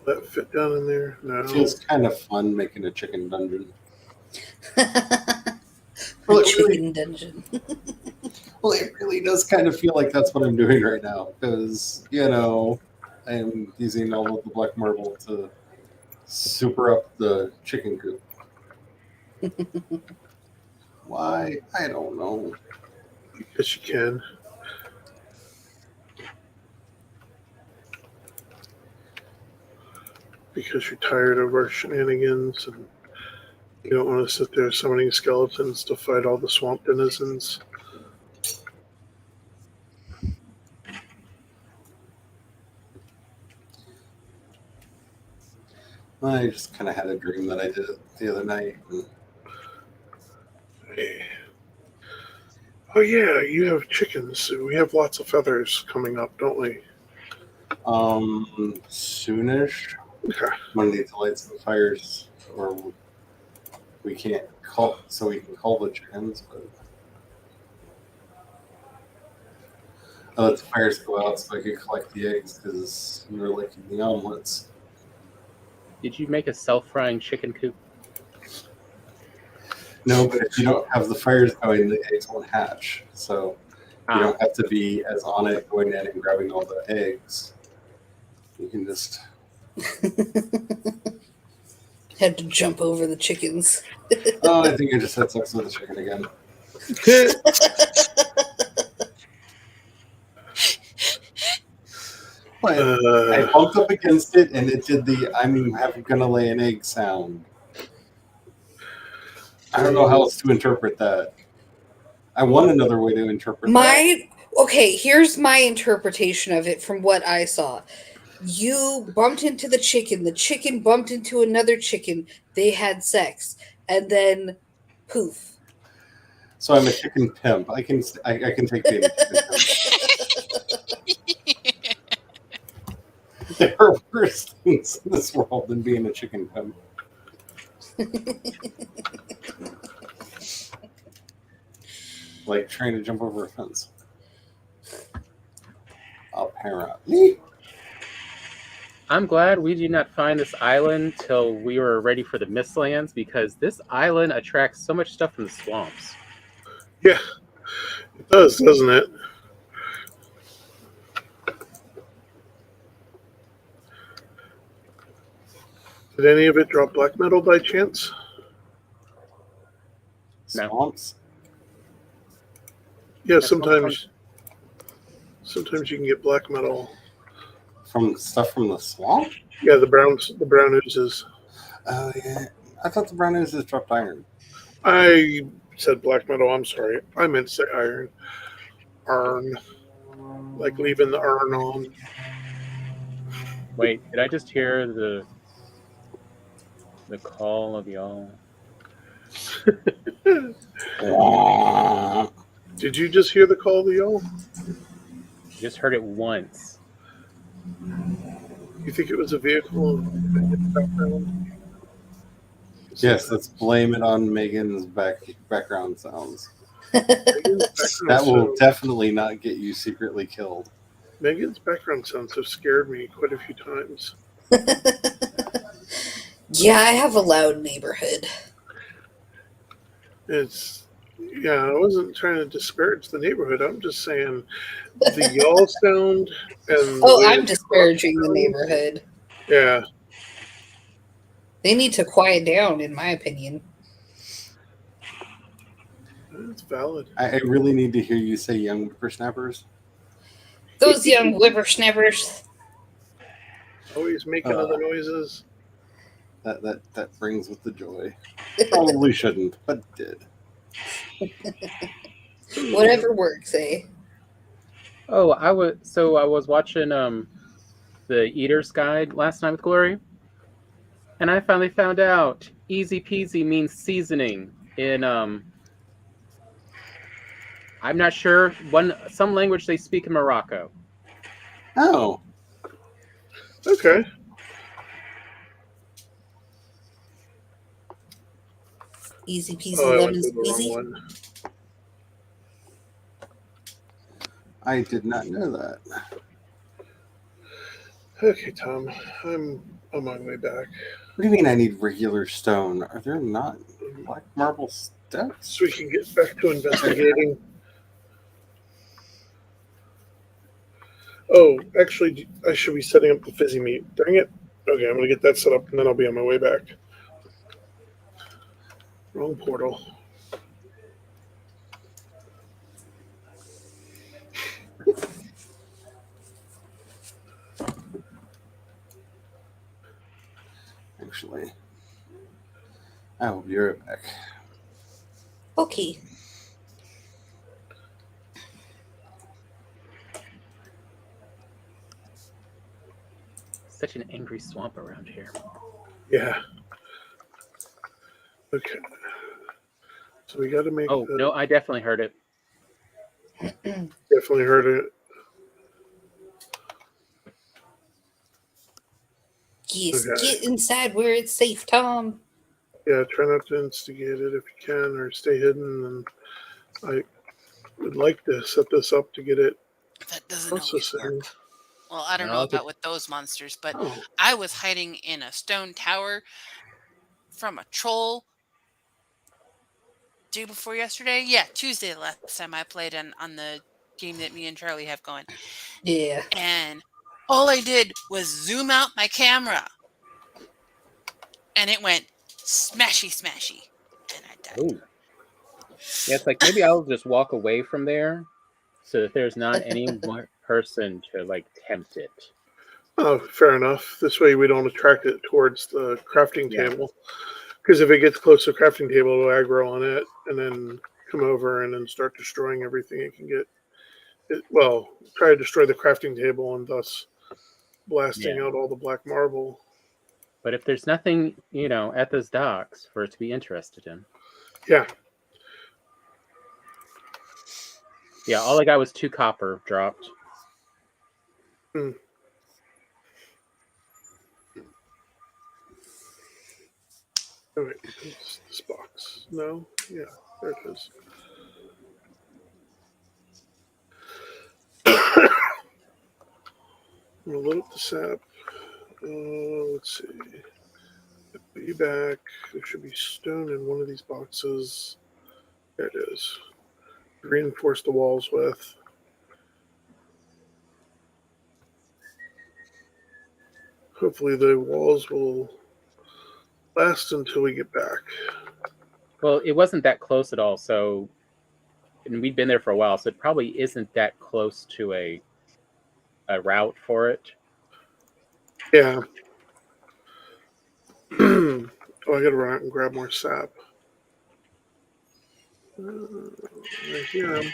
Will that fit down in there? No. It feels kind of fun making a chicken dungeon. Well, chicken dungeon. Well, it really does kind of feel like that's what I'm doing right now, because, I'm using all of the black marble to super up the chicken coop. Why? I don't know. Yes, you can. Because you're tired of our shenanigans and you don't want to sit there summoning skeletons to fight all the swamp denizens. I just kind of had a dream that I did it the other night. Hey. Oh yeah, you have chickens. We have lots of feathers coming up, don't we? Soonish. Okay. One need to light some fires, or we can't call, so we can call the chickens. But I let the fires go out so I could collect the eggs because we were liking the omelets. Did you make a self-frying chicken coop? No, but if you don't have the fires going, the eggs won't hatch. So you don't have to be as on it going in and grabbing all the eggs. You can just Had to jump over the chickens. Oh, I think I just had sex with the chicken again. But I bumped up against it, and it did the "I'm gonna lay an egg" sound. I don't know how else to interpret that. I want another way to interpret that. Okay, here's my interpretation of it from what I saw. You bumped into the chicken bumped into another chicken, they had sex, and then poof. So I'm a chicken pimp. I can take being a chicken pimp. There are worse things in this world than being a chicken pimp. Like trying to jump over a fence. Apparently. I'm glad we did not find this island till we were ready for the Mistlands, because this island attracts so much stuff from the swamps. Yeah, it does, doesn't it? Did any of it drop black metal by chance? No. Swamps? Yeah, sometimes you can get black metal. From stuff from the swamp? Yeah, the brown oozes. Oh yeah. I thought the brown oozes dropped iron. I said black metal. I'm sorry. I meant to say iron. Urn. Like leaving the urn on. Wait, did I just hear the call of y'all? Did you just hear the call of the y'all? I just heard it once. You think it was a vehicle in the background? Yes, let's blame it on Megan's background sounds. Megan's background That will sounds, definitely not get you secretly killed. Megan's background sounds have scared me quite a few times. Yeah, I have a loud neighborhood. I wasn't trying to disparage the neighborhood. I'm just saying the y'all sound and the Oh, way I'm the truck disparaging the sounds. neighborhood. Yeah, They need to quiet down, in my opinion. that's valid. I really need to hear you say young whippersnappers. Those young whippersnappers. Always making other noises. That brings with the joy. Probably shouldn't, but did. Whatever works, eh? Oh, I was watching the Eater's Guide last night with Glory, and I finally found out easy peasy means seasoning in I'm not sure some language they speak in Morocco. Oh, Okay. Easy peasy Oh, I lemon went to the wrong squeezy. one. I did not know that. Okay, Tom. I'm on my way back. What do you mean I need regular stone? Are there not black marble steps? So we can get back to investigating. Oh, actually, I should be setting up the fizzy meat. Dang it. Okay, I'm going to get that set up and then I'll be on my way back. Wrong portal. Actually, I will be right back. Okay. Such an angry swamp around here. Yeah. Okay. So we got to make. Oh no, I definitely heard it. Definitely heard it. Yes, Okay. get inside where it's safe, Tom. Yeah, try not to instigate it if you can, or stay hidden. And I would like to set this up to get it That doesn't always processing. work. Well, I don't know about with those monsters, but Oh, I was hiding in a stone tower from a troll day before yesterday. Yeah, Tuesday the last time I played on the game that me and Charlie have going. Yeah. And all I did was zoom out my camera. And it went smashy smashy. And I died. Oh. Yeah, it's like maybe I'll just walk away from there so that there's not any one person to like tempt it. oh, fair enough. This way we don't attract it towards the crafting Yeah. table. Because if it gets close to the crafting table, it'll aggro on it and then come over and then start destroying everything it can get. Try to destroy the crafting table and thus blasting out all the black marble. But if there's nothing, at those docks for it to be interested in. Yeah. Yeah, all I got was 2 copper dropped. Hmm. Oh, wait, it's this box. No? Yeah, there it is. I'm going to load up the sap. Let's see. Be back. There should be stone in one of these boxes. There it is. Reinforce the walls with. Hopefully the walls will last until we get back. Well, it wasn't that close at all, so and we'd been there for a while, so it probably isn't that close to a route for it. Yeah. Oh, I gotta run out and grab more sap. I hear him.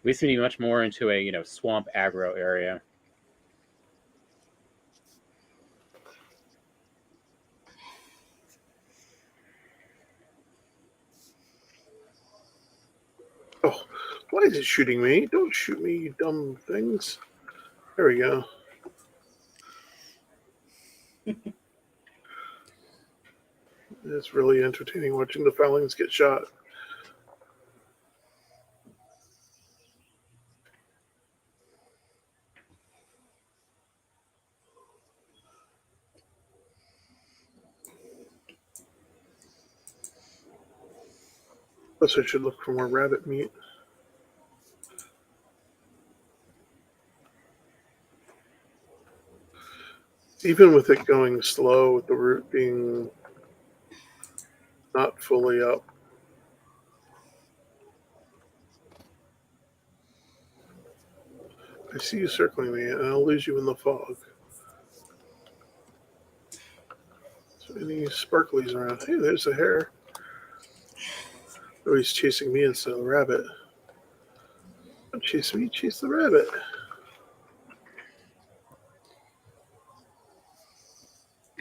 We seem to be much more into a swamp aggro area. Oh, why is it shooting me? Don't shoot me, you dumb things. There we go. It's really entertaining watching the foulings get shot. Plus, I should look for more rabbit meat. Even with it going slow, with the root being not fully up. I see you circling me, and I'll lose you in the fog. So any sparklies around? Hey, there's a hare. Oh, he's chasing me instead of the rabbit. Don't chase me, chase the rabbit.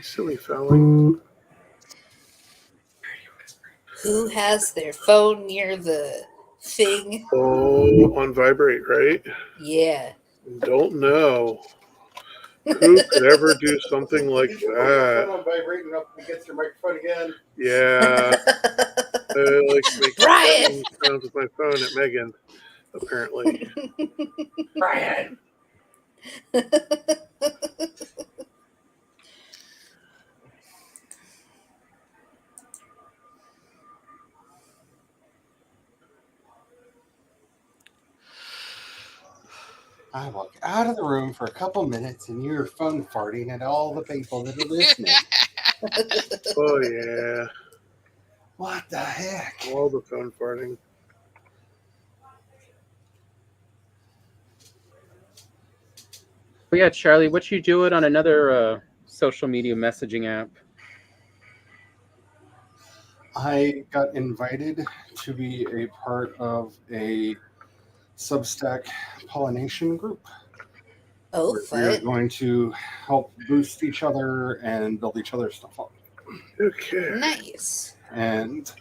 Silly fouling. Who has their phone near the thing? Oh, on vibrate, right? Yeah. Don't know. Who could ever do something like that? On vibrating up against your microphone again. Yeah, I like to make Brian! sounds with my phone at Megan, apparently. Brian. I walk out of the room for a couple minutes and you're phone farting at all the people that are listening. Oh, yeah. What the heck? All the phone farting. But yeah, Charlie, what you doing on another social media messaging app? I got invited to be a part of a Substack pollination group. Oh, We are fun. going to help boost each other and build each other's stuff up. Okay. Nice. And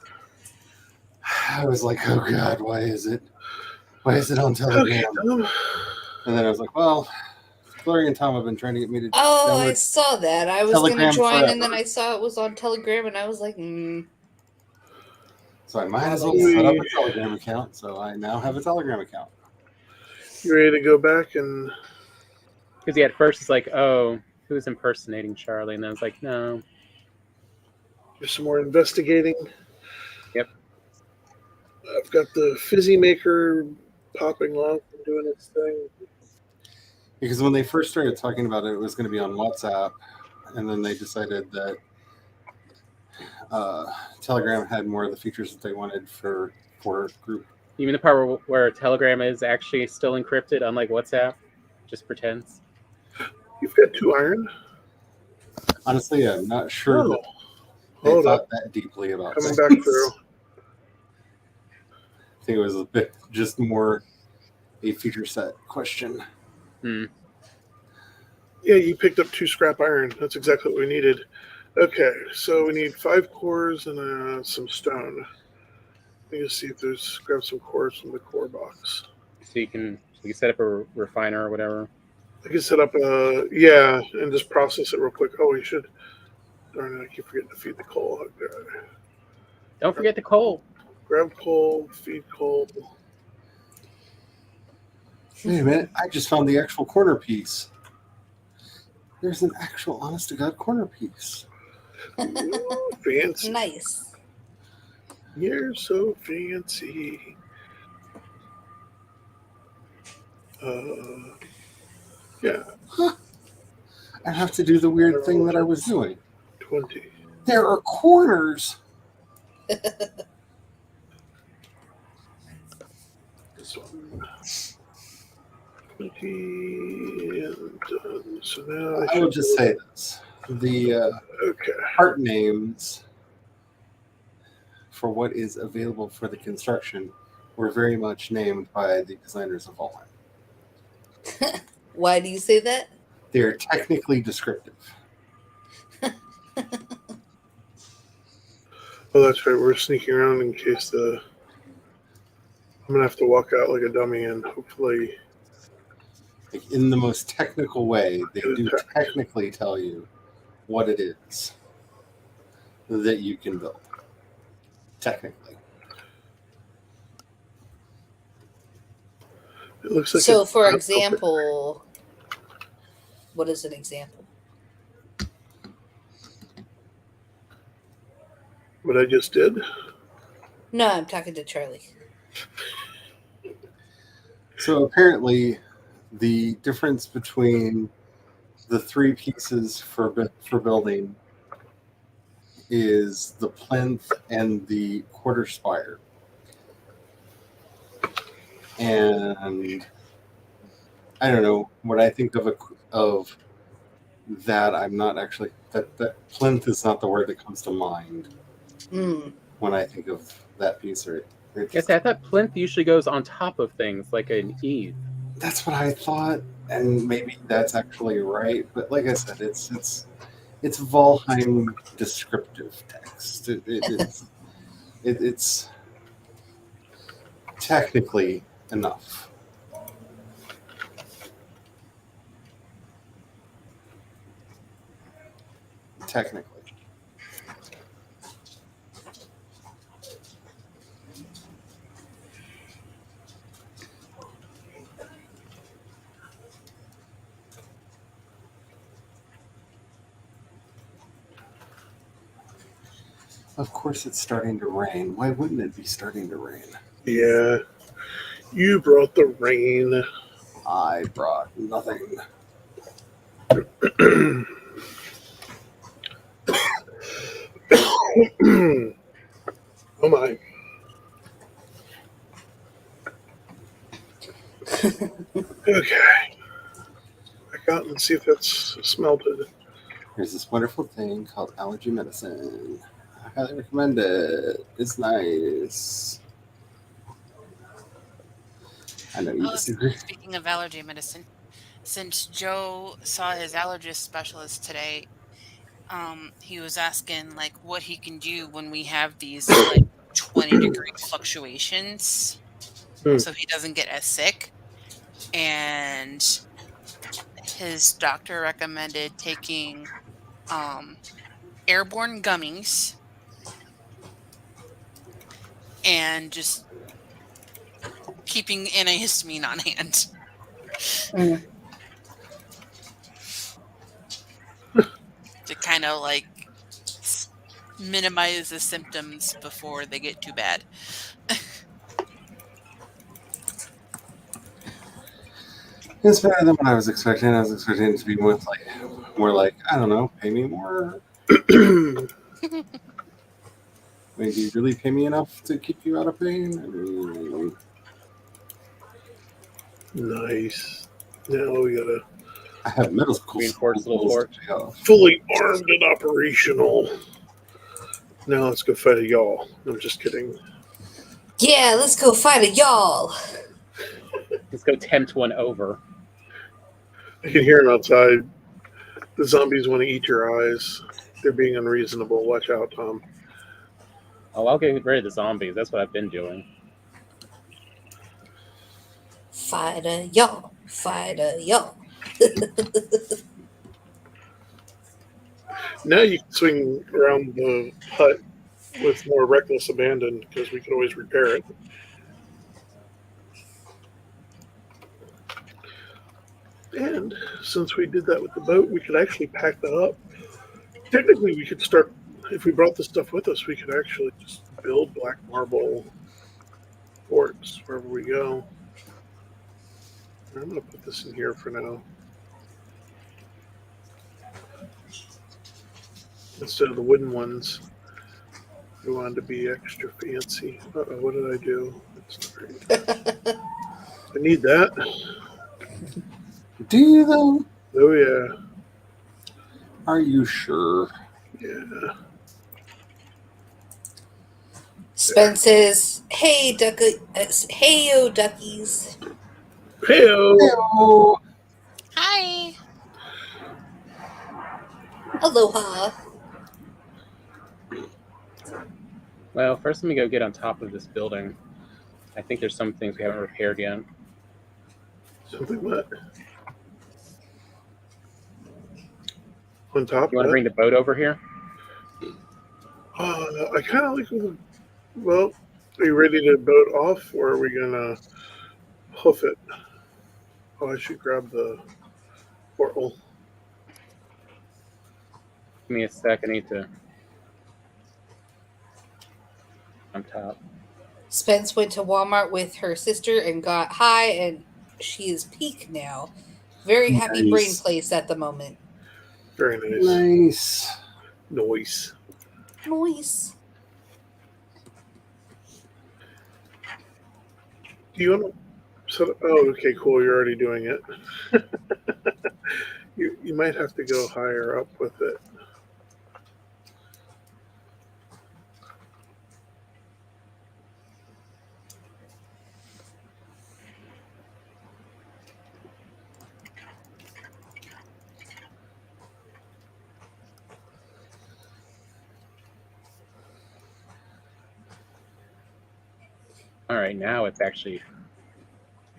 I was like, oh God, why is it on Telegram? Okay. And then I was like, well, Flurry and Tom have been trying to get me to Oh, I download saw that. I was going to Telegram join, forever. and then I saw it was on Telegram, and I was like, So I might as well set up a Telegram account. So I now have a Telegram account. You ready to go back and... Because at first it's like, oh, who's impersonating Charlie? And then it's like, no. do some more investigating? Yep. I've got the Fizzy maker popping off and doing its thing. Because when they first started talking about it, it was going to be on WhatsApp. And then they decided that Telegram had more of the features that they wanted for group. You mean the part where Telegram is actually still encrypted, unlike WhatsApp? Just pretends? You've got 2 iron? Honestly, I'm not sure that they Hold thought up. that deeply about Coming things. back through. I think it was a bit just more a feature set question. Yeah, you picked up 2 scrap iron. That's exactly what we needed. Okay, so we need 5 cores and some stone. Let me just see if there's... grab some cores from the core box. So you can set up a refiner or whatever. I can set up yeah, and just process it real quick. Oh, we should... Darn it, I keep forgetting to feed the coal. Don't forget the coal. Grab coal, feed coal. Wait a minute, I just found the actual corner piece. There's an actual honest-to-God corner piece. Ooh, fancy. nice. You're so fancy. Yeah. Huh. I have to do the weird thing that I was doing. 20. There are corners. This one. 20 and done. So now I will just say this. The Okay. part names for what is available for the construction were very much named by the designers of Valheim. Why do you say that? They're technically descriptive. Oh, that's right. We're sneaking around in case I'm gonna have to walk out like a dummy, and hopefully, Like, in the most technical way, they Good do attack. technically tell you what it is that you can build. Technically. it looks like. So, it's for not open. example, what is an example? What I just did. No, I'm talking to Charlie. So apparently, the difference between the three pieces for building is the plinth and the quarter spire. And I don't know what I think of that. I'm not actually that plinth is not the word that comes to mind when I think of that piece. Or Yes, I thought plinth usually goes on top of things like an eave. that's what I thought, and maybe that's actually right. But like I said, it's Valheim descriptive text. It's technically enough. Technically. Of course, it's starting to rain. Why wouldn't it be starting to rain? Yeah, you brought the rain. I brought nothing. Oh my. Okay. Back out and see if that's smelted. There's this wonderful thing called allergy medicine. I highly recommend it. It's nice. I know you disagree. Speaking of allergy medicine, since Joe saw his allergist specialist today, he was asking like what he can do when we have these like 20-degree fluctuations, so he doesn't get as sick. And his doctor recommended taking airborne gummies and just keeping antihistamine on hand. To kind of like minimize the symptoms before they get too bad. It's better than what I was expecting. I was expecting it to be more like I don't know, pay me more. I mean, do you really pay me enough to keep you out of pain? I mean, Nice. Now we gotta I have medical Reinforced little schools fort. to pay off. fully armed and operational. Now let's go fight a y'all. I'm just kidding. Yeah, let's go fight a y'all. Let's go tempt one over. I can hear him outside. The zombies want to eat your eyes. They're being unreasonable. Watch out, Tom. Oh, I'll get rid of the zombies. That's what I've been doing. Fight a y'all. Fight a y'all. Now you can swing around the hut with more reckless abandon because we can always repair it. And since we did that with the boat, we could actually pack that up. Technically, we could start, if we brought the stuff with us, we could actually just build black marble forts wherever we go. I'm going to put this in here for now. Instead of the wooden ones, we wanted to be extra fancy. Uh-oh, what did I do? That's not right. I need that. Do you though? Oh, yeah. Are you sure? Yeah. Spence says, "Hey, hey, yo, duckies. Heyo. Oh, Hi. Aloha." Well, first let me go get on top of this building. I think there's some things we haven't repaired yet. Something what? On top You want to of bring the boat over here? I kind of like the. Well, are you ready to boat off, or are we gonna hoof it? Oh, I should grab the portal. Give me a sec. I need to. On top. Spence went to Walmart with her sister and got high, and she is peak now. Very happy brain nice. place at the moment. Very nice. Nice. Noise. Noise. Do you want to set up? Oh, okay, cool. You're already doing it. You might have to go higher up with it. All right, now it's actually.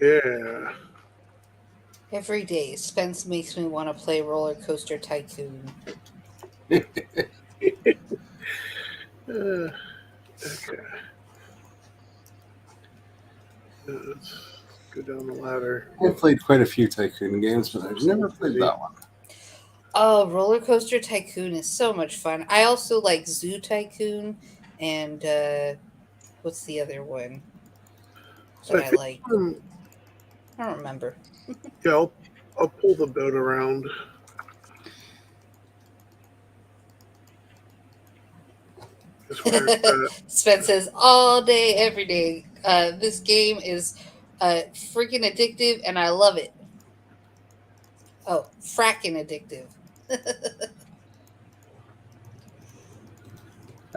Yeah. Every day, Spence makes me want to play Roller Coaster Tycoon. Okay. Let's go down the ladder. I've played quite a few Tycoon games, but I've never played that one. Oh, Roller Coaster Tycoon is so much fun. I also like Zoo Tycoon and what's the other one So that I I think like? um, I don't remember. yeah, I'll pull the boat around. That's where it's at. Spence says all day, every day. This game is freaking addictive, and I love it. Oh, fracking addictive.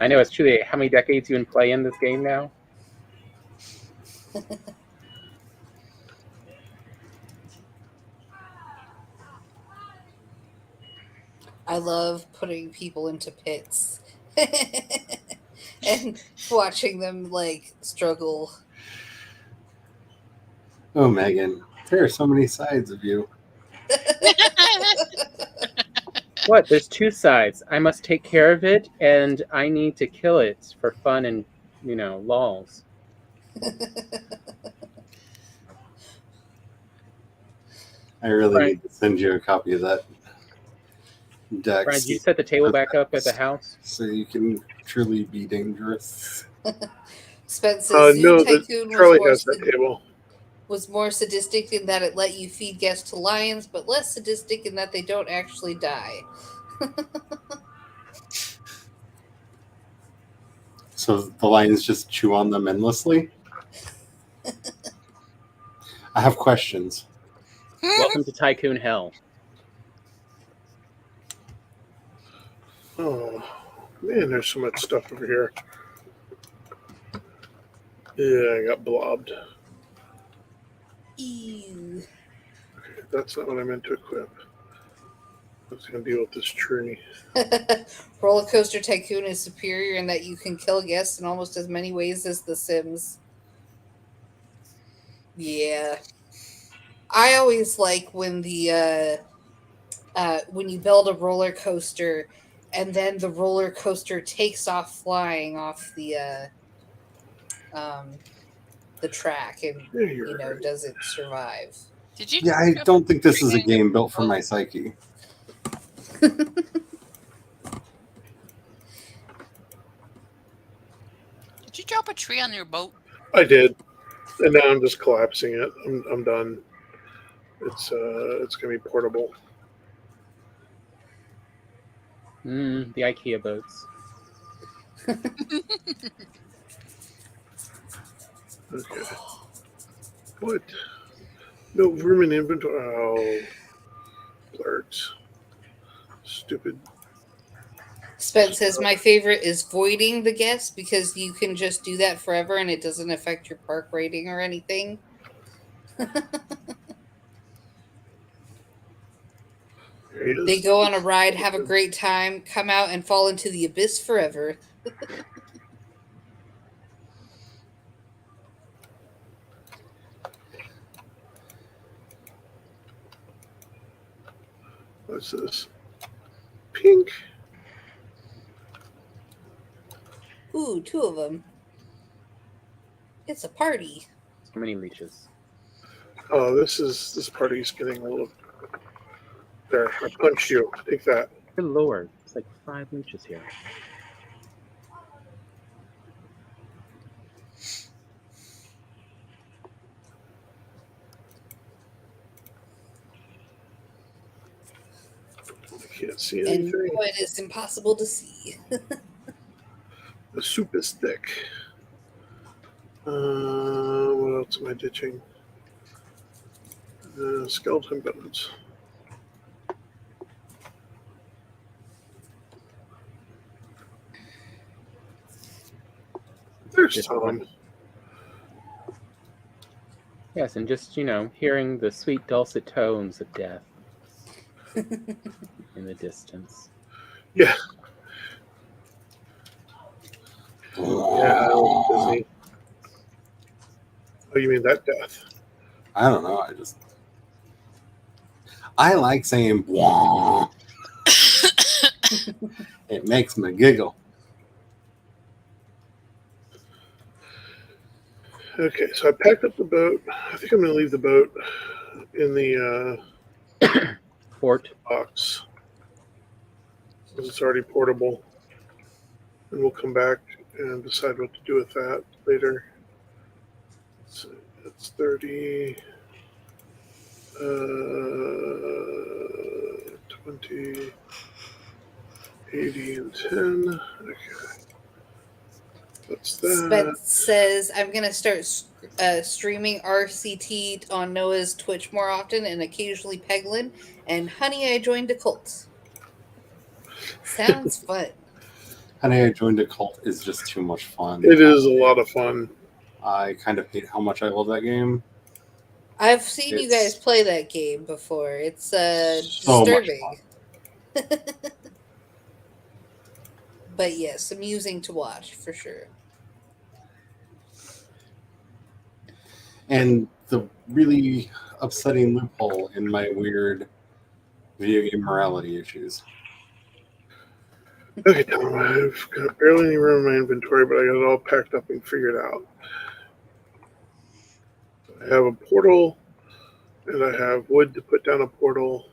I know it's truly. How many decades you been playing this game now? I love putting people into pits and watching them like struggle. Oh, Megan, there are so many sides of you. What? There's two sides. I must take care of it, and I need to kill it for fun and lols. I really Right. need to send you a copy of that deck Brian, did you set the table back up at the house? so you can truly be dangerous. Spence says Zoo No, Tycoon Charlie has that table. was more sadistic in that it let you feed guests to lions, but less sadistic in that they don't actually die. So the lions just chew on them endlessly? I have questions. Welcome to Tycoon Hell. Oh, man, there's so much stuff over here. Yeah, I got blobbed. Ew. Okay, that's not what I meant to equip. I was going to deal with this tree. Roller Coaster Tycoon is superior in that you can kill guests in almost as many ways as The Sims. Yeah. I always like when when you build a roller coaster and then the roller coaster takes off flying off the track and Yeah, you're right. doesn't survive. Did you? Yeah, I don't think this is a game built for my psyche. Did you drop a tree on your boat? I did, and now I'm just collapsing it. I'm done. It's going to be portable. The IKEA boats. Okay. What? No room in inventory. Oh, blurts. Stupid. Spence says my favorite is voiding the guest because you can just do that forever and it doesn't affect your park rating or anything. There he is. They go on a ride, have a great time, come out and fall into the abyss forever. What's this? Pink. Ooh, 2 of them. It's a party. So many leeches. Oh, this party's getting a little. There, I punched you. Take that. Good lord, it's like 5 leeches here. I can't see And anything. no, it is impossible to see. The soup is thick. What else am I ditching? Skeleton bones. There's Just Tom. one. Yes, and just, hearing the sweet dulcet tones of death in the distance. Yeah. Yeah, I was busy. Oh, you mean that death? I don't know. I like saying "Bwah." It makes me giggle. Okay, so I packed up the boat. I think I'm going to leave the boat in the Port. box because it's already portable. And we'll come back and decide what to do with that later. So it's 30, 20, 80, and 10. Okay. What's that? Spence says I'm gonna start streaming RCT on Noah's Twitch more often and occasionally Peglin. And honey, I joined a cult. Sounds fun. Honey, I Joined a Cult is just too much fun. It is a lot of fun. I kind of hate how much I love that game. I've seen you guys It's play that game before. It's so much disturbing. But yes, amusing to watch for sure. And the really upsetting loophole in my weird video game morality issues. Okay, Tom, I've got barely any room in my inventory, but I got it all packed up and figured out. I have a portal, and I have wood to put down a portal.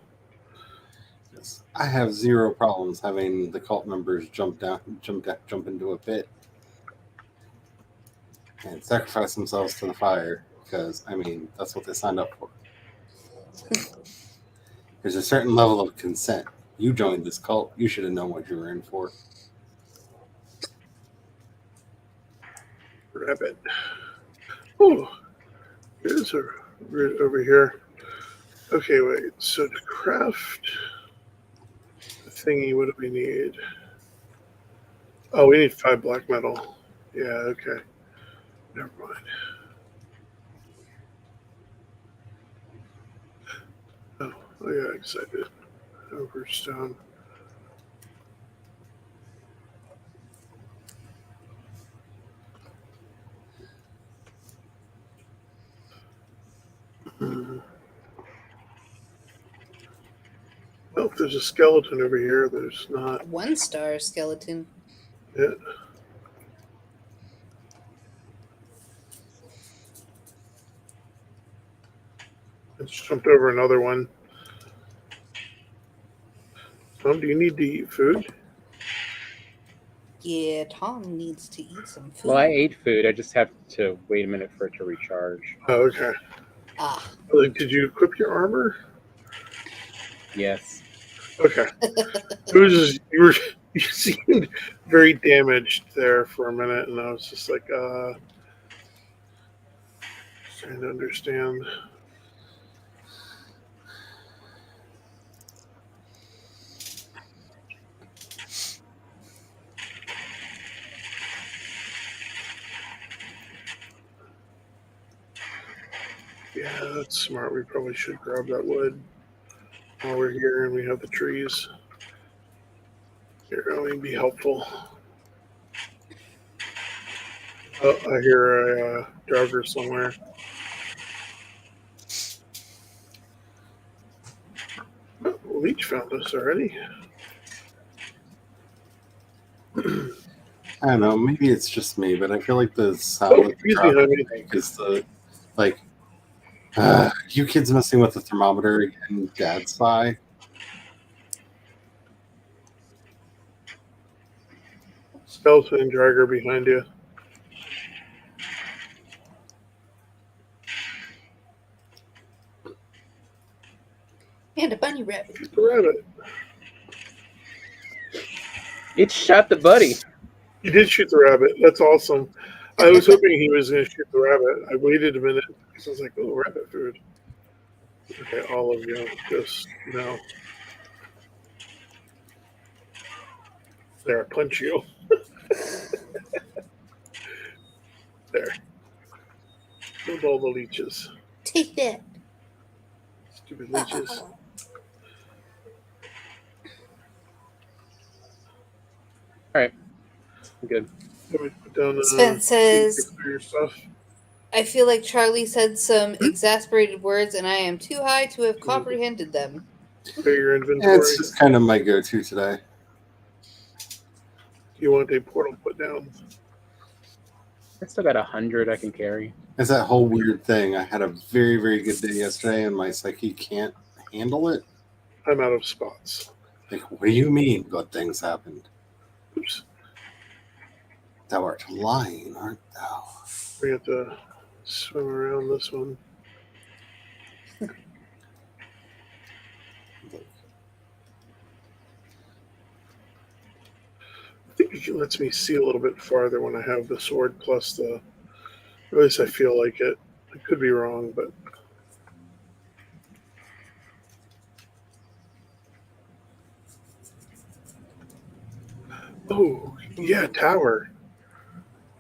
Yes, I have zero problems having the cult members jump into a pit and sacrifice themselves to the fire because that's what they signed up for. There's a certain level of consent. You joined this cult. You should have known what you were in for. Rabbit. Oh, there's a right over here. Okay, wait. So to craft the thingy, what do we need? Oh, we need 5 black metal. Yeah, okay. Never mind. Oh, I got excited. Over stone. Well, if there's a skeleton over here, there's not. 1-star skeleton. Yeah. I just jumped over another one. Tom, do you need to eat food? Yeah, Tom needs to eat some food. Well, I ate food. I just have to wait a minute for it to recharge. Oh, okay. Ah. Did you equip your armor? Yes. Okay. You seemed very damaged there for a minute, and I was just like, trying to understand. Yeah, that's smart. We probably should grab that wood while we're here and we have the trees. Here, let me be helpful. Oh, I hear a jogger somewhere. Oh, Leech found us already. I don't know. Maybe it's just me, but I feel like the sound that the He's drop behind me. make is the like. You kids messing with the thermometer again, Dad's sigh. Skeleton and Dragger behind you. And a bunny rabbit. Shoot the rabbit. It shot the buddy. You did shoot the rabbit. That's awesome. I was hoping he was going to shoot the rabbit. I waited a minute because I was like, oh, rabbit food. Okay, all of you. Just no. There, punch you. There. Killed all the leeches. Take that. Stupid leeches. Alright. Good. Let me put down Spence says, for your stuff. I feel like Charlie said some exasperated words and I am too high to have comprehended them. Clear your Yeah, inventory. it's just kind of my go-to today. You want a portal put down? I still got 100 I can carry. It's that whole weird thing. I had a very, very good day yesterday, and my psyche can't handle it. I'm out of spots. Like, what do you mean good things happened? Oops. Thou art lying, art thou? We have to swim around this one. I think it lets me see a little bit farther when I have the sword plus the. At least I feel like it. I could be wrong, but. Oh, yeah, tower.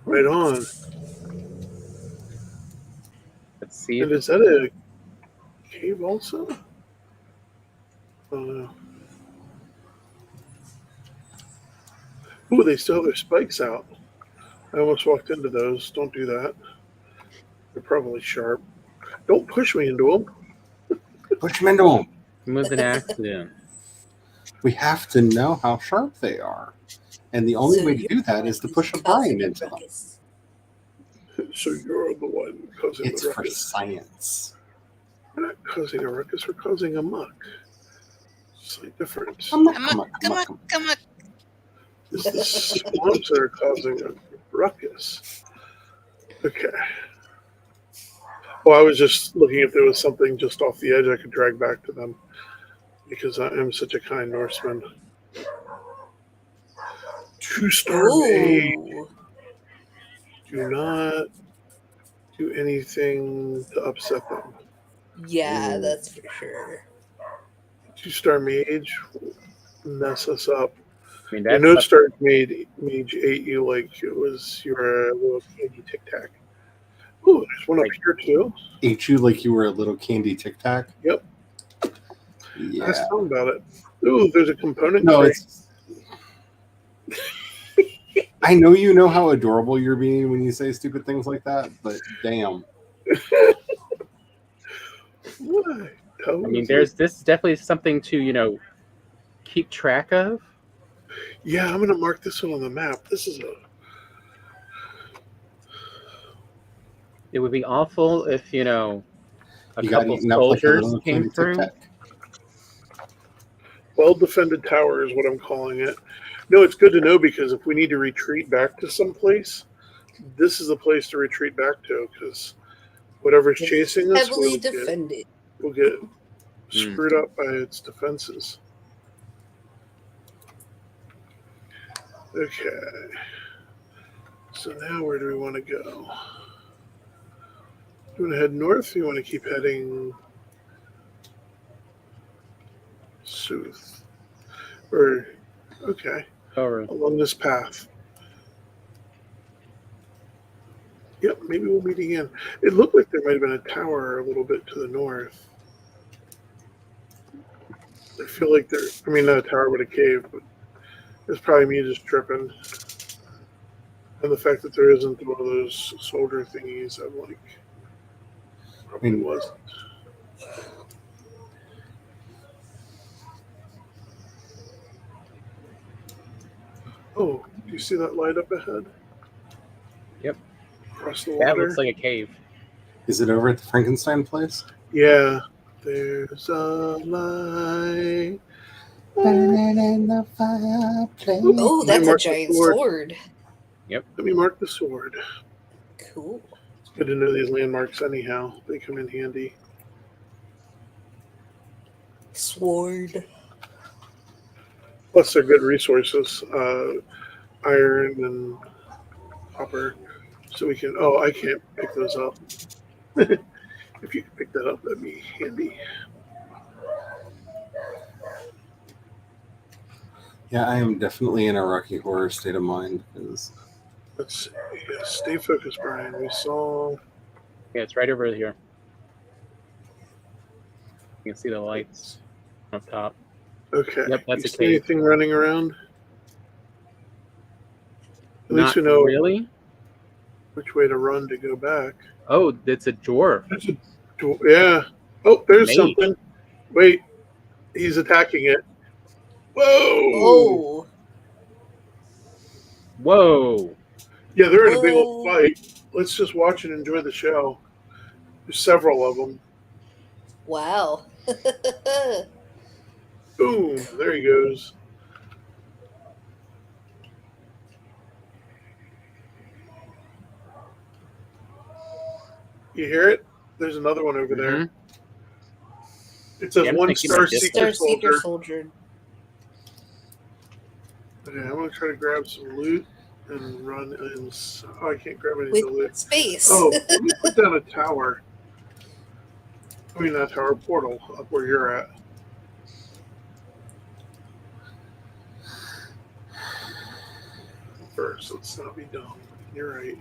Right on. Let's see. And is that a cave also? Oh no. Ooh, they still have their spikes out. I almost walked into those. Don't do that. They're probably sharp. Don't push me into them. Push them into them. It was an accident. We have to know how sharp they are. And the only So way to you're do that is to push a causing brine into them. ruckus. So you're the one causing It's the for ruckus. science. We're not causing a ruckus. We're causing a muck. Slight difference. Come on, Come come on, on, come come on, on. come on. It's the swamps that are causing a ruckus. Okay. Well, I was just looking if there was something just off the edge I could drag back to them because I am such a kind Norseman. 2-star mage. Ooh. Do not do anything to upset them. Yeah, Ooh. that's for sure. 2-star mage will mess us up. I mean, Your that's note start mage ate you like it was your little candy tic tac. Ooh, there's one up here too. Ate you like you were a little candy tic tac? Yep. Yeah. Ask them about it. Ooh, there's a component No, crate. it's. I know you know how adorable you're being when you say stupid things like that, but damn. What? I mean, this is definitely something to keep track of. Yeah, I'm gonna mark this one on the map. This is a. It would be awful if a You got couple eaten up like a soldiers little came candy tic through. tac. Well-defended tower is what I'm calling it. No, it's good to know because if we need to retreat back to some place, this is the place to retreat back to because whatever's chasing us Heavily defended. will get screwed up by its defenses. Okay. So now where do we want to go? Do you want to head north or you want to keep heading south? Or, okay, Or along this path. Yep, maybe we'll meet again. It looked like there might have been a tower a little bit to the north. I feel like there. I mean, not a tower, but a cave. But it's probably me just tripping. And the fact that there isn't one of those soldier thingies, I'm like, probably wasn't. Oh, do you see that light up ahead? Yep. Across the That water? looks like a cave. Is it over at the Frankenstein place? Yeah. There's a light. Burning in the fireplace. Oh, Let me that's a mark the giant sword. Yep. Let me mark the sword. Cool. It's good to know these landmarks anyhow. They come in handy. Sword. Plus, they're good resources. Iron and copper. So we can. Oh, I can't pick those up. If you could pick that up, that'd be handy. Yeah, I am definitely in a Rocky Horror state of mind. Because Let's see. Yeah, stay focused, Brian. We saw. Yeah, it's right over here. You can see the lights up top. Okay. Yep, that's you a see cave. anything running around? At Not least we know really. which way to run to go back. Oh, it's a dwarf. Yeah. Oh, there's Mage. something. Wait. He's attacking it. Whoa. Oh. Whoa. Yeah, they're in a big old Whoa. fight. Let's just watch and enjoy the show. There's several of them. Wow. Boom. There he goes. You hear it? There's another one over there. Mhm. It says Yeah, I'm one thinking star about this. seeker Star Seeker soldier. Soldier. Okay, I'm gonna try to grab some loot and run in. Oh, I can't grab any of the loot. With space. Oh, let me put down a tower. I mean, not tower, portal up where you're at. First, let's not be dumb. You're right.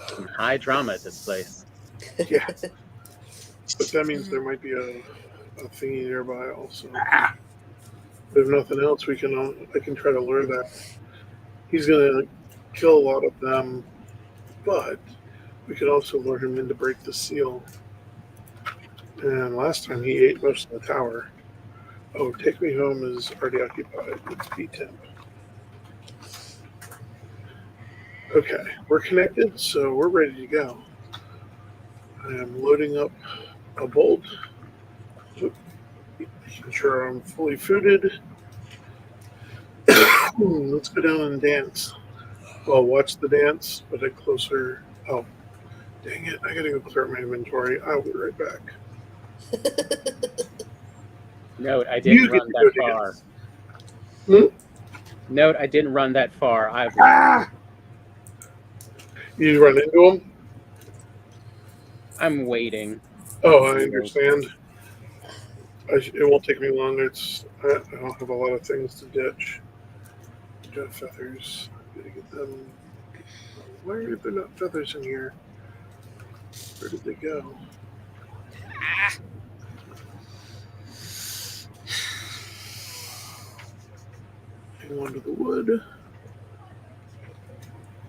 Some high drama at this place. Yeah. But that means there might be a thingy nearby also. If nothing else, we can. I can try to lure that. He's gonna kill a lot of them, but we could also lure him in to break the seal. And last time he ate most of the tower. Oh, Take Me Home is already occupied. It's P10. Okay, we're connected, so we're ready to go. I am loading up a bolt. Making sure I'm fully fooded. Let's go down and dance. Well, watch the dance, but at closer. Oh, dang it. I gotta go clear my inventory. I'll be right back. Note, I You didn't get run to that go far. dance. Hmm? Note, I didn't run that far. You run into them? I'm waiting. Oh, I understand. It won't take me long. I don't have a lot of things to ditch. Got feathers. Gotta get them. Why are there not feathers in here? Where did they go? Hang on to the wood.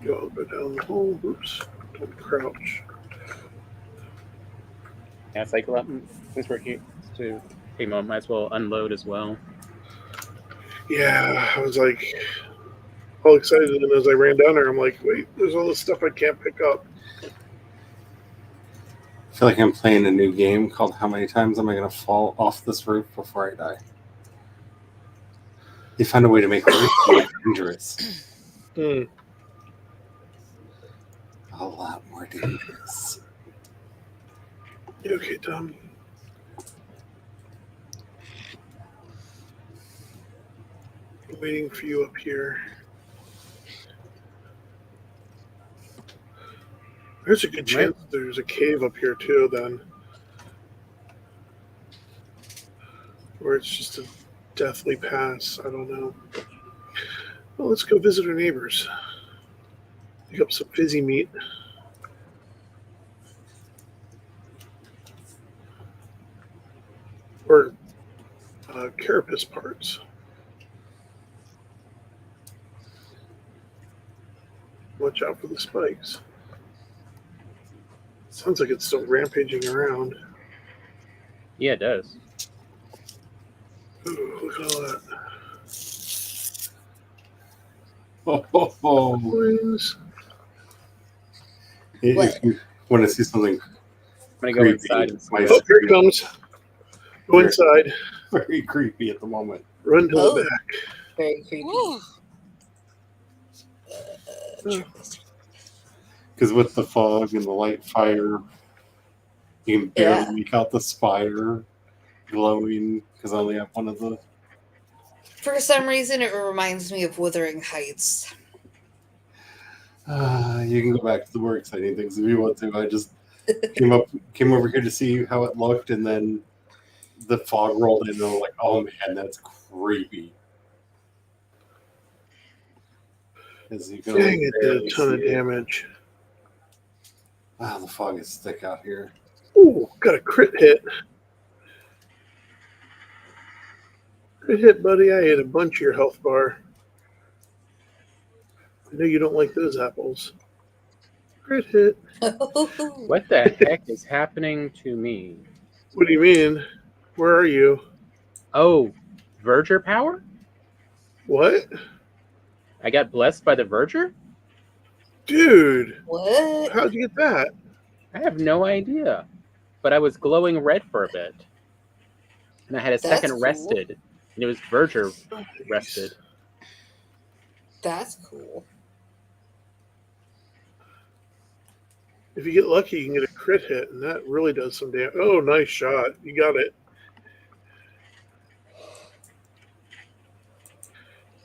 Go down the hole. Oops. Don't crouch. Yeah, it's like since we're here to hey, Mom, might as well unload as well. Yeah, I was like all excited, and as I ran down there, I'm like, wait, there's all this stuff I can't pick up. I feel like I'm playing a new game called How Many Times Am I Going to Fall Off This Roof Before I Die? They found a way to make roofs more dangerous. Hmm. A lot more dangerous. You okay, Tom? I'm waiting for you up here. There's a good chance there's a cave up here too, then. or it's just a deathly pass. I don't know. Well, let's go visit our neighbors. Pick up some fizzy meat. Or carapace parts. Watch out for the spikes. Sounds like it's still rampaging around. Yeah, it does. Ooh, look at all that. Oh. Coins. If you want to see something I'm gonna go inside and see. my Oh, here it comes. Go inside. very creepy at the moment. Run to Oh. the back. Very creepy. Woo. Because with the fog and the light fire, you can barely Yeah. make out the spire glowing because I only have one of the. For some reason, it reminds me of Wuthering Heights. You can go back to the more exciting things if you want to. I just came over here to see how it looked, and then the fog rolled in, and I'm like, oh man, that's creepy. As you can Dang, it did barely a ton of see it. damage. Wow, the fog is thick out here. Ooh, got a crit hit. Crit hit, buddy. I ate a bunch of your health bar. I know you don't like those apples. Crit hit. What the heck is happening to me? What do you mean? Where are you? Oh, Verger power? What? I got blessed by the Verger? Dude, What? how'd you get that? I have no idea. But I was glowing red for a bit. And I had a That's second cool. rested. And it was Verger rested. That's cool. If you get lucky, you can get a crit hit, and that really does some damage. Oh, nice shot. You got it.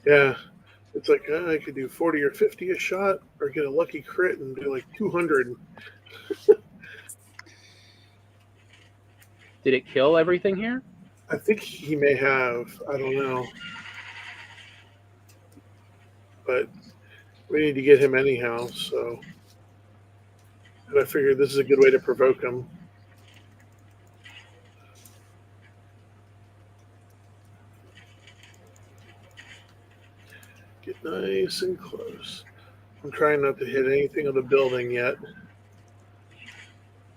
Yeah. It's like, I could do 40 or 50 a shot, or get a lucky crit and do like 200. Did it kill everything here? I think he may have. I don't know. But we need to get him anyhow, so. And I figured this is a good way to provoke him. Get nice and close. I'm trying not to hit anything on the building yet.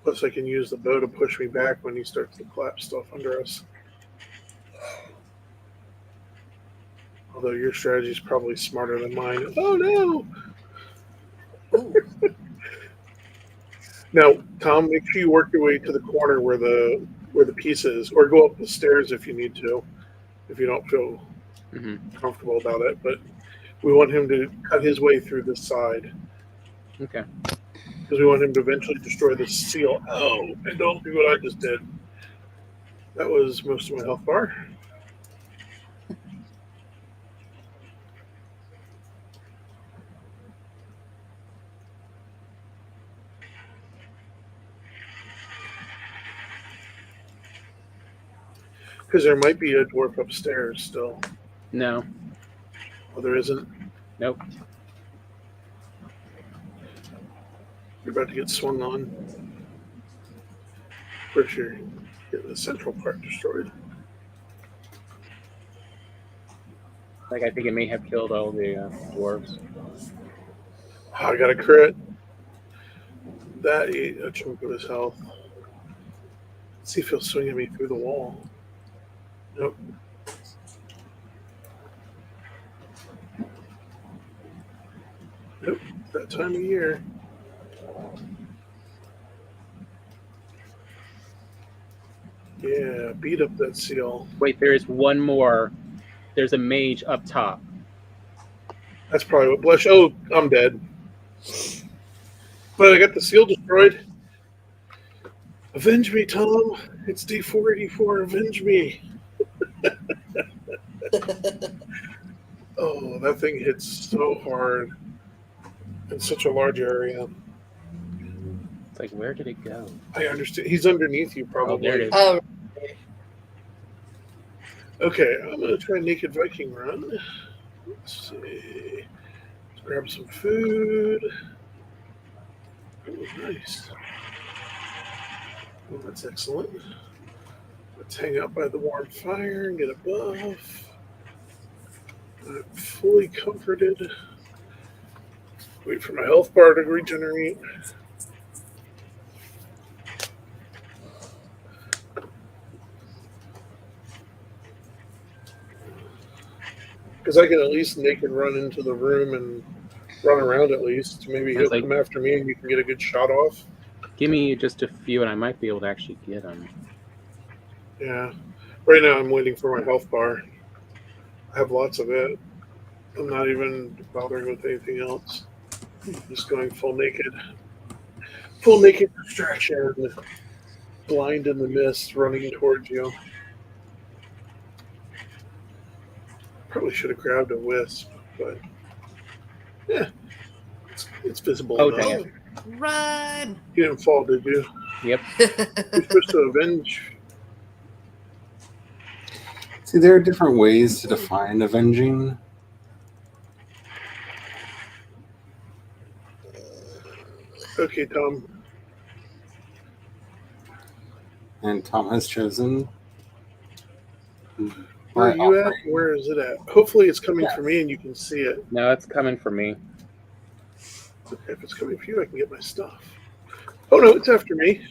Plus, I can use the bow to push me back when he starts to clap stuff under us. Although your strategy is probably smarter than mine. Oh no! Ooh. Now, Tom, make sure you work your way to the corner where the piece is, or go up the stairs if you need to, if you don't feel comfortable about it. But we want him to cut his way through this side. Okay. Because we want him to eventually destroy the seal. Oh, and don't do what I just did. That was most of my health bar. Because there might be a dwarf upstairs still. No. Oh, there isn't? Nope. You're about to get swung on. For sure. Get the central part destroyed. Like, I think it may have killed all the dwarves. Oh, I got a crit. That ate a chunk of his health. Let's see if he'll swing at me through the wall. Nope. Nope. That time of year. Yeah, beat up that seal. Wait, there is one more. There's a mage up top. That's probably what blush. Oh, I'm dead. But I got the seal destroyed. Avenge me, Tom. It's D484. Avenge me. Oh, that thing hits so hard in such a large area. It's like, where did it go? I understand. He's underneath you, probably. Oh, there it is. Oh, Okay, I'm gonna try Naked Viking Run. Let's see. Let's grab some food. Oh, nice. Well, that's excellent. Let's hang out by the warm fire and get a buff. I'm fully comforted. Wait for my health bar to regenerate. Because I can at least naked run into the room and run around at least. Maybe he'll come after me and you can get a good shot off. Give me just a few and I might be able to actually get them. Yeah. Right now I'm waiting for my health bar. I have lots of it. I'm not even bothering with anything else. Just going full naked. Full naked distraction. Blind in the mist running towards you. Probably should have grabbed a wisp, but yeah. It's visible enough. Run! You didn't fall, did you? Yep. You're supposed to avenge. See, there are different ways to define avenging. Okay, Tom. And Tom has chosen. Where are you at? Where is it at? Hopefully it's coming for me and you can see it. No, it's coming for me. Okay, if it's coming for you, I can get my stuff. Oh no, it's after me.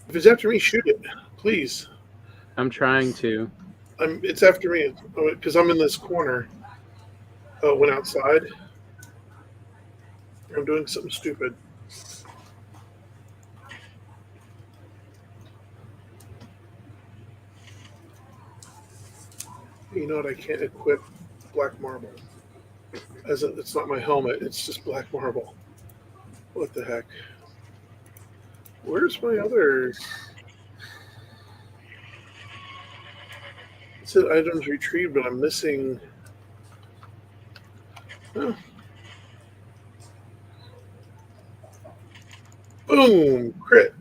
If it's after me, shoot it, please. I'm trying to. It's after me because I'm in this corner. Oh, it went outside. I'm doing something stupid. You know what? I can't equip black marble. It's not my helmet. It's just black marble. What the heck? Where's my other? It said items retrieved, but I'm missing. Oh. Boom! Crit.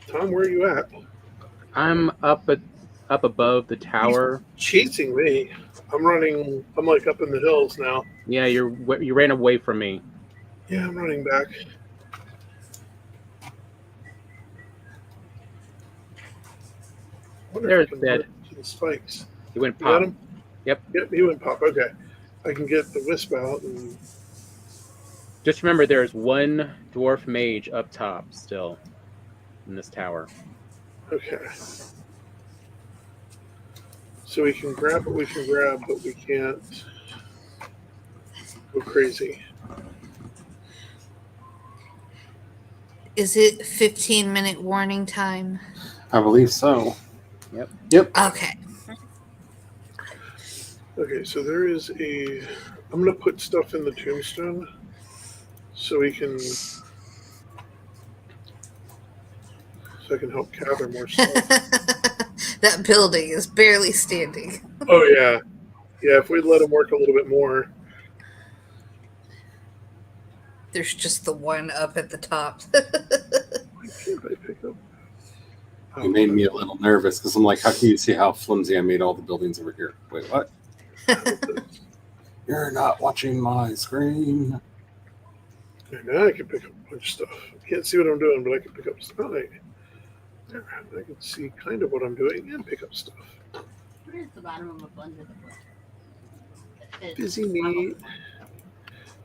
Tom, where are you at? I'm up above the tower. He's chasing me. I'm running. I'm like up in the hills now. Yeah, you ran away from me. Yeah, I'm running back. There's dead. The spikes. He went You pop. got him? Yep. Yep, he went pop. Okay. I can get the wisp out and Just remember, there's one dwarf mage up top still in this tower. okay. So we can grab what we can grab, but we can't go crazy. Is it 15-minute warning time? I believe so. Yep. Okay. Okay, so there is a. I'm gonna put stuff in the tombstone so we can. So I can help gather more stuff. That building is barely standing. Oh yeah, yeah. If we'd let him work a little bit more. There's just the one up at the top. Why can't I pick up? It made me a little nervous because I'm like, how can you see how flimsy I made all the buildings over here? Wait, what? You're not watching my screen. Okay, now I can pick up a bunch of stuff. I can't see what I'm doing, but I can pick up stuff. I can see kind of what I'm doing and pick up stuff. What is the bottom of a blender? Busy meat.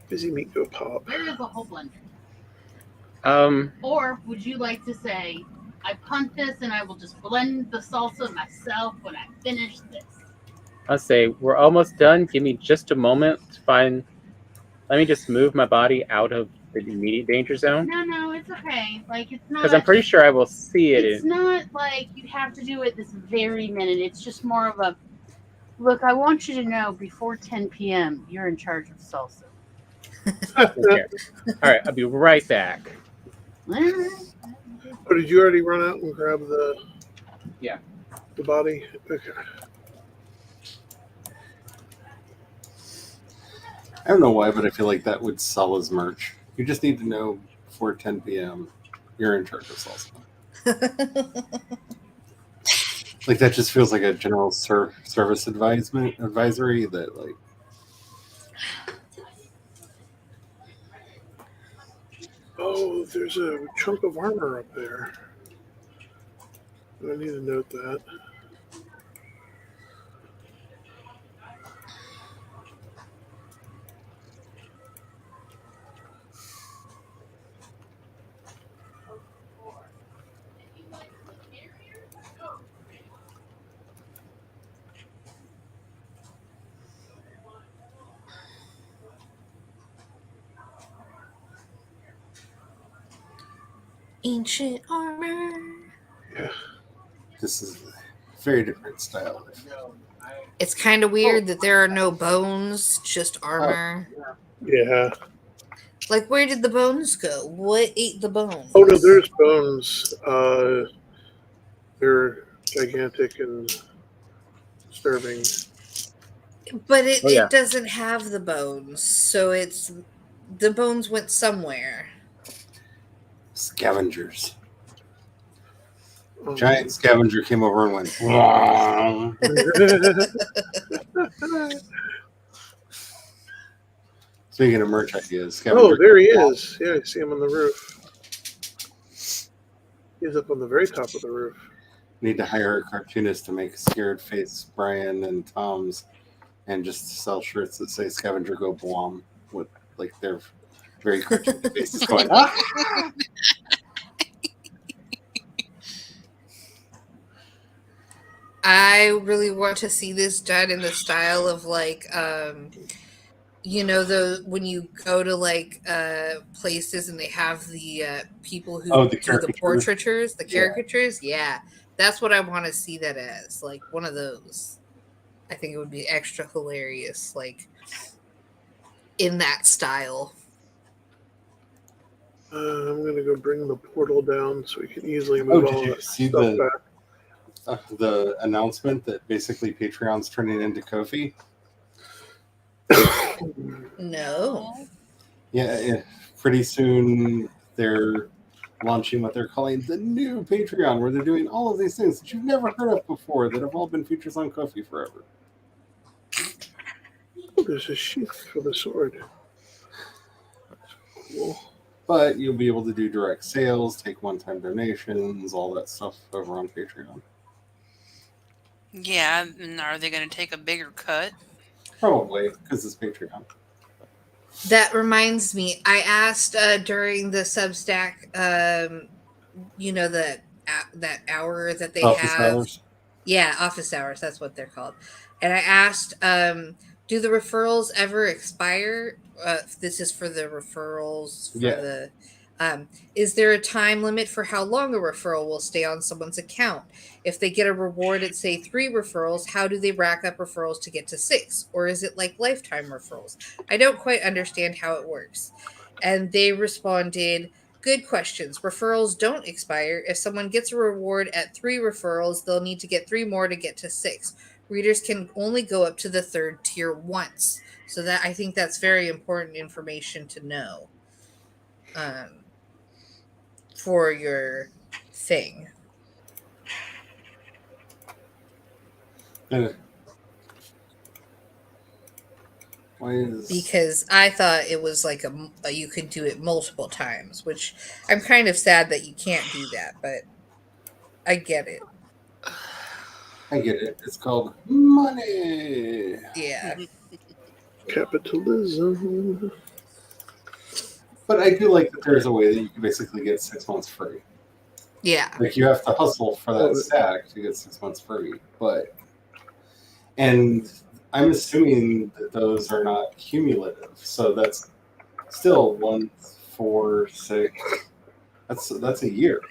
Busy meat go pop. There is a whole blender. Or would you like to say, I punt this and I will just blend the salsa myself when I finish this? I'll say we're almost done. Give me just a moment to find. Let me just move my body out of the immediate danger zone. No, it's okay. Like, it's not. Because I'm pretty sure I will see it. It's not like you have to do it this very minute. It's just more of a look. I want you to know before 10 p.m. you're in charge of salsa. Okay. All right, I'll be right back. Oh, did you already run out and grab the? Yeah. The body. Okay. I don't know why, but I feel like that would sell as merch. You just need to know before 10 p.m. you're in charge of salsa. Like that just feels like a general service advisory that like. Oh, there's a chunk of armor up there. I need to note that. Ancient armor. Yeah. This is a very different style. It's kind of weird that there are no bones, just armor. Yeah. Like, where did the bones go? What ate the bones? Oh no, there's bones. They're gigantic and disturbing. But it, Oh, yeah. it doesn't have the bones, so it's the bones went somewhere. Scavengers. Um, Giant scavenger came over and went. "Wah." Speaking of merch ideas, scavenger. Oh, there he is. Yeah, I see him on the roof. He's up on the very top of the roof. Need to hire a cartoonist to make scared face Brian and Tom's, and just sell shirts that say "Scavenger Go Blom" with like their very cartoony faces going. Ah! I really want to see this done in the style of like when you go to like places and they have the people who Oh, the do the caricatures. portraitures, the Yeah. caricatures. Yeah, that's what I want to see that as, like one of those. I think it would be extra hilarious, like in that style. I'm gonna go bring the portal down so we can easily Oh, move did all you that see stuff the back. the announcement that basically Patreon's turning into Ko-fi? No. Yeah, pretty soon they're launching what they're calling the new Patreon, where they're doing all of these things that you've never heard of before that have all been features on Ko-fi forever. Oh, there's a sheath for the sword. That's cool. But you'll be able to do direct sales, take one-time donations, all that stuff over on Patreon. Yeah, and are they going to take a bigger cut? Probably, because it's Patreon. That reminds me, I asked during the Substack, that hour that they Office have. hours. Yeah, office hours. That's what they're called. And I asked, do the referrals ever expire? This is for the referrals for Yeah. the. Is there a time limit for how long a referral will stay on someone's account? If they get a reward at, say, 3 referrals, how do they rack up referrals to get to 6? Or is it like lifetime referrals? I don't quite understand how it works. And they responded, good questions. Referrals don't expire. If someone gets a reward at 3 referrals, they'll need to get 3 more to get to 6. Readers can only go up to the 3rd tier once. So that, I think that's very important information to know for your thing. Because I thought it was like you could do it multiple times, which I'm kind of sad that you can't do that, but I get it. I get it. It's called money. Yeah. Capitalism. But I do like that there's a way that you can basically get 6 months free. Yeah. Like you have to hustle for that stack to get 6 months free, and I'm assuming that those are not cumulative, so that's still 1, 4, 6. That's a year.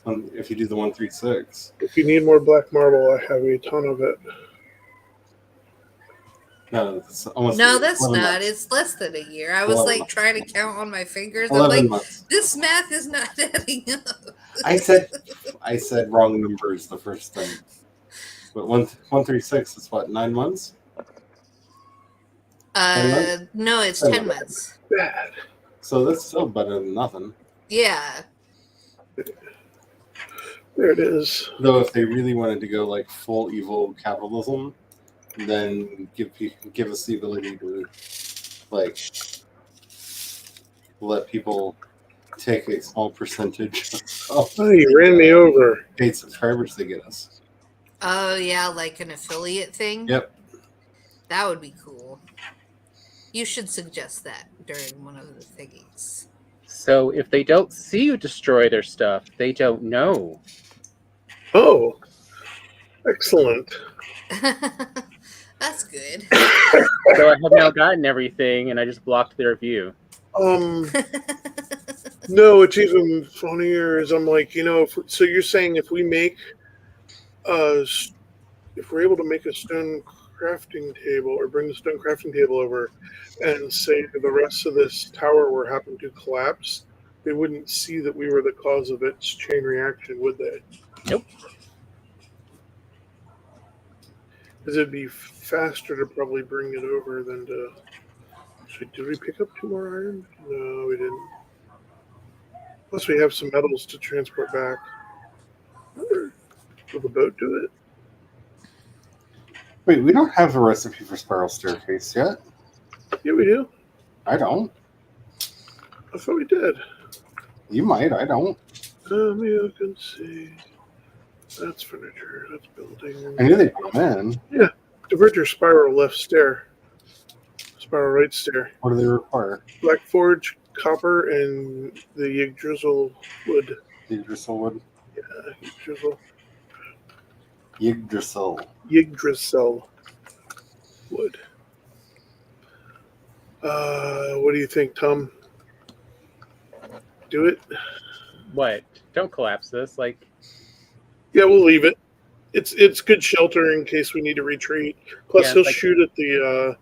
If you do the 1, 3, 6. If you need more black marble, I have a ton of it. No, it's almost. No, that's not. Months. It's less than a year. I was like months. trying to count on my fingers. 11 I'm like, months. this math is not adding up. I said wrong numbers the first time. But 1, 3, 6 is what, 9 months? No, it's 10 10 months. Bad. So that's still better than nothing. Yeah. There it is. Though if they really wanted to go like full evil capitalism, then give us the ability to like let people take a small percentage of Oh, you ran me over. paid subscribers they get us. Oh, yeah, like an affiliate thing? Yep. That would be cool. You should suggest that during one of the thingies. So if they don't see you destroy their stuff, they don't know. Oh, excellent. That's good. So I have now gotten everything, and I just blocked their view. No, it's even funnier. Is I'm like, so you're saying if we make, if we're able to make a stone crafting table or bring the stone crafting table over, and say the rest of this tower were happen to collapse, they wouldn't see that we were the cause of its chain reaction, would they? Nope. Because it'd be faster to probably bring it over than to. So did we pick up 2 more iron? No, we didn't. Plus, we have some metals to transport back. Will the boat do it? Wait, we don't have a recipe for spiral staircase yet. Yeah, we do. I don't. I thought we did. You might. I don't. Let me look and see. That's furniture. That's building. I knew they put them in. Diverger spiral left stair. Spiral right stair. What do they require? Black forge, copper, and the Yggdrasil wood. Yggdrasil wood. Yeah, Yggdrasil. Yggdrasil. Yggdrasil wood. What do you think, Tom? Do it? What? Don't collapse this. Like, Yeah, we'll leave it. It's good shelter in case we need to retreat. Plus, Yeah, he'll like- shoot at the.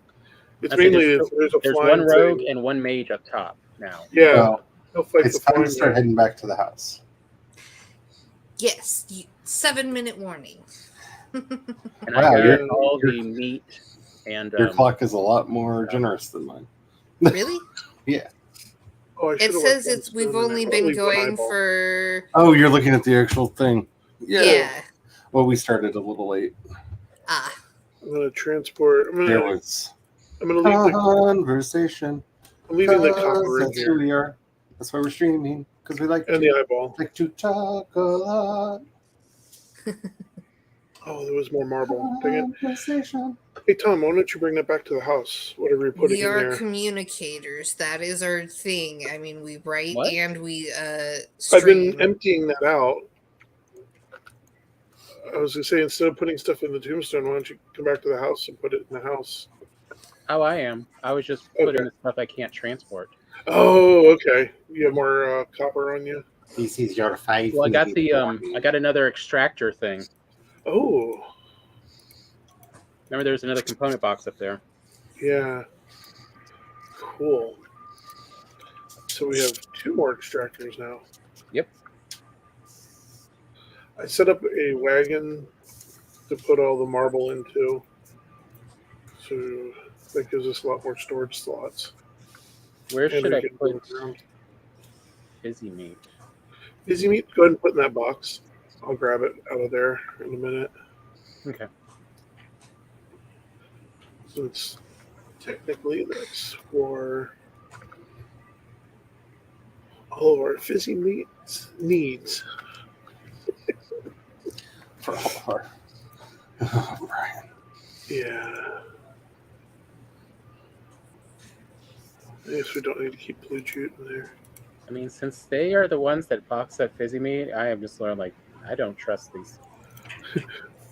It's I say mainly there's- if there's a there's flying one rogue thing. and one mage up top now. Yeah, Well, he'll fight it's the time flying to start thing. heading back to the house. Yes, 7-minute warning. And Wow, I got you're- all you're- the meat and Your clock is a lot more generous than mine. Really? Oh, I It should've says left it's one we've stone in only there. been Only one going eyeball. for Oh, you're looking at the actual thing. yeah. Well, we started a little late. Ah. I'm gonna transport. There was I'm gonna leave the. conversation. I'm leaving the copper in That's who here we are. That's why we're streaming. Because we like and to, the eyeball. like to chocolate. Oh, there was more marble. Dang it. Conversation. Hey Tom, why don't you bring that back to the house? Whatever you're putting We in are there. communicators. That is our thing. I mean, we write What? and we I've stream. been emptying that out. I was gonna say instead of putting stuff in the tombstone, why don't you come back to the house and put it in the house? Oh, I am. I was just Okay. putting the stuff I can't transport. Oh, okay. You have more copper on you. This is your 5 Well, I got minute the warning. I got another extractor thing. Oh, Remember, there's another component box up there. yeah. Cool. So we have 2 more extractors now. Yep. I set up a wagon to put all the marble into. So that gives us a lot more storage slots. Where And should we I can put move around. Fizzy meat? Fizzy meat, go ahead and put in that box. I'll grab it out of there in a minute. Okay. Since technically that's for all of our fizzy meat needs. For all of our. Oh, Brian. Yeah. I guess we don't need to keep blue jute in there. I mean, since they are the ones that box up Fizzy meat, I have just learned, like, I don't trust these.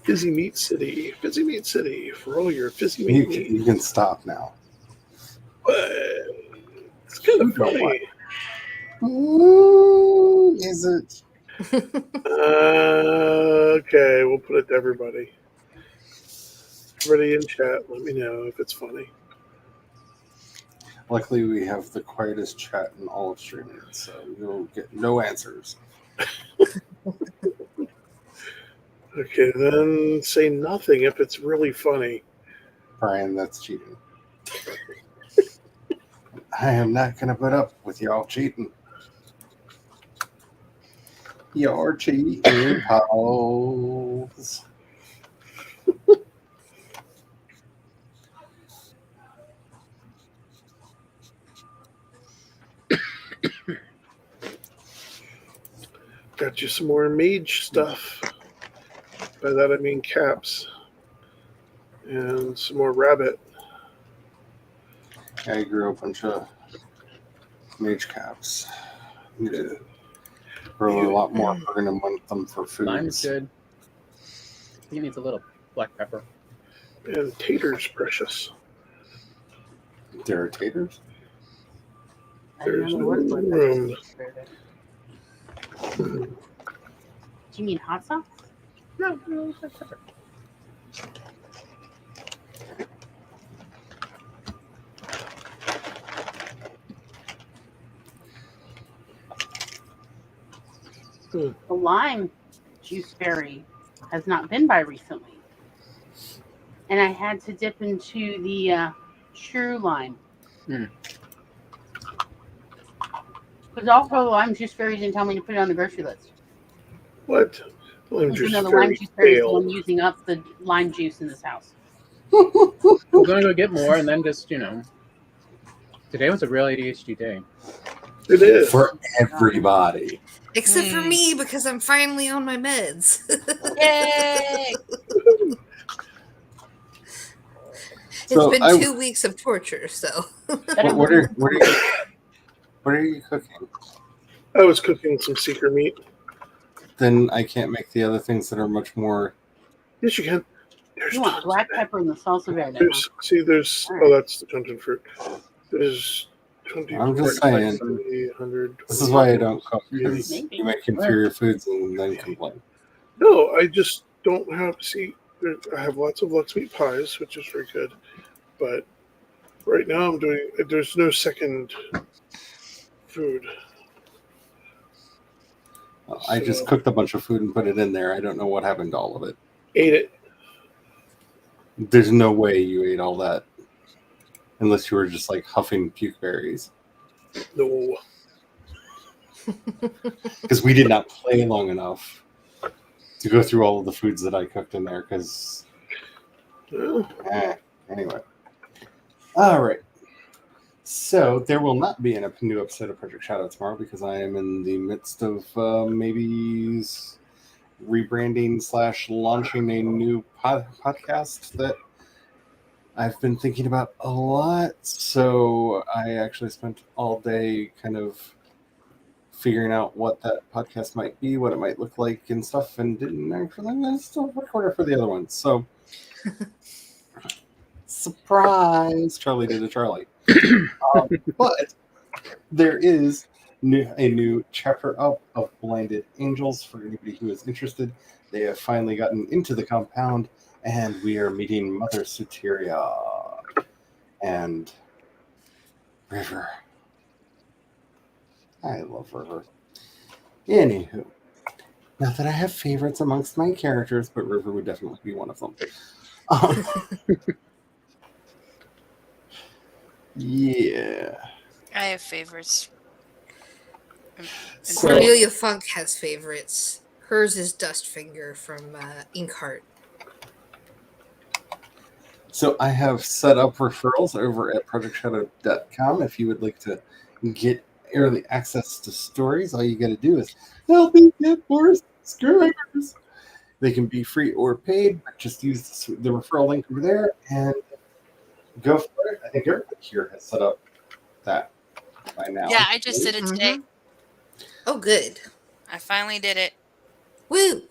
Fizzy Meat City. Fizzy Meat City for all your fizzy You, meat you can stop now. It's kind of funny. Ooh, is it? Okay, we'll put it to everybody. Everybody in chat, let me know if it's funny. Luckily, we have the quietest chat in all of streaming, so you'll get no answers. Okay, then say nothing if it's really funny. Brian, that's cheating. I am not going to put up with y'all cheating. You're cheating, pals. Got you some more mage stuff. By that I mean caps. And some more rabbit. I grew a bunch of mage caps. Need to grow a lot more. We're going to want them for food. Lime's good. He needs a little black pepper. And taters, precious. There are taters? I don't There's know no the word for it. room. Do you mean hot sauce? No, black pepper. The lime juice berry has not been by recently. And I had to dip into the true lime. Mm. Because also the lime juice berry didn't tell me to put it on the grocery list. What? Lime Even juice though is the lime very juice berry is the pale. one using up the lime juice in this house. I'm going to go get more and then just, today was a real ADHD day. It is. For everybody. Except for me, because I'm finally on my meds. Yay! So It's been 2 weeks of torture, so. What are you cooking? I was cooking some secret meat. Then I can't make the other things that are much more. Yes, you can. There's You want black pepper in the salsa verde. There's All right. oh, that's the junction fruit. There's 20. I'm just saying. 100. This is why I don't cook, because Maybe. you make inferior foods and then complain. No, I just don't have. See, I have lots of Lux meat pies, which is very good. But right now I'm doing. There's no second food. I just cooked a bunch of food and put it in there. I don't know what happened to all of it. Ate it. There's no way you ate all that. Unless you were just like huffing puke berries. No. Because we did not play long enough to go through all of the foods that I cooked in there. Because anyway. All right. So there will not be a new episode of Project Shadow tomorrow because I am in the midst of maybe rebranding / launching a new podcast that I've been thinking about a lot. So I actually spent all day kind of figuring out what that podcast might be, what it might look like and stuff, and didn't actually still record it for the other one. So surprise, Charlie did a Charlie. But there is a new chapter up of Blinded Angels for anybody who is interested. They have finally gotten into the compound, and we are meeting Mother Soteria and River. I love River. Anywho, not that I have favorites amongst my characters, but River would definitely be one of them. Yeah. I have favorites. So- Cornelia Funk has favorites. Hers is Dustfinger from Inkheart. So I have set up referrals over at projectshadow.com. If you would like to get early access to stories, all you got to do is help me get more subscribers. They can be free or paid, but just use the referral link over there and go for it. I think everybody here has set up that by now. Yeah, I just did it today. Oh, good. I finally did it. Woo!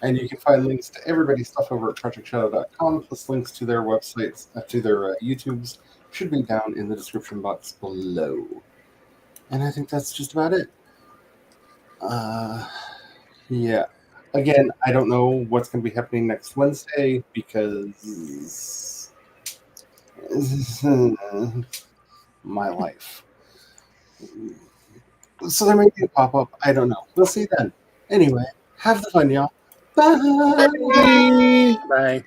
And you can find links to everybody's stuff over at projectshadow.com, plus links to their websites, to their YouTubes, should be down in the description box below. And I think that's just about it. Yeah. Again, I don't know what's going to be happening next Wednesday because my life. So there may be a pop-up. I don't know. We'll see then. Anyway, have the fun, y'all. Bye. Bye.